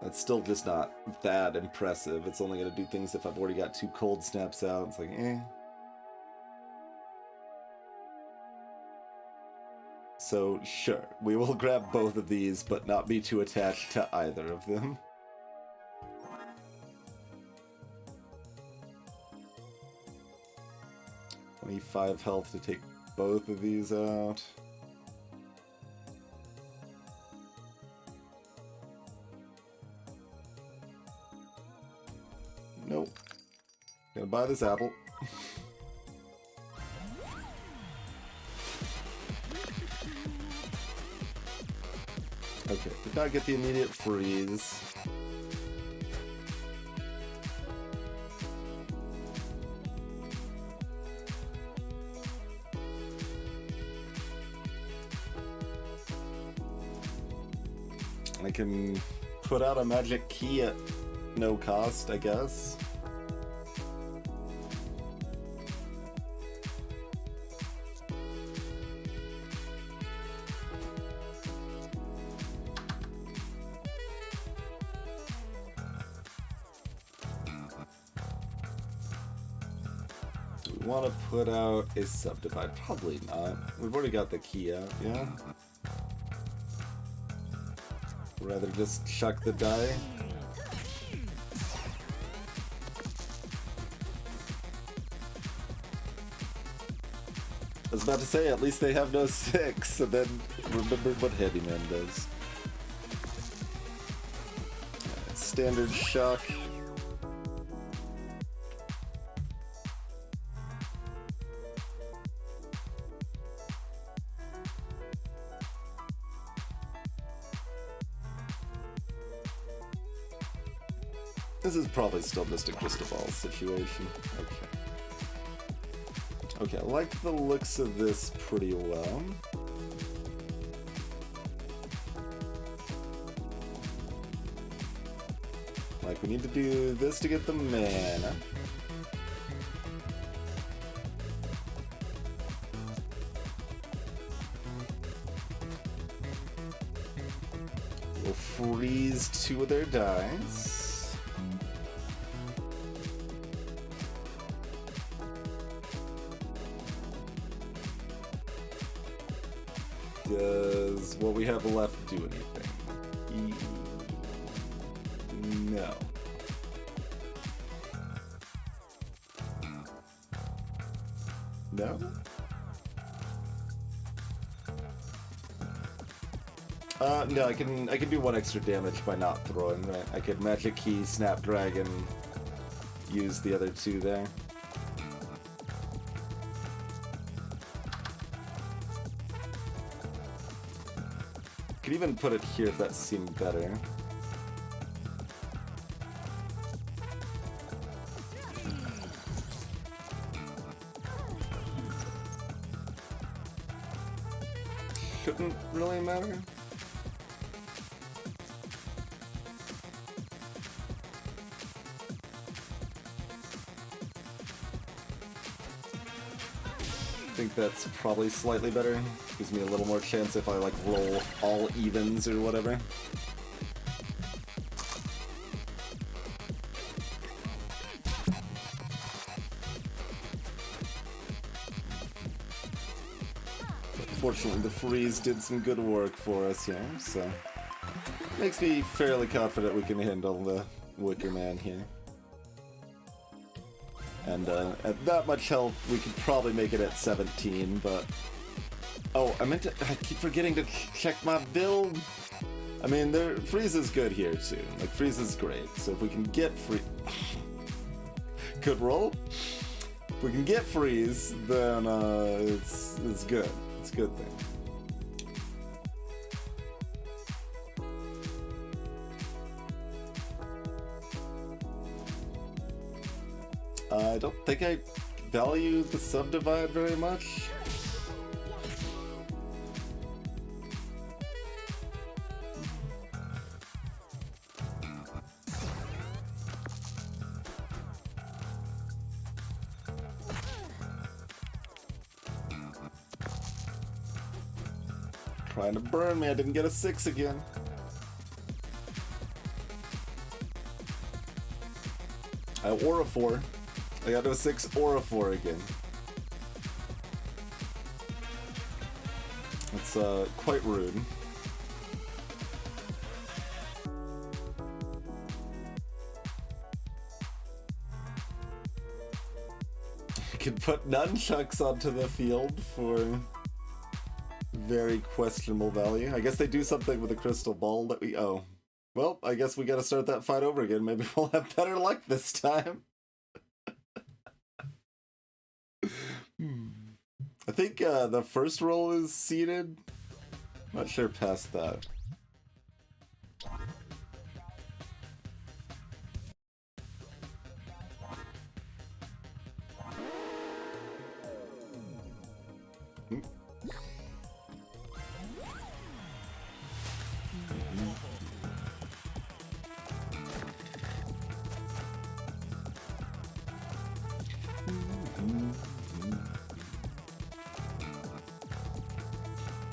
Speaker 1: that's still just not that impressive. It's only going to do things if I've already got 2 cold snaps out. It's like, eh. So, sure, we will grab both of these, but not be too attached to either of them. $25 health to take both of these out. Nope. Gonna buy this apple. Okay, did not get the immediate freeze. I can put out a magic key at no cost, I guess. Want to put out a subdivide? Probably not. We've already got the key out, yeah? Rather just chuck the die. I was about to say, at least they have no 6, and then remember what Handyman does. Standard shock. This is probably still just a Crystal Ball situation. Okay. Okay, I like the looks of this pretty well. Like, we need to do this to get the mana. We'll freeze 2 of their dice. Does what we have left do anything? No. No? No, I can do 1 extra damage by not throwing, right? I could Magic Key, Snapdragon, use the other 2 there. Could even put it here if that seemed better. Shouldn't shouldn't really matter. I think that's probably slightly better. Gives me a little more chance if I like roll all evens or whatever. Fortunately, the freeze did some good work for us here, so makes me fairly confident we can handle the Wicker Man here. And at that much health, we could probably make it at 17, but... Oh, I keep forgetting to check my build! I mean, freeze is good here, too. Like, freeze is great, so if we can get freeze... Good roll? If we can get freeze, then it's good. It's a good thing. I don't think I value the subdivide very much. Trying to burn me, I didn't get a 6 again. Or a 4. I got to a 6 or a 4 again. That's quite rude. You can put nunchucks onto the field for very questionable value. I guess they do something with the crystal ball that we... Oh. Well, I guess we gotta start that fight over again. Maybe we'll have better luck this time. I think the first roll is seeded. Not sure past that.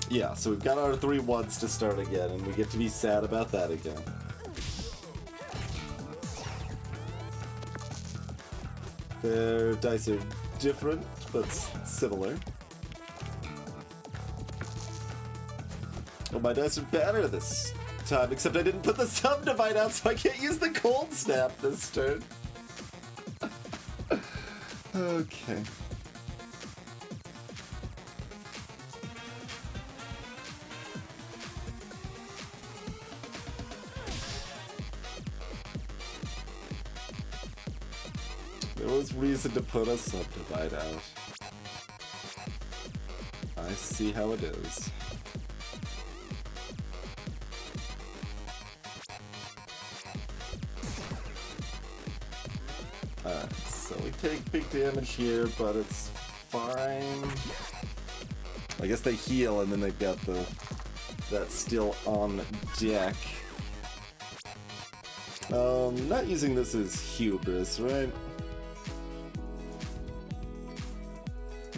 Speaker 1: Yeah, so we've got our 3 ones to start again, and we get to be sad about that again. Their dice are different, but similar. Oh, my dice are better this time, except I didn't put the subdivide out, so I can't use the cold snap this turn. Okay. There was reason to put a subdivide out. I see how it is. Alright, so we take big damage here, but it's fine. I guess they heal and then they've got that still on deck. Not using this as hubris, right?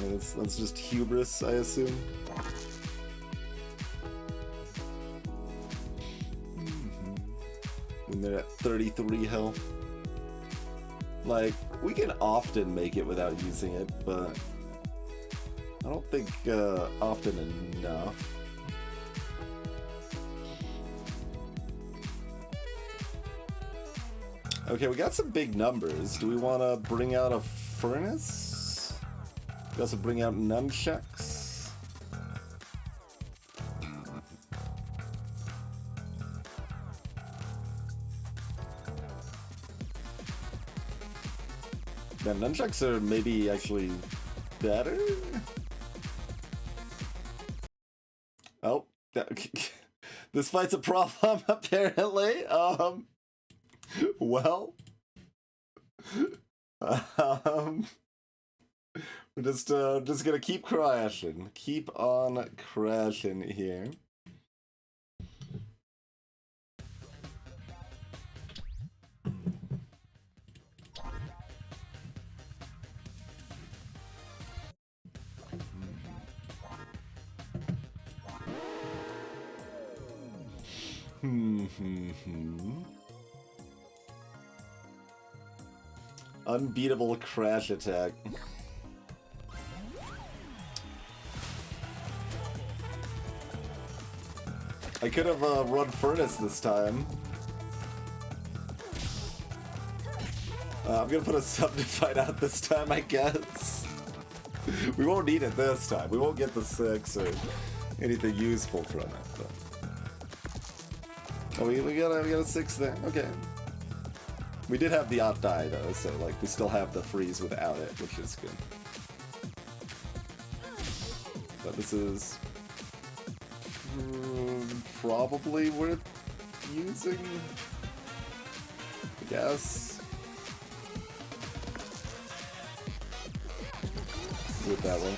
Speaker 1: Yeah, that's just hubris, I assume. When they're at 33 health. Like, we can often make it without using it, but I don't think often enough. Okay, we got some big numbers. Do we want to bring out a furnace? We also bring out nunchucks. Yeah, nunchucks are maybe actually better? Oh, this fight's a problem, apparently. Well, Just gonna keep crashing. Keep on crashing here. Unbeatable crash attack. I could have run Furnace this time. I'm gonna put a Subdivide out this time, I guess. We won't need it this time. We won't get the 6 or anything useful from it. But... Oh, we got a 6 there. Okay. We did have the opt die though, so like we still have the freeze without it, which is good. But this is probably worth using, I guess. Do it that way.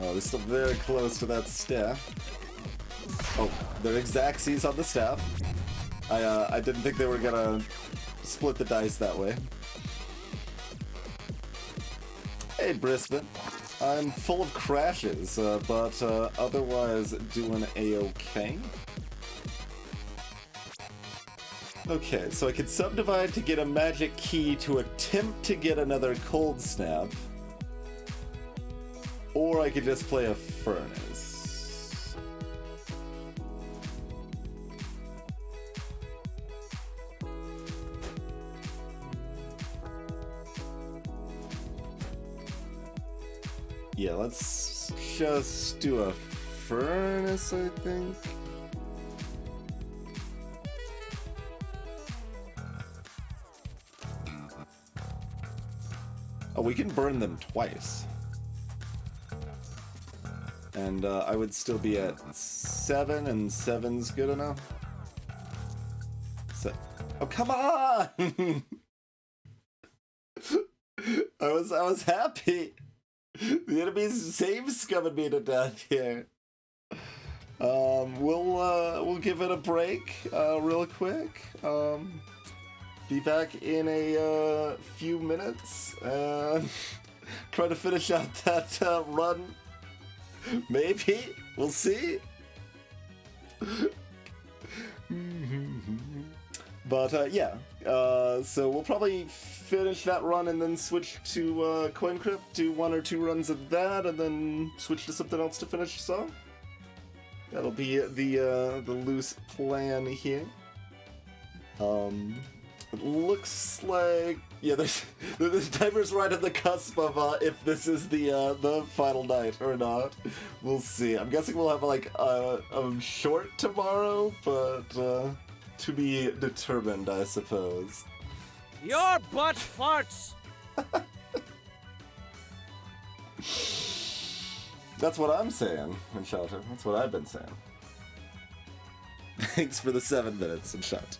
Speaker 1: Oh, they're still very close to that staff. Oh, they're Xaxes on the staff. I didn't think they were gonna split the dice that way. Hey, Brisbane. I'm full of crashes, but otherwise doing a-okay. Okay, so I could Subdivide to get a magic key to attempt to get another Cold Snap. Or I could just play a Furnace. Yeah, let's just do a Furnace, I think. Oh, we can burn them twice. And I would still be at 7, and 7's good enough. So, oh, come on! I was happy. The enemy's save scumming me to death here. We'll give it a break real quick. Be back in a few minutes. Try to finish out that run. Maybe. We'll see. But yeah. So we'll probably finish that run and then switch to Coin Crypt, do 1 or 2 runs of that, and then switch to something else to finish the song. That'll be the loose plan here. It looks like, yeah, the timer's right at the cusp of if this is the final night or not. We'll see. I'm guessing we'll have like a short tomorrow, but to be determined, I suppose.
Speaker 5: Your butt farts!
Speaker 1: That's what I'm saying, Enchanter. That's what I've been saying. Thanks for the 7 minutes, Enchanter.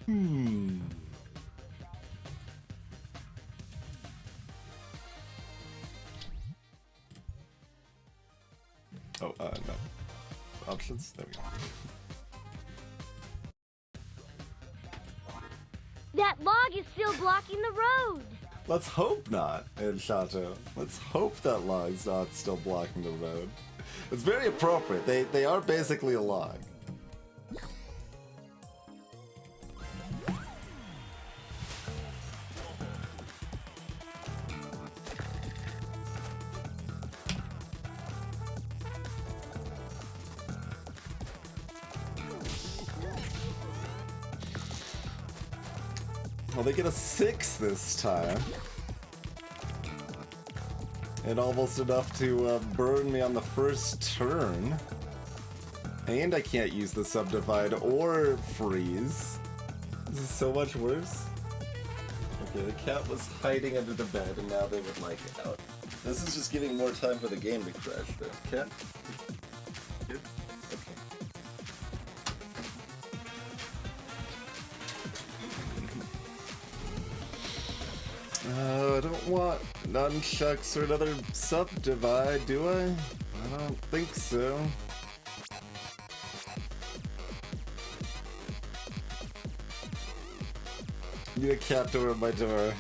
Speaker 1: Oh, no. Options? There we go.
Speaker 6: That log is still blocking the road.
Speaker 1: Let's hope not, El Chateau. Let's hope that log's not still blocking the road. It's very appropriate. They are basically a log. Well, they get a 6 this time. And almost enough to burn me on the first turn. And I can't use the subdivide or freeze. This is so much worse. Okay, the cat was hiding under the bed and now they would like it out. This is just giving more time for the game to crash though. Cat? Good? Okay. I don't want nunchucks or another subdivide, do I? I don't think so. Need a cat door at my door.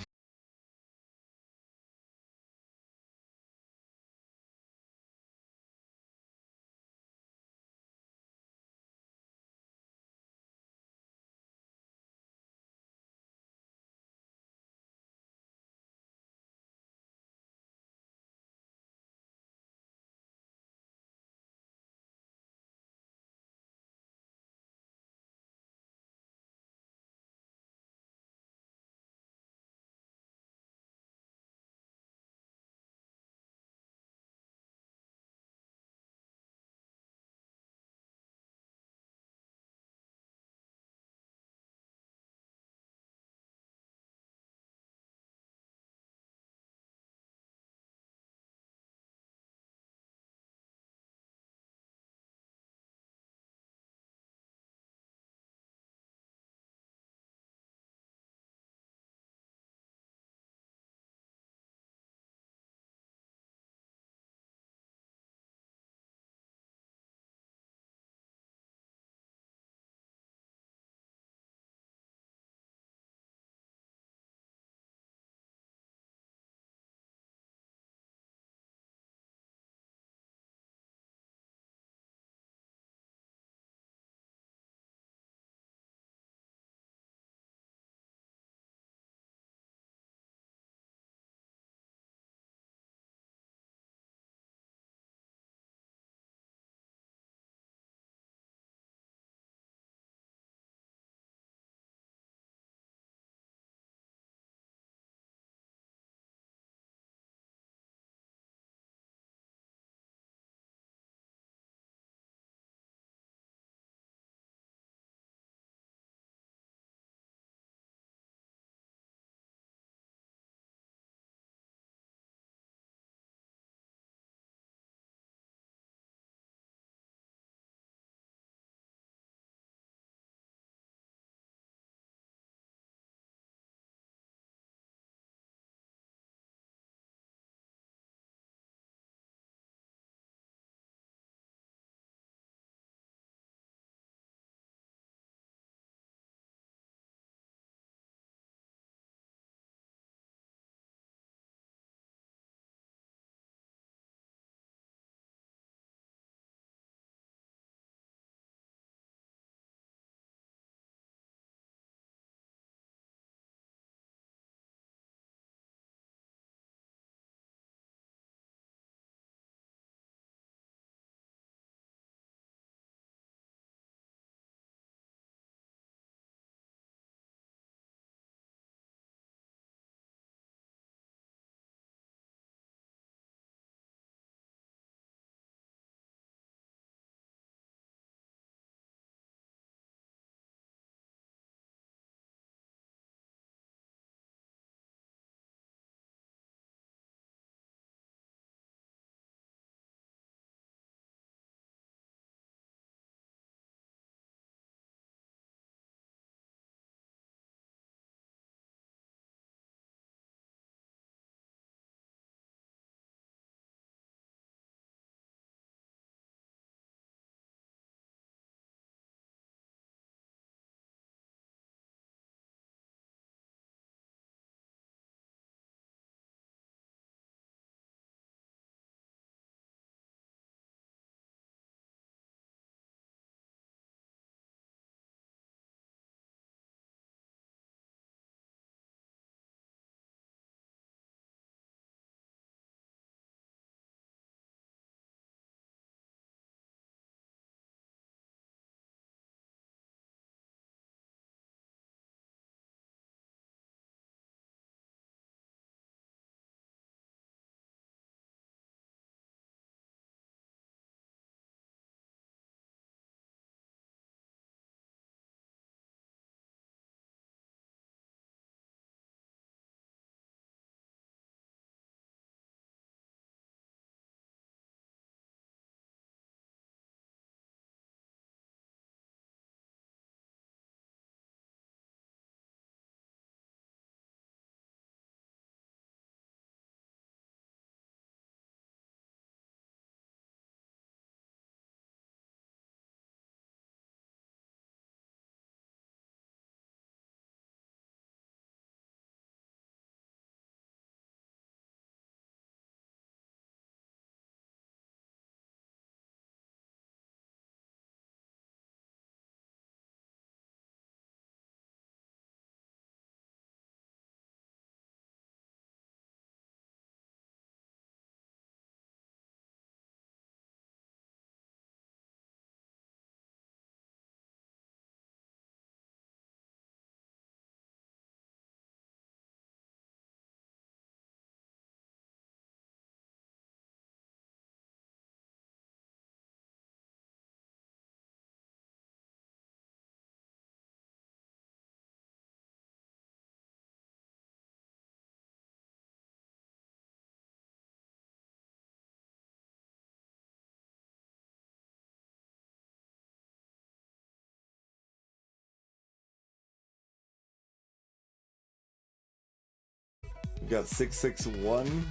Speaker 1: got 661.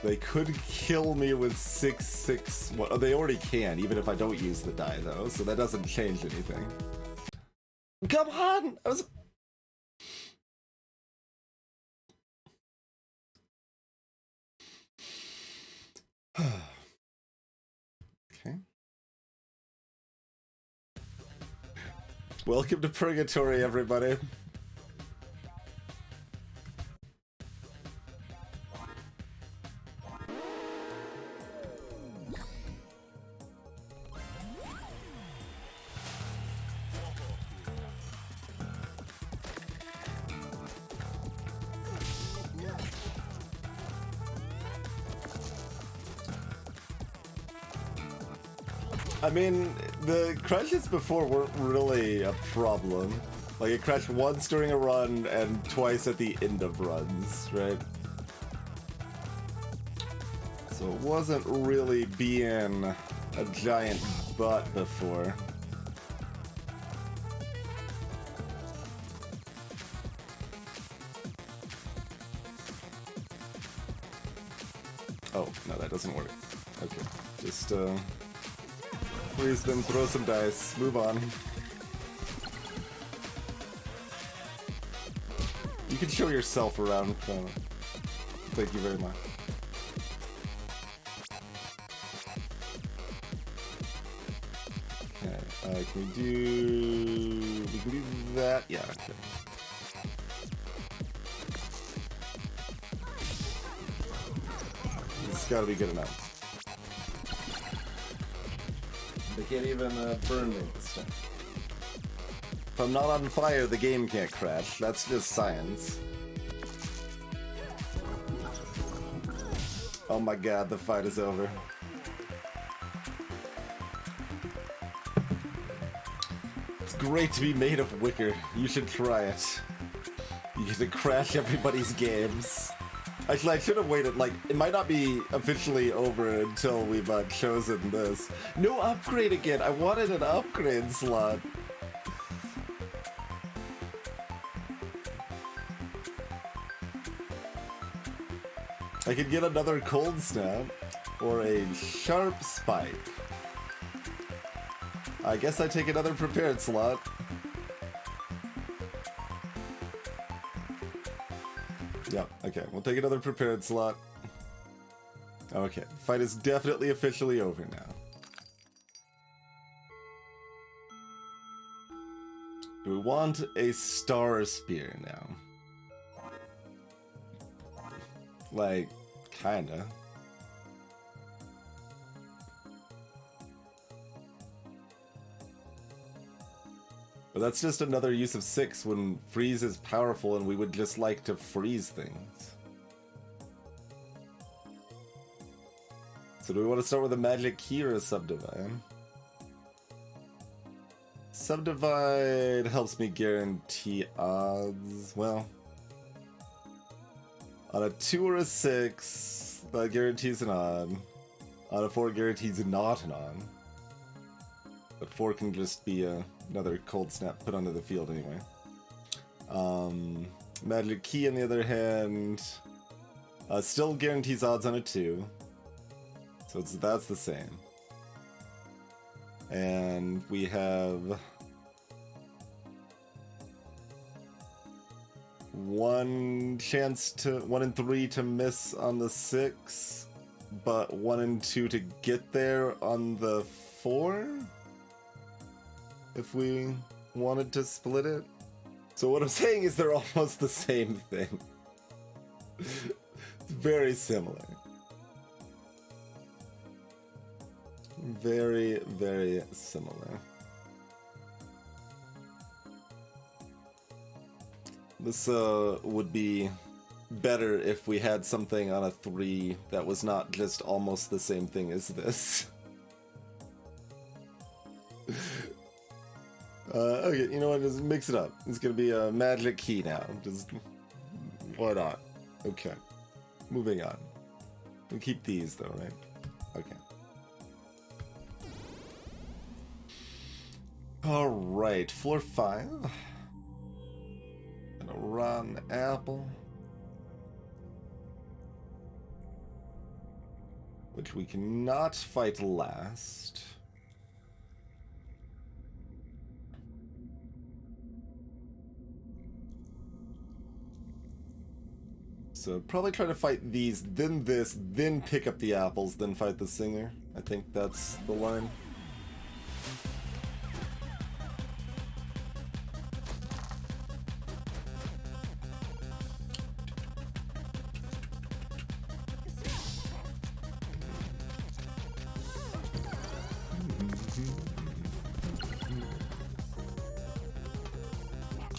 Speaker 1: They could kill me with 661. Oh, they already can, even if I don't use the die, though, so that doesn't change anything. Come on! I was... Okay. Welcome to Purgatory, everybody. I mean, the crashes before weren't really a problem. Like, it crashed once during a run and twice at the end of runs, right? So it wasn't really being a giant butt before. Oh, no, that doesn't work. Okay, just, freeze them, throw some dice, move on. You can show yourself around. Thank you very much. Okay, can we do that? Yeah, okay. It's gotta be good enough. They can't even burn me this time. If I'm not on fire, the game can't crash. That's just science. Oh my god, the fight is over. It's great to be made of wicker. You should try it. You get to crash everybody's games. Actually, I should have waited. Like, it might not be officially over until we've chosen this. No upgrade again. I wanted an upgrade slot. I could get another cold snap or a sharp spike. I guess I take another prepared slot. Yeah, okay, we'll take another prepared slot. Okay, fight is definitely officially over now. Do we want a star spear now? Like, kinda. But that's just another use of 6 when freeze is powerful and we would just like to freeze things. So do we want to start with a magic key or a subdivide? Subdivide helps me guarantee odds. Well, on a 2 or a 6, that guarantees an odd. On a 4, guarantees not an odd. But 4 can just be another cold snap put onto the field anyway. Magic key, on the other hand, still guarantees odds on a 2. So that's the same. And we have 1 chance to 1 in 3 to miss on the 6, but 1 in 2 to get there on the 4. If we wanted to split it. So what I'm saying is they're almost the same thing. It's very similar. Very, very similar. This would be better if we had something on a 3 that was not just almost the same thing as this. Okay, you know what, just mix it up. It's gonna be a magic key now. Just, why not? Okay. Moving on. We'll keep these though, right? Okay. Alright, floor 5. And a rotten apple. Which we cannot fight last. So probably try to fight these, then this, then pick up the apples, then fight the singer. I think that's the line.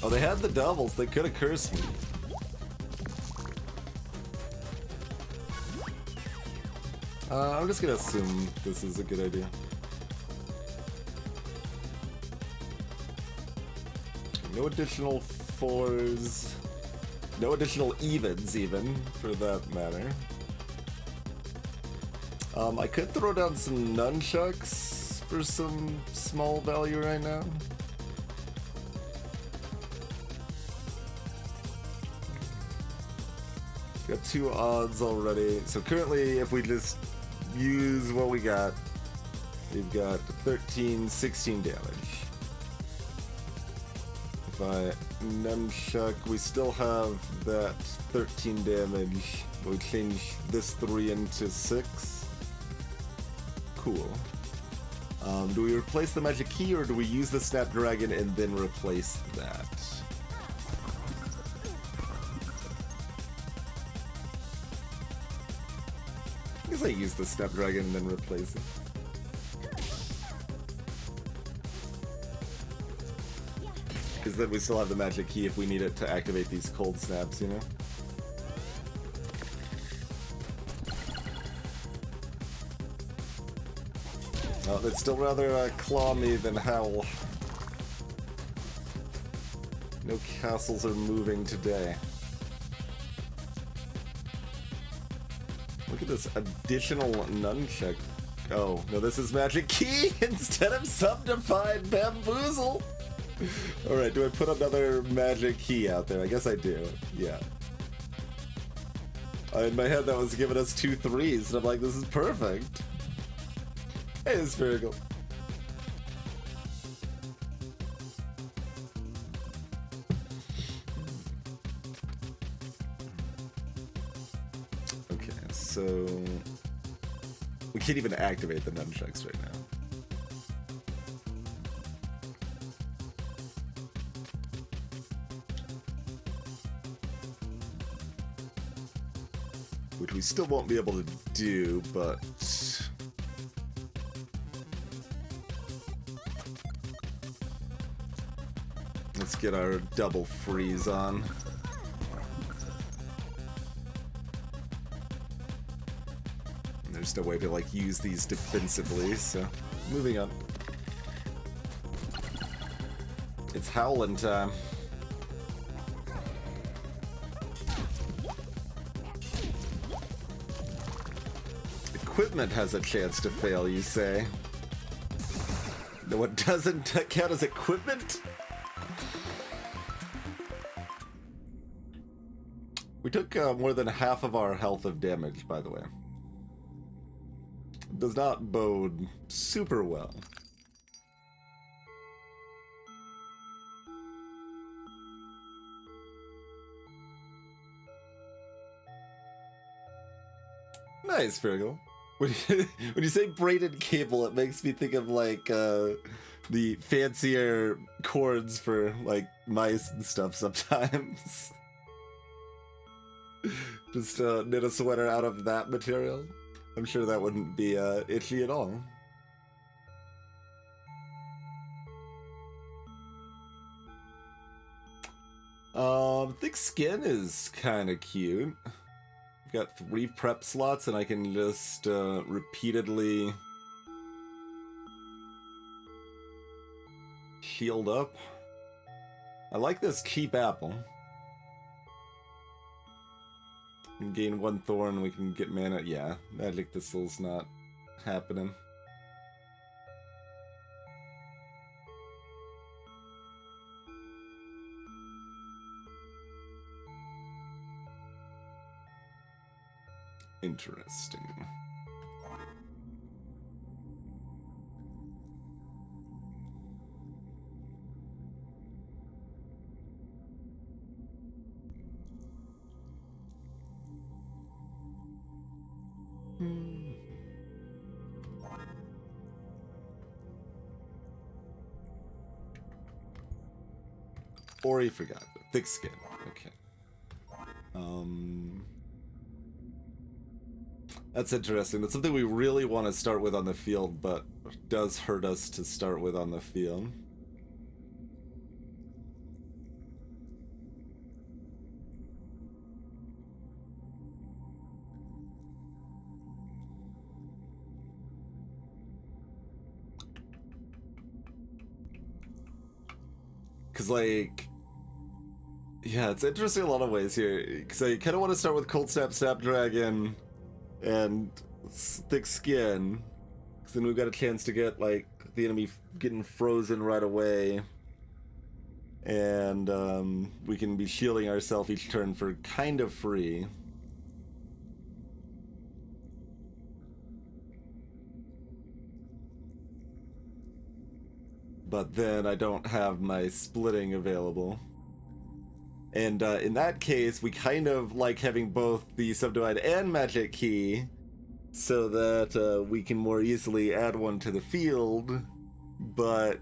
Speaker 1: Oh, they had the doubles. They could have cursed me. I'm just gonna assume this is a good idea. No additional fours. No additional evens, even, for that matter. I could throw down some nunchucks for some small value right now. Got 2 odds already. So currently, if we just use what we got, we've got 13, 16 damage. If I nunchuck, we still have that 13 damage. We change this 3 into 6. Cool. Do we replace the magic key, or do we use the Snapdragon and then replace that? I guess I use the Snapdragon and then replace it. Because then we still have the magic key if we need it to activate these cold snaps, you know? Oh, they'd still rather claw me than howl. No castles are moving today. Look at this additional nunchuck. Oh, no, this is magic key instead of subdefined bamboozle. Alright, do I put another magic key out there? I guess I do, yeah. In my head that was giving us 2 3s, and I'm like, this is perfect. Hey, spherical. Okay, so we can't even activate the nunchucks right now. Which we still won't be able to do, but let's get our double freeze on. There's no way to like use these defensively, so moving on. It's howling time. Equipment has a chance to fail, you say? No, what doesn't count as equipment? We took more than half of our health of damage, by the way. Does not bode super well. Nice, Virgo. When you say braided cable, it makes me think of like the fancier cords for like mice and stuff sometimes. Just knit a sweater out of that material. I'm sure that wouldn't be itchy at all. Thick skin is kind of cute. I've got 3 prep slots and I can just repeatedly shield up. I like this cheap apple. We can gain 1 thorn, we can get mana. Yeah, magic thistle's not happening. Interesting. Or he forgot. Thick skin. Okay. That's interesting. That's something we really want to start with on the field, but does hurt us to start with on the field. Because, like, yeah, it's interesting in a lot of ways here. Because I kind of want to start with Cold Snap Snapdragon and Thick Skin. Because then we've got a chance to get, like, the enemy getting frozen right away. And we can be shielding ourselves each turn for kind of free. But then I don't have my splitting available. And in that case, we kind of like having both the Subdivide and Magic Key, so that we can more easily add one to the field, but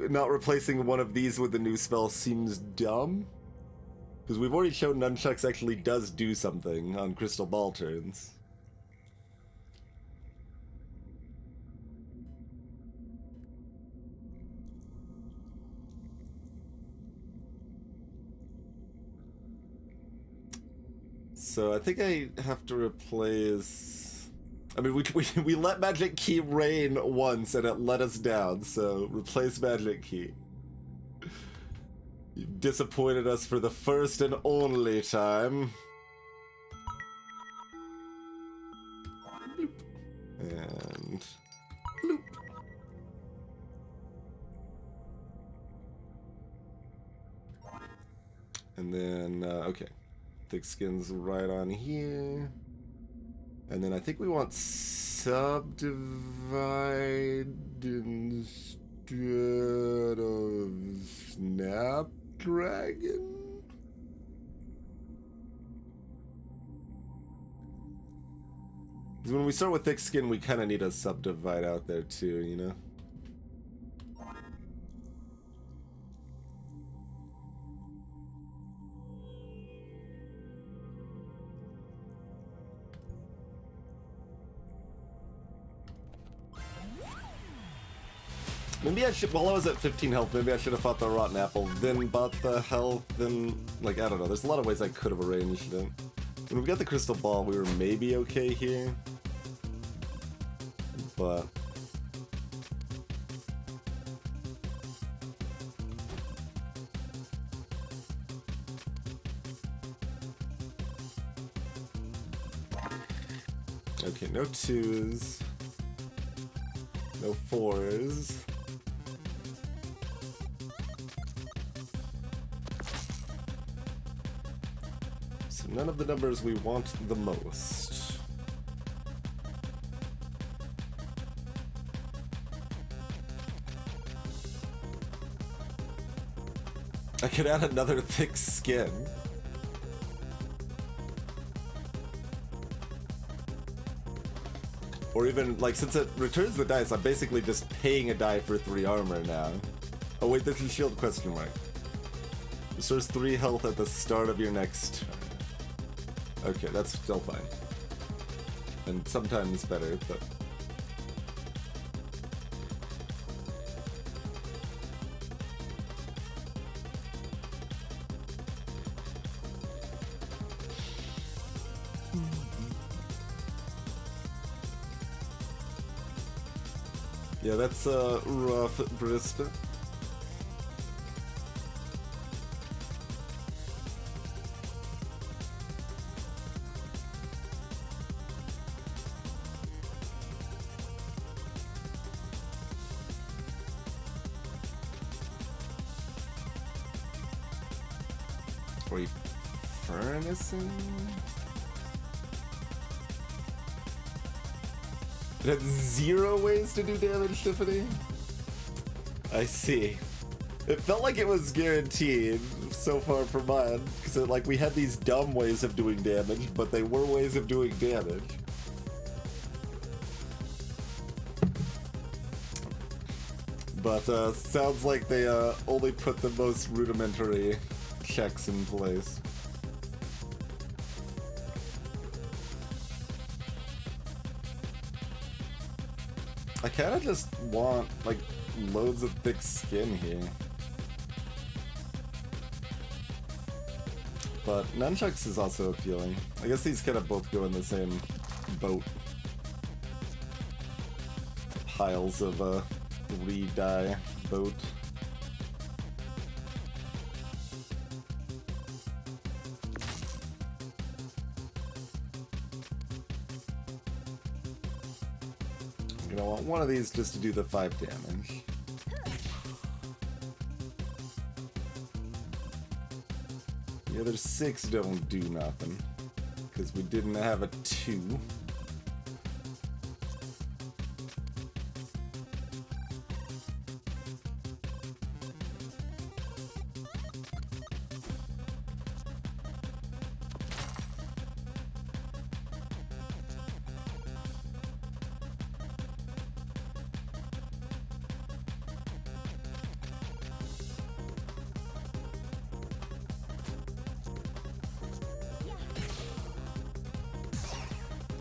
Speaker 1: not replacing one of these with the new spell seems dumb. Because we've already shown Nunchucks actually does do something on Crystal Ball turns. So I think I have to replace... I mean, we let Magic Key reign once and it let us down, so replace Magic Key. You disappointed us for the first and only time. Bloop. And... bloop. And then, okay. Thick Skin's right on here. And then I think we want Subdivide instead of Snapdragon? Because when we start with Thick Skin, we kind of need a Subdivide out there too, you know? Maybe I should, while I was at 15 health, maybe I should have fought the Rotten Apple, then bought the health, then, like, I don't know. There's a lot of ways I could have arranged it. When we got the Crystal Ball, we were maybe okay here. But... okay, no 2s. No 4s. None of the numbers we want the most. I could add another Thick Skin. Or even, like, since it returns the dice, I'm basically just paying a die for 3 armor now. Oh wait, this is shield question mark. Restores 3 health at the start of your next turn. Okay, that's still fine. And sometimes better, but... yeah, that's rough, Brisbane. Furnacing? It had 0 ways to do damage, Tiffany? I see. It felt like it was guaranteed so far for mine, because like we had these dumb ways of doing damage, but they were ways of doing damage. But sounds like they only put the most rudimentary checks in place. I kinda just want, like, loads of thick skin here. But nunchucks is also appealing. I guess these kind of both go in the same boat. Piles of 3-die boat. I'm gonna want one of these just to do the 5 damage. The other 6 don't do nothing, because we didn't have a 2.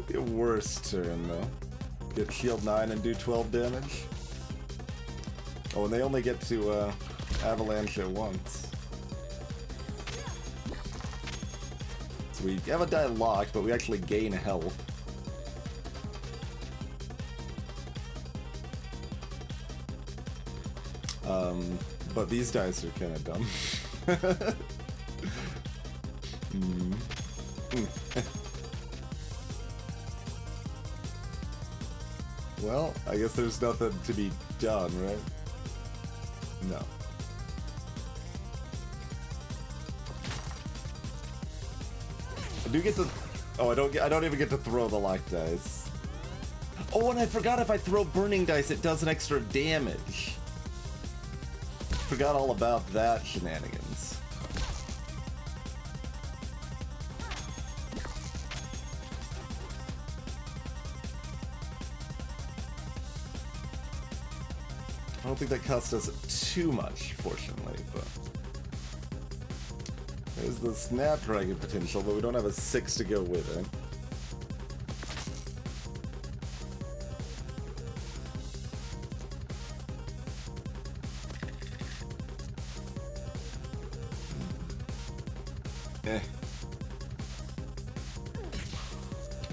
Speaker 1: Be a worse turn though. Get shield 9 and do 12 damage. Oh, and they only get to avalanche at once. So we have a die locked, but we actually gain health. But these dice are kind of dumb. Well, I guess there's nothing to be done, right? No. I do get to... Oh, I don't even get to throw the lock dice. Oh, and I forgot if I throw burning dice, it does an extra damage. Forgot all about that shenanigans. I don't think that cost us too much, fortunately, but... There's the Snapdragon potential, but we don't have a 6 to go with it.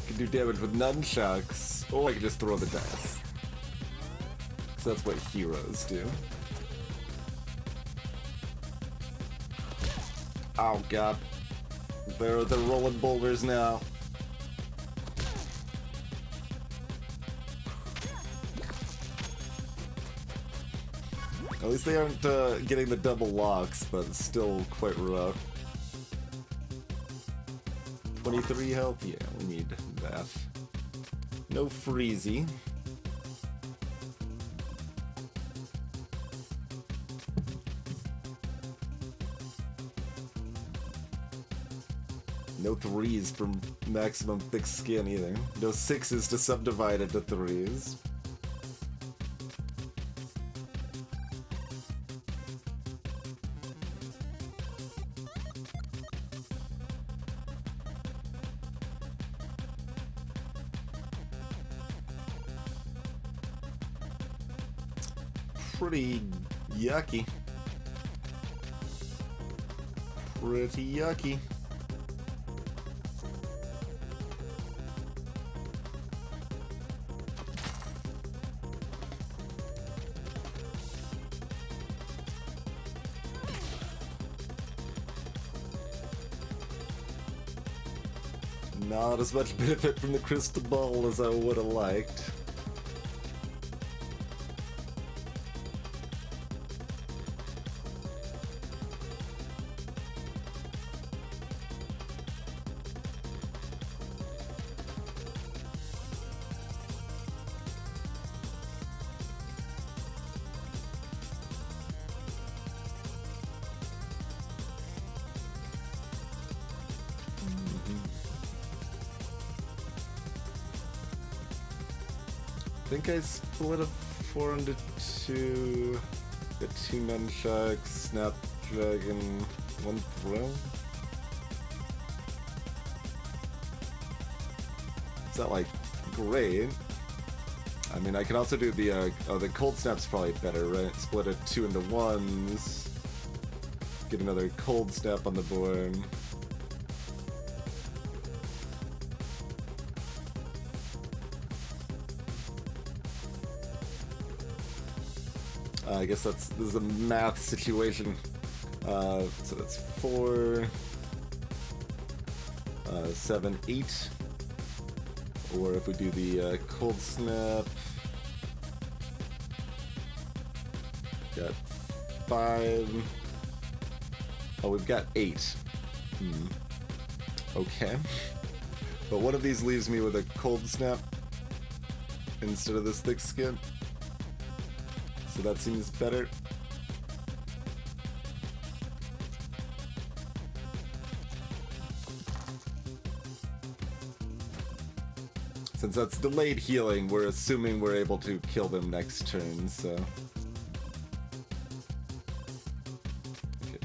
Speaker 1: Can do damage with nunchucks, or I can just throw the dice. So that's what heroes do. Oh god. They're rolling boulders now. At least they aren't getting the double locks, but it's still quite rough. 23 health? Yeah, we need that. No freezy. No 3s from maximum thick skin either. No 6s to subdivide into 3s. Pretty yucky. Pretty yucky. Not as much benefit from the crystal ball as I would have liked. think I split a 4 into 2. Got 2 nunchucks, Snapdragon, 1 throw. It's not like great. I mean, I can also do the the cold snap's probably better, right? Split a 2 into 1s. Get another cold snap on the board. I guess this is a math situation. So that's 4, 7, 8. Or if we do the cold snap, got 5. Oh, we've got 8. Okay. But one of these leaves me with a cold snap instead of this thick skin. So that seems better. Since that's delayed healing, we're assuming we're able to kill them next turn, so... Okay,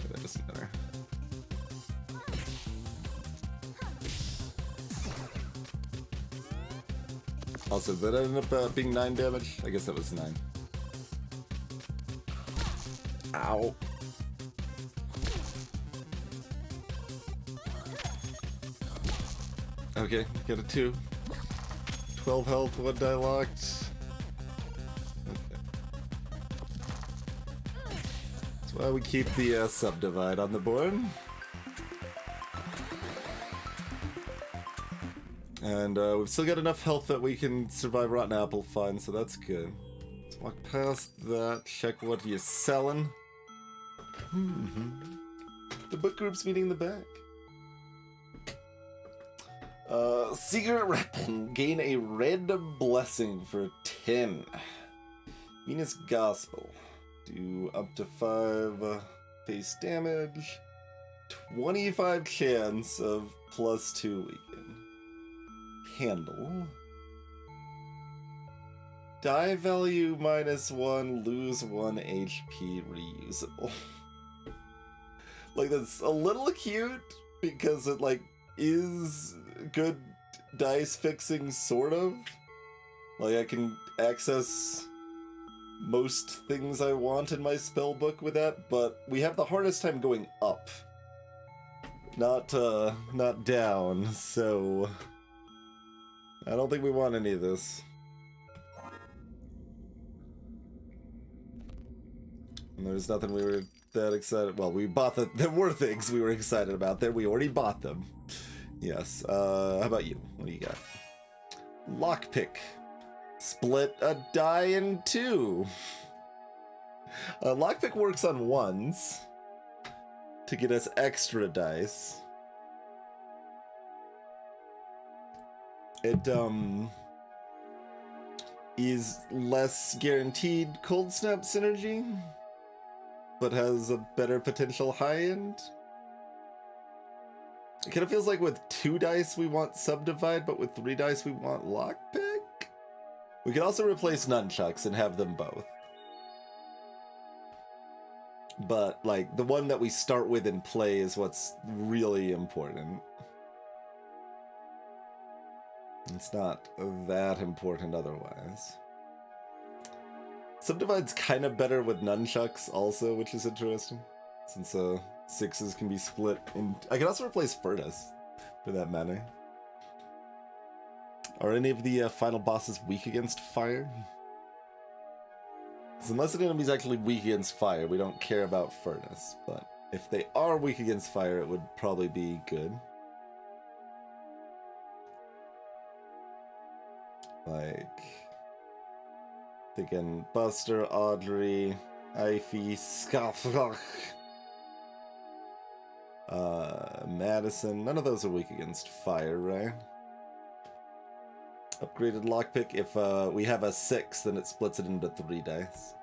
Speaker 1: that doesn't matter. Also, did that end up being 9 damage? I guess that was 9. Ow. Okay, get a 2. 12 health, 1 die locked. Okay. That's why we keep the subdivide on the board. And we've still got enough health that we can survive Rotten Apple fine, so that's good. Let's walk past that, check what you're selling. The book group's meeting in the back. Secret weapon. Gain a random blessing for 10. Venus Gospel. Do up to 5 face damage. 25 chance of +2 weaken. Handle. Die value -1, lose 1 HP, reusable. Like, that's a little cute because it, like, is good dice fixing, sort of. Like, I can access most things I want in my spell book with that, but we have the hardest time going up. Not down, so... I don't think we want any of this. And there's nothing we were that excited. Well, we bought there were things we were excited about there. We already bought them. Yes. How about you? What do you got? Lockpick. Split a die in 2. Lockpick works on 1s to get us extra dice. It is less guaranteed cold snap synergy, but has a better potential high end. It kind of feels like with 2 dice we want subdivide, but with 3 dice we want lockpick. We could also replace nunchucks and have them both. But like the one that we start with and play is what's really important. It's not that important otherwise. Subdivide's kind of better with nunchucks also, which is interesting. Since 6s can be split in... I can also replace Furnace, for that matter. Are any of the final bosses weak against fire? So unless an enemy's actually weak against fire, we don't care about Furnace. But if they are weak against fire, it would probably be good. Like... thinking Buster, Audrey, Ivy, Scofflock, Madison. None of those are weak against fire, right? Upgraded lockpick. If we have a 6, then it splits it into 3 dice.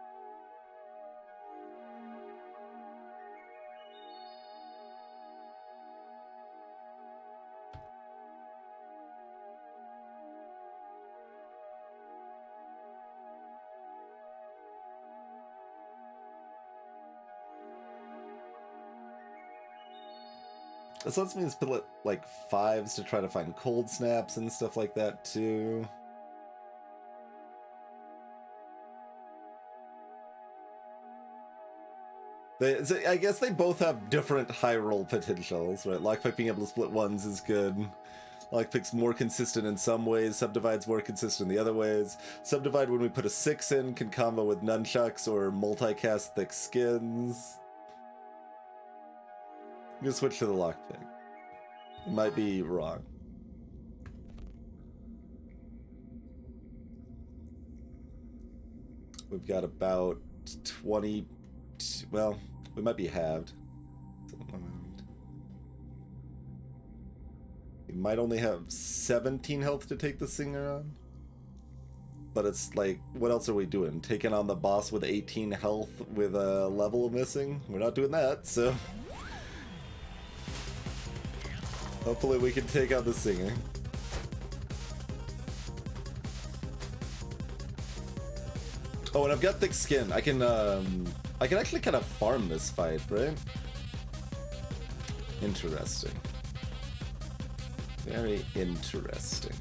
Speaker 1: This lets me split like 5s to try to find cold snaps and stuff like that too. I guess they both have different high roll potentials, right? Lockpick being able to split 1s is good. Lockpick's more consistent in some ways, Subdivide's more consistent in the other ways. Subdivide, when we put a 6 in, can combo with Nunchucks or multicast Thick Skins. I'm gonna switch to the Lockpick. It might be wrong. We've got about 20... Well, we might be halved. We might only have 17 health to take the Singer on. But it's like, what else are we doing? Taking on the boss with 18 health with a level missing? We're not doing that, so... Hopefully we can take out the Singer. Oh, and I've got Thick Skin. I can actually kind of farm this fight, right? Interesting. Very interesting.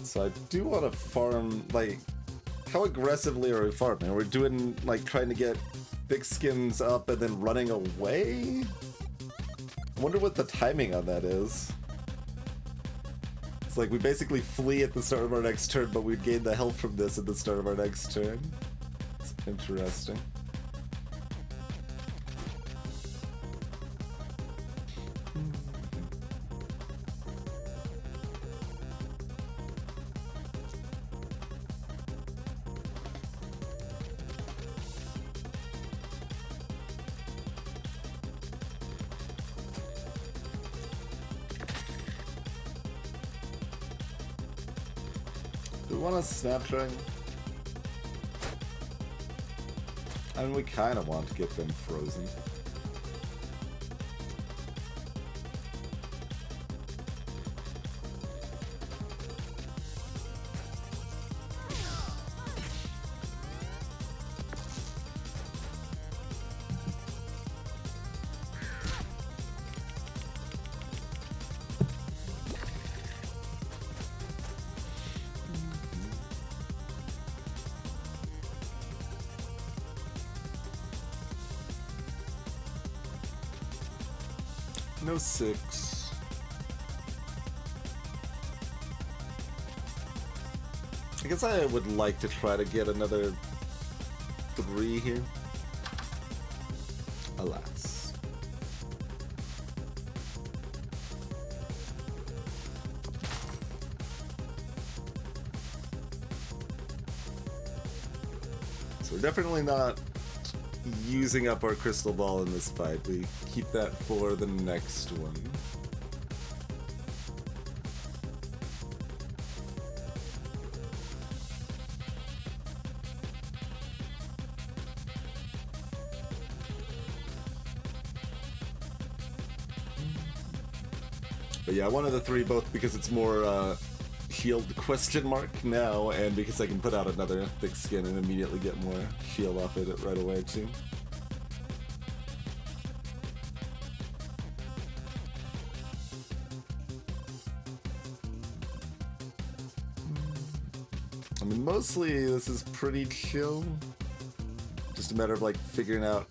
Speaker 1: So I do want to farm, like, how aggressively are we farming? Are we doing, like, trying to get Thick Skins up and then running away? I wonder what the timing on that is. It's like we basically flee at the start of our next turn, but we'd gain the health from this at the start of our next turn. It's interesting. Do we want to Snapdragon? I mean, we kind of want to get them frozen. No 6. I guess I would like to try to get another 3 here. Alas. So we're definitely not using up our crystal ball in this fight. We keep that for the next one. But yeah, one of the 3, both because it's more shield question mark now, and because I can put out another Thick Skin and immediately get more shield off it right away too. I mean, mostly this is pretty chill. Just a matter of like figuring out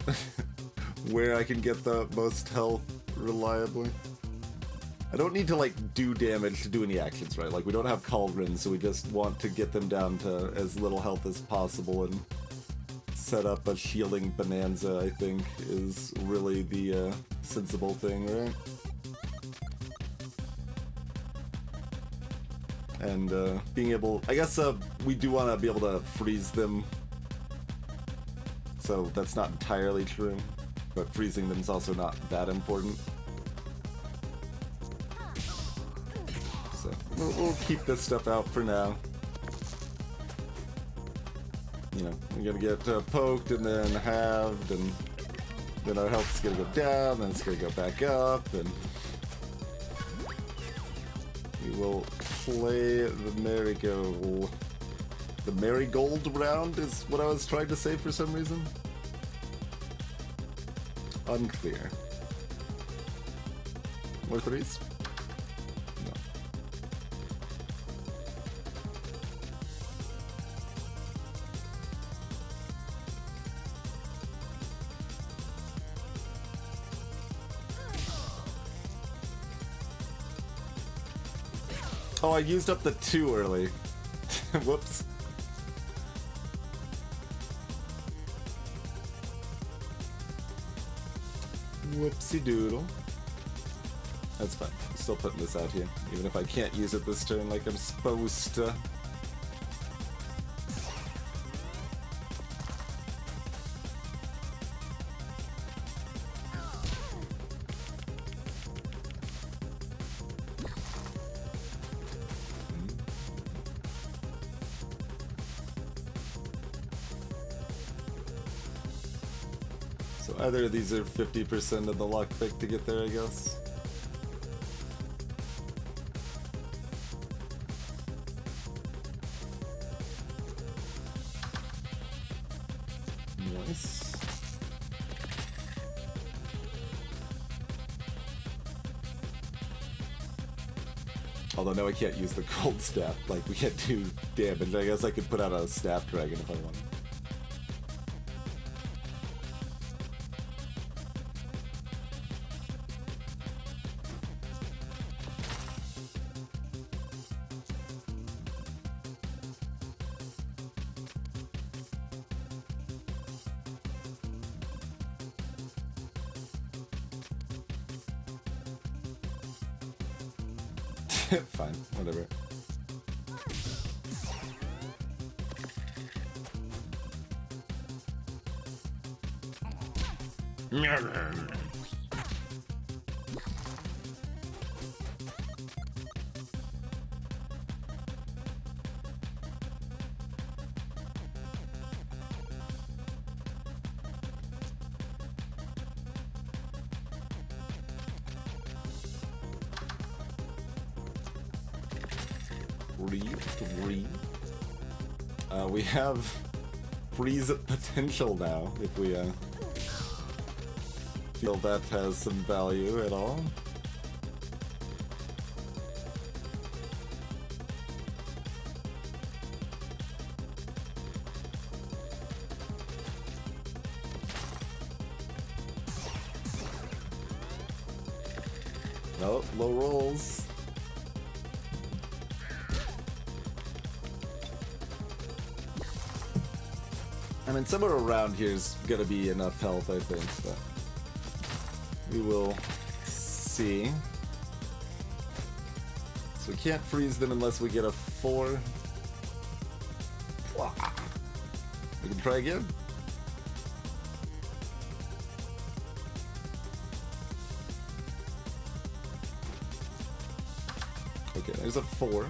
Speaker 1: where I can get the most health reliably. I don't need to like do damage to do any actions, right? Like we don't have Cauldron, so we just want to get them down to as little health as possible and set up a shielding bonanza, I think, is really the sensible thing, right? And being able, I guess we do want to be able to freeze them so that's not entirely true, but freezing them is also not that important. So we'll keep this stuff out for now. You know, we're gonna get poked and then halved, and then our health is gonna go down, then it's gonna go back up, and we will play the merry-go. The marigold round is what I was trying to say for some reason. Unclear. More threes? No. Oh, I used up the 2 early. Whoops. Whoopsie doodle. That's fine. I'm still putting this out here, even if I can't use it this turn like I'm supposed to. So either of these are 50% of the lockpick to get there, I guess. Nice. Although no, I can't use the cold staff. Like, we can't do damage. I guess I could put out a staff dragon if I want. Fine, whatever. Three. We have freeze potential now, if we feel that has some value at all. No, low rolls. I mean, somewhere around here is gonna be enough health, I think, but we will see. So we can't freeze them unless we get a 4. We can try again. Okay, there's a 4.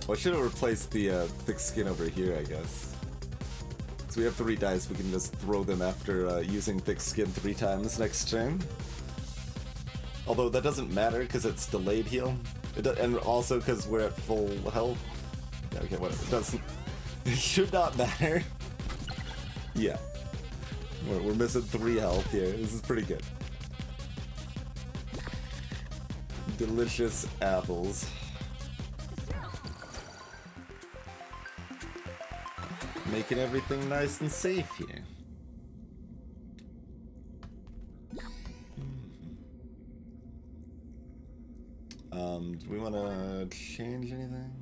Speaker 1: Well, I should have replaced the thick skin over here, I guess. So we have 3 dice, we can just throw them after using thick skin 3 times next turn. Although that doesn't matter because it's delayed heal. And also because we're at full health. Yeah, okay, whatever. It doesn't. It should not matter. Yeah. We're missing 3 health here. This is pretty good. Delicious apples. Making everything nice and safe here. Do we want to change anything?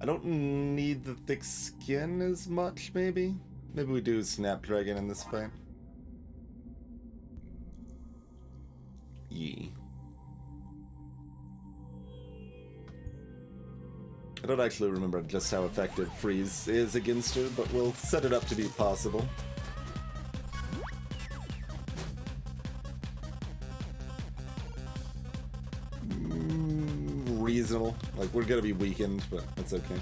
Speaker 1: I don't need the thick skin as much, maybe? Maybe we do Snapdragon in this fight. Yee. I don't actually remember just how effective Freeze is against her, but we'll set it up to be possible. Reasonable. Like, we're gonna be weakened, but that's okay.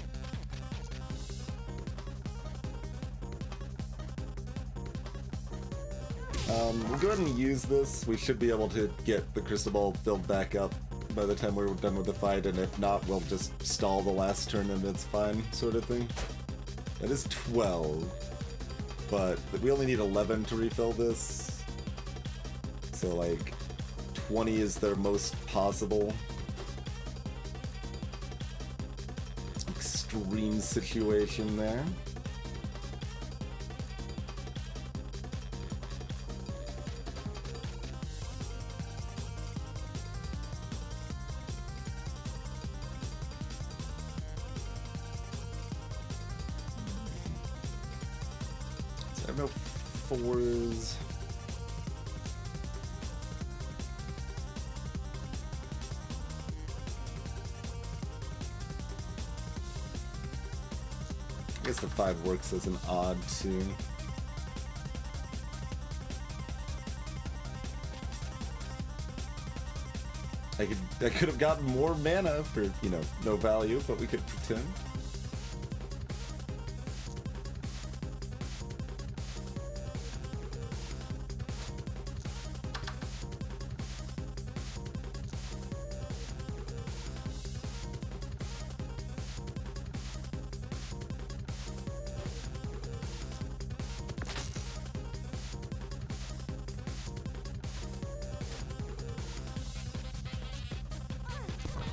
Speaker 1: We'll go ahead and use this. We should be able to get the crystal ball filled back up by the time we're done with the fight, and if not, we'll just stall the last turn and it's fine, sort of thing. That is 12, but we only need 11 to refill this. So, like, 20 is their most possible extreme situation there. So I have no fours. I guess the 5 works as an odd too. I could have gotten more mana for, you know, no value, but we could pretend.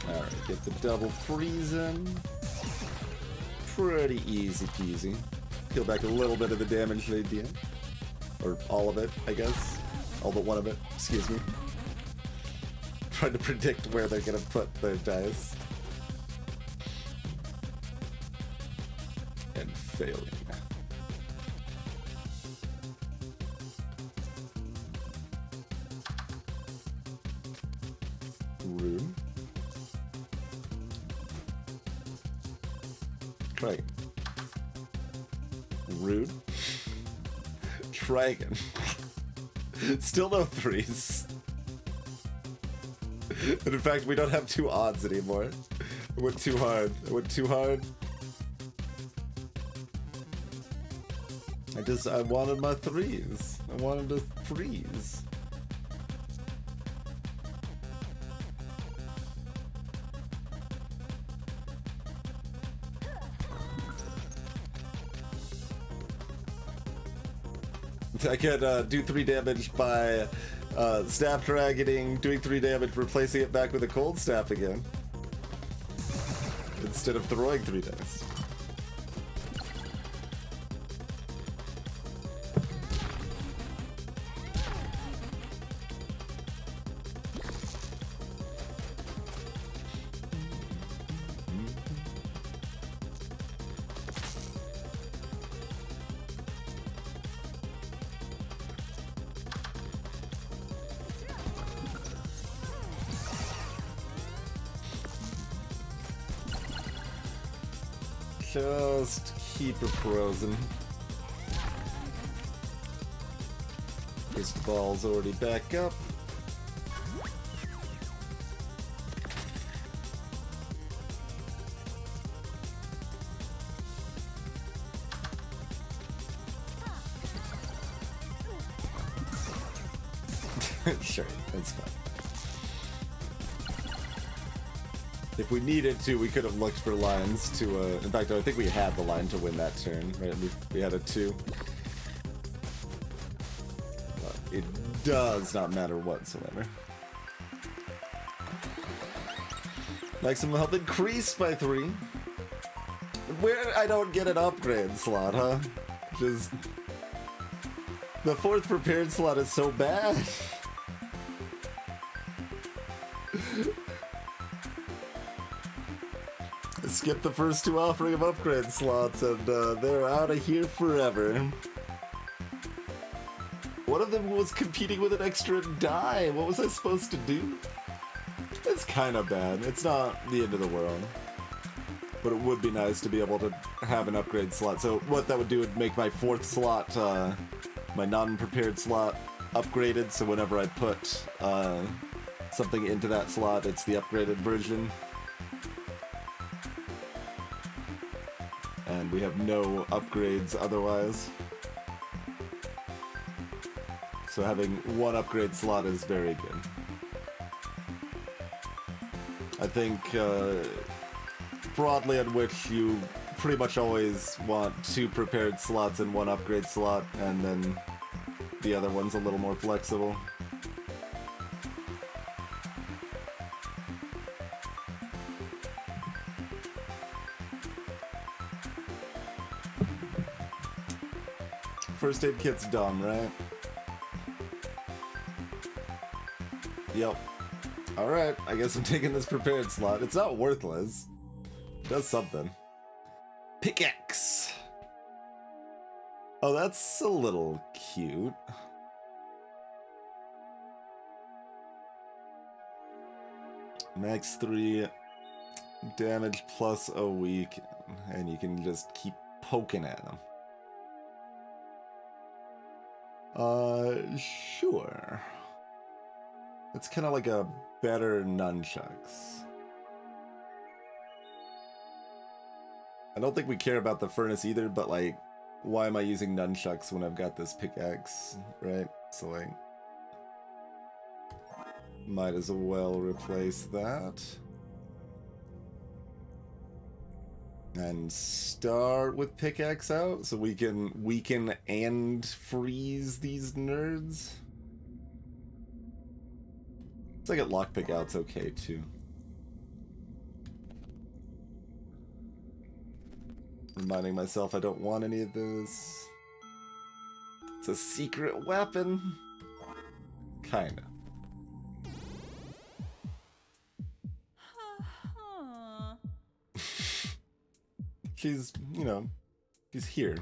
Speaker 1: Alright, get the double freezing. Pretty easy peasy. Peel back a little bit of the damage they deal. Or all of it, I guess. All but one of it, excuse me. Trying to predict where they're gonna put their dice. And failing. Rude. Dragon. Rude. Dragon. Still no 3s. And in fact, we don't have 2 odds anymore. I went too hard. I went too hard. I wanted my 3s. I wanted to freeze. I could do 3 damage by Snapdragoning, doing 3 damage, replacing it back with a cold snap again. Instead of throwing 3 dice. Just keep her frozen. This ball's already back up. Sure, that's fine. If we needed to, we could have looked for lines to, in fact, I think we had the line to win that turn, right? We had a 2. It does not matter whatsoever. Maximum health increased by 3. Where I don't get an upgrade slot, huh? Just... The 4th prepared slot is so bad. Skip the first 2 offering of upgrade slots, and they're out of here forever. One of them was competing with an extra die. What was I supposed to do? It's kind of bad. It's not the end of the world. But it would be nice to be able to have an upgrade slot. So what that would do would make my 4th slot, my non-prepared slot, upgraded. So whenever I put something into that slot, it's the upgraded version. And we have no upgrades otherwise. So having 1 upgrade slot is very good. I think broadly on which you pretty much always want 2 prepared slots and 1 upgrade slot, and then the other one's a little more flexible. First aid kit's dumb, right? Yep. Alright, I guess I'm taking this prepared slot. It's not worthless. It does something. Pickaxe! Oh, that's a little cute. Max 3 damage plus a week, and you can just keep poking at them. Sure. It's kind of like a better nunchucks. I don't think we care about the furnace either, but like, why am I using nunchucks when I've got this pickaxe, right? So like, might as well replace that. And start with pickaxe out so we can weaken and freeze these nerds. Second lockpick out's okay too. Reminding myself I don't want any of this. It's a secret weapon. Kinda. She's, you know, she's here.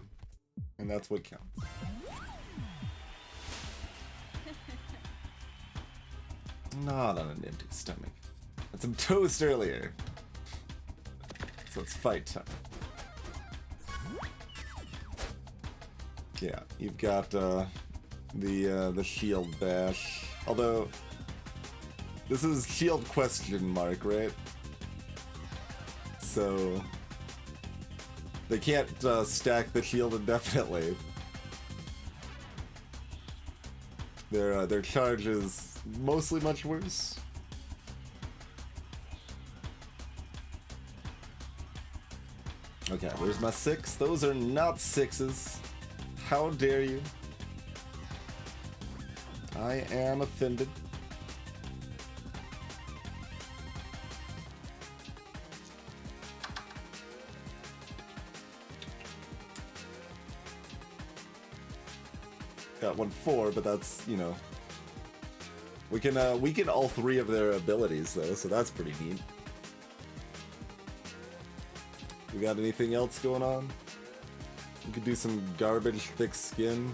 Speaker 1: And that's what counts. Not on an empty stomach. Had some toast earlier. So it's fight time. Yeah, you've got the shield bash. Although this is shield question mark, right? So they can't stack the shield indefinitely. Their charge is mostly much worse. Okay, where's my 6? Those are not 6s. How dare you? I am offended. Got 1-4, but that's, you know, we can all 3 of their abilities though, so that's pretty neat. We got anything else going on? We could do some garbage thick skin.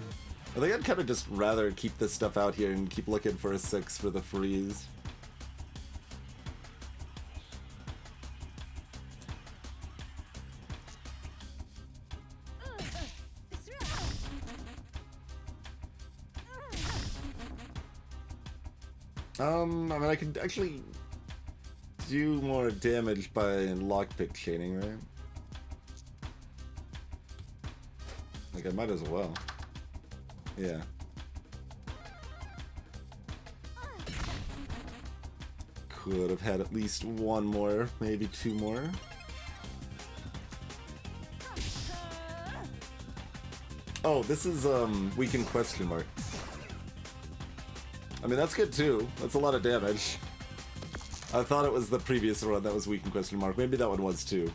Speaker 1: I think I'd kind of just rather keep this stuff out here and keep looking for a 6 for the freeze. I mean, I could actually do more damage by lockpick chaining, right? Like, I might as well. Yeah. Could have had at least 1 more, maybe 2 more. Oh, this is, weakened question mark. I mean, that's good too. That's a lot of damage. I thought it was the previous one that was weakened question mark. Maybe that one was too.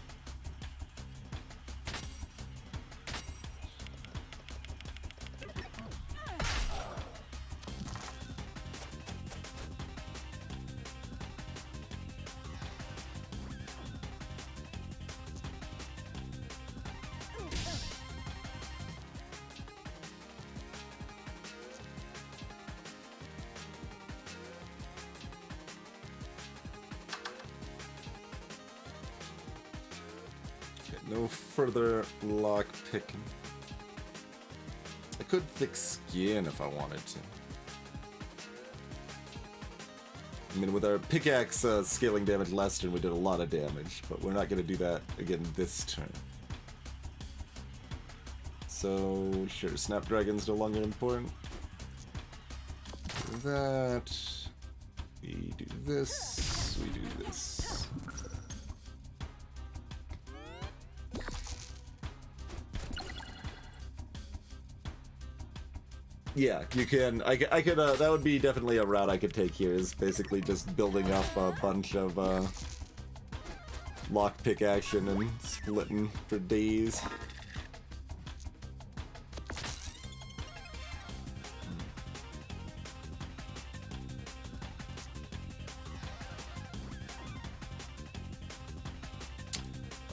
Speaker 1: No further lock picking. I could thick skin if I wanted to. I mean, with our pickaxe scaling damage last turn, we did a lot of damage, but we're not going to do that again this turn. So, sure, Snapdragon's no longer important. Do that. We do this. We do this. Yeah, you can. I could. That would be definitely a route I could take here. Is basically just building up a bunch of lockpick action and splitting for days.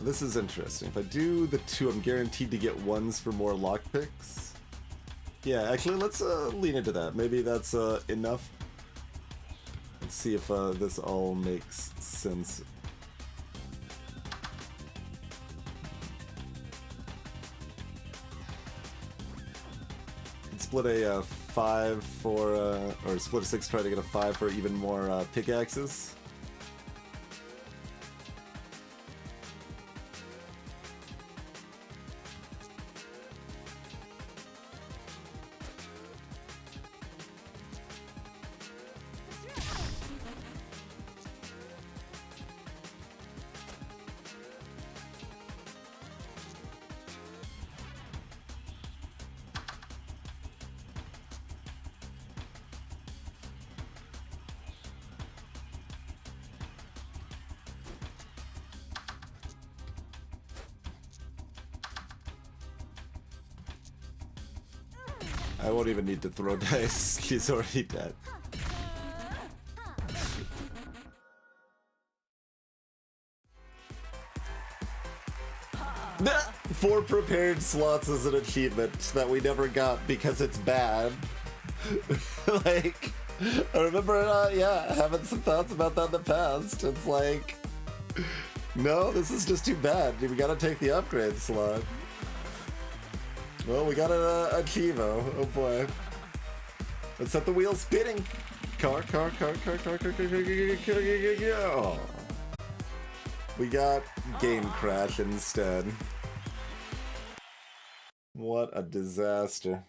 Speaker 1: This is interesting. If I do the 2, I'm guaranteed to get 1s for more lockpicks. Yeah, actually, let's lean into that. Maybe that's enough. Let's see if this all makes sense. Split a 5 for, or split a 6, try to get a 5 for even more pickaxes. I won't even need to throw dice. He's already dead. Four prepared slots is an achievement that we never got because it's bad. Like, I remember, yeah, having some thoughts about that in the past. It's like, no, this is just too bad. We gotta take the upgrade slot. Well, we got an Chivo. Oh boy. Let's set the wheels spinning. Car. Oh. We got Game Crash instead. What a disaster.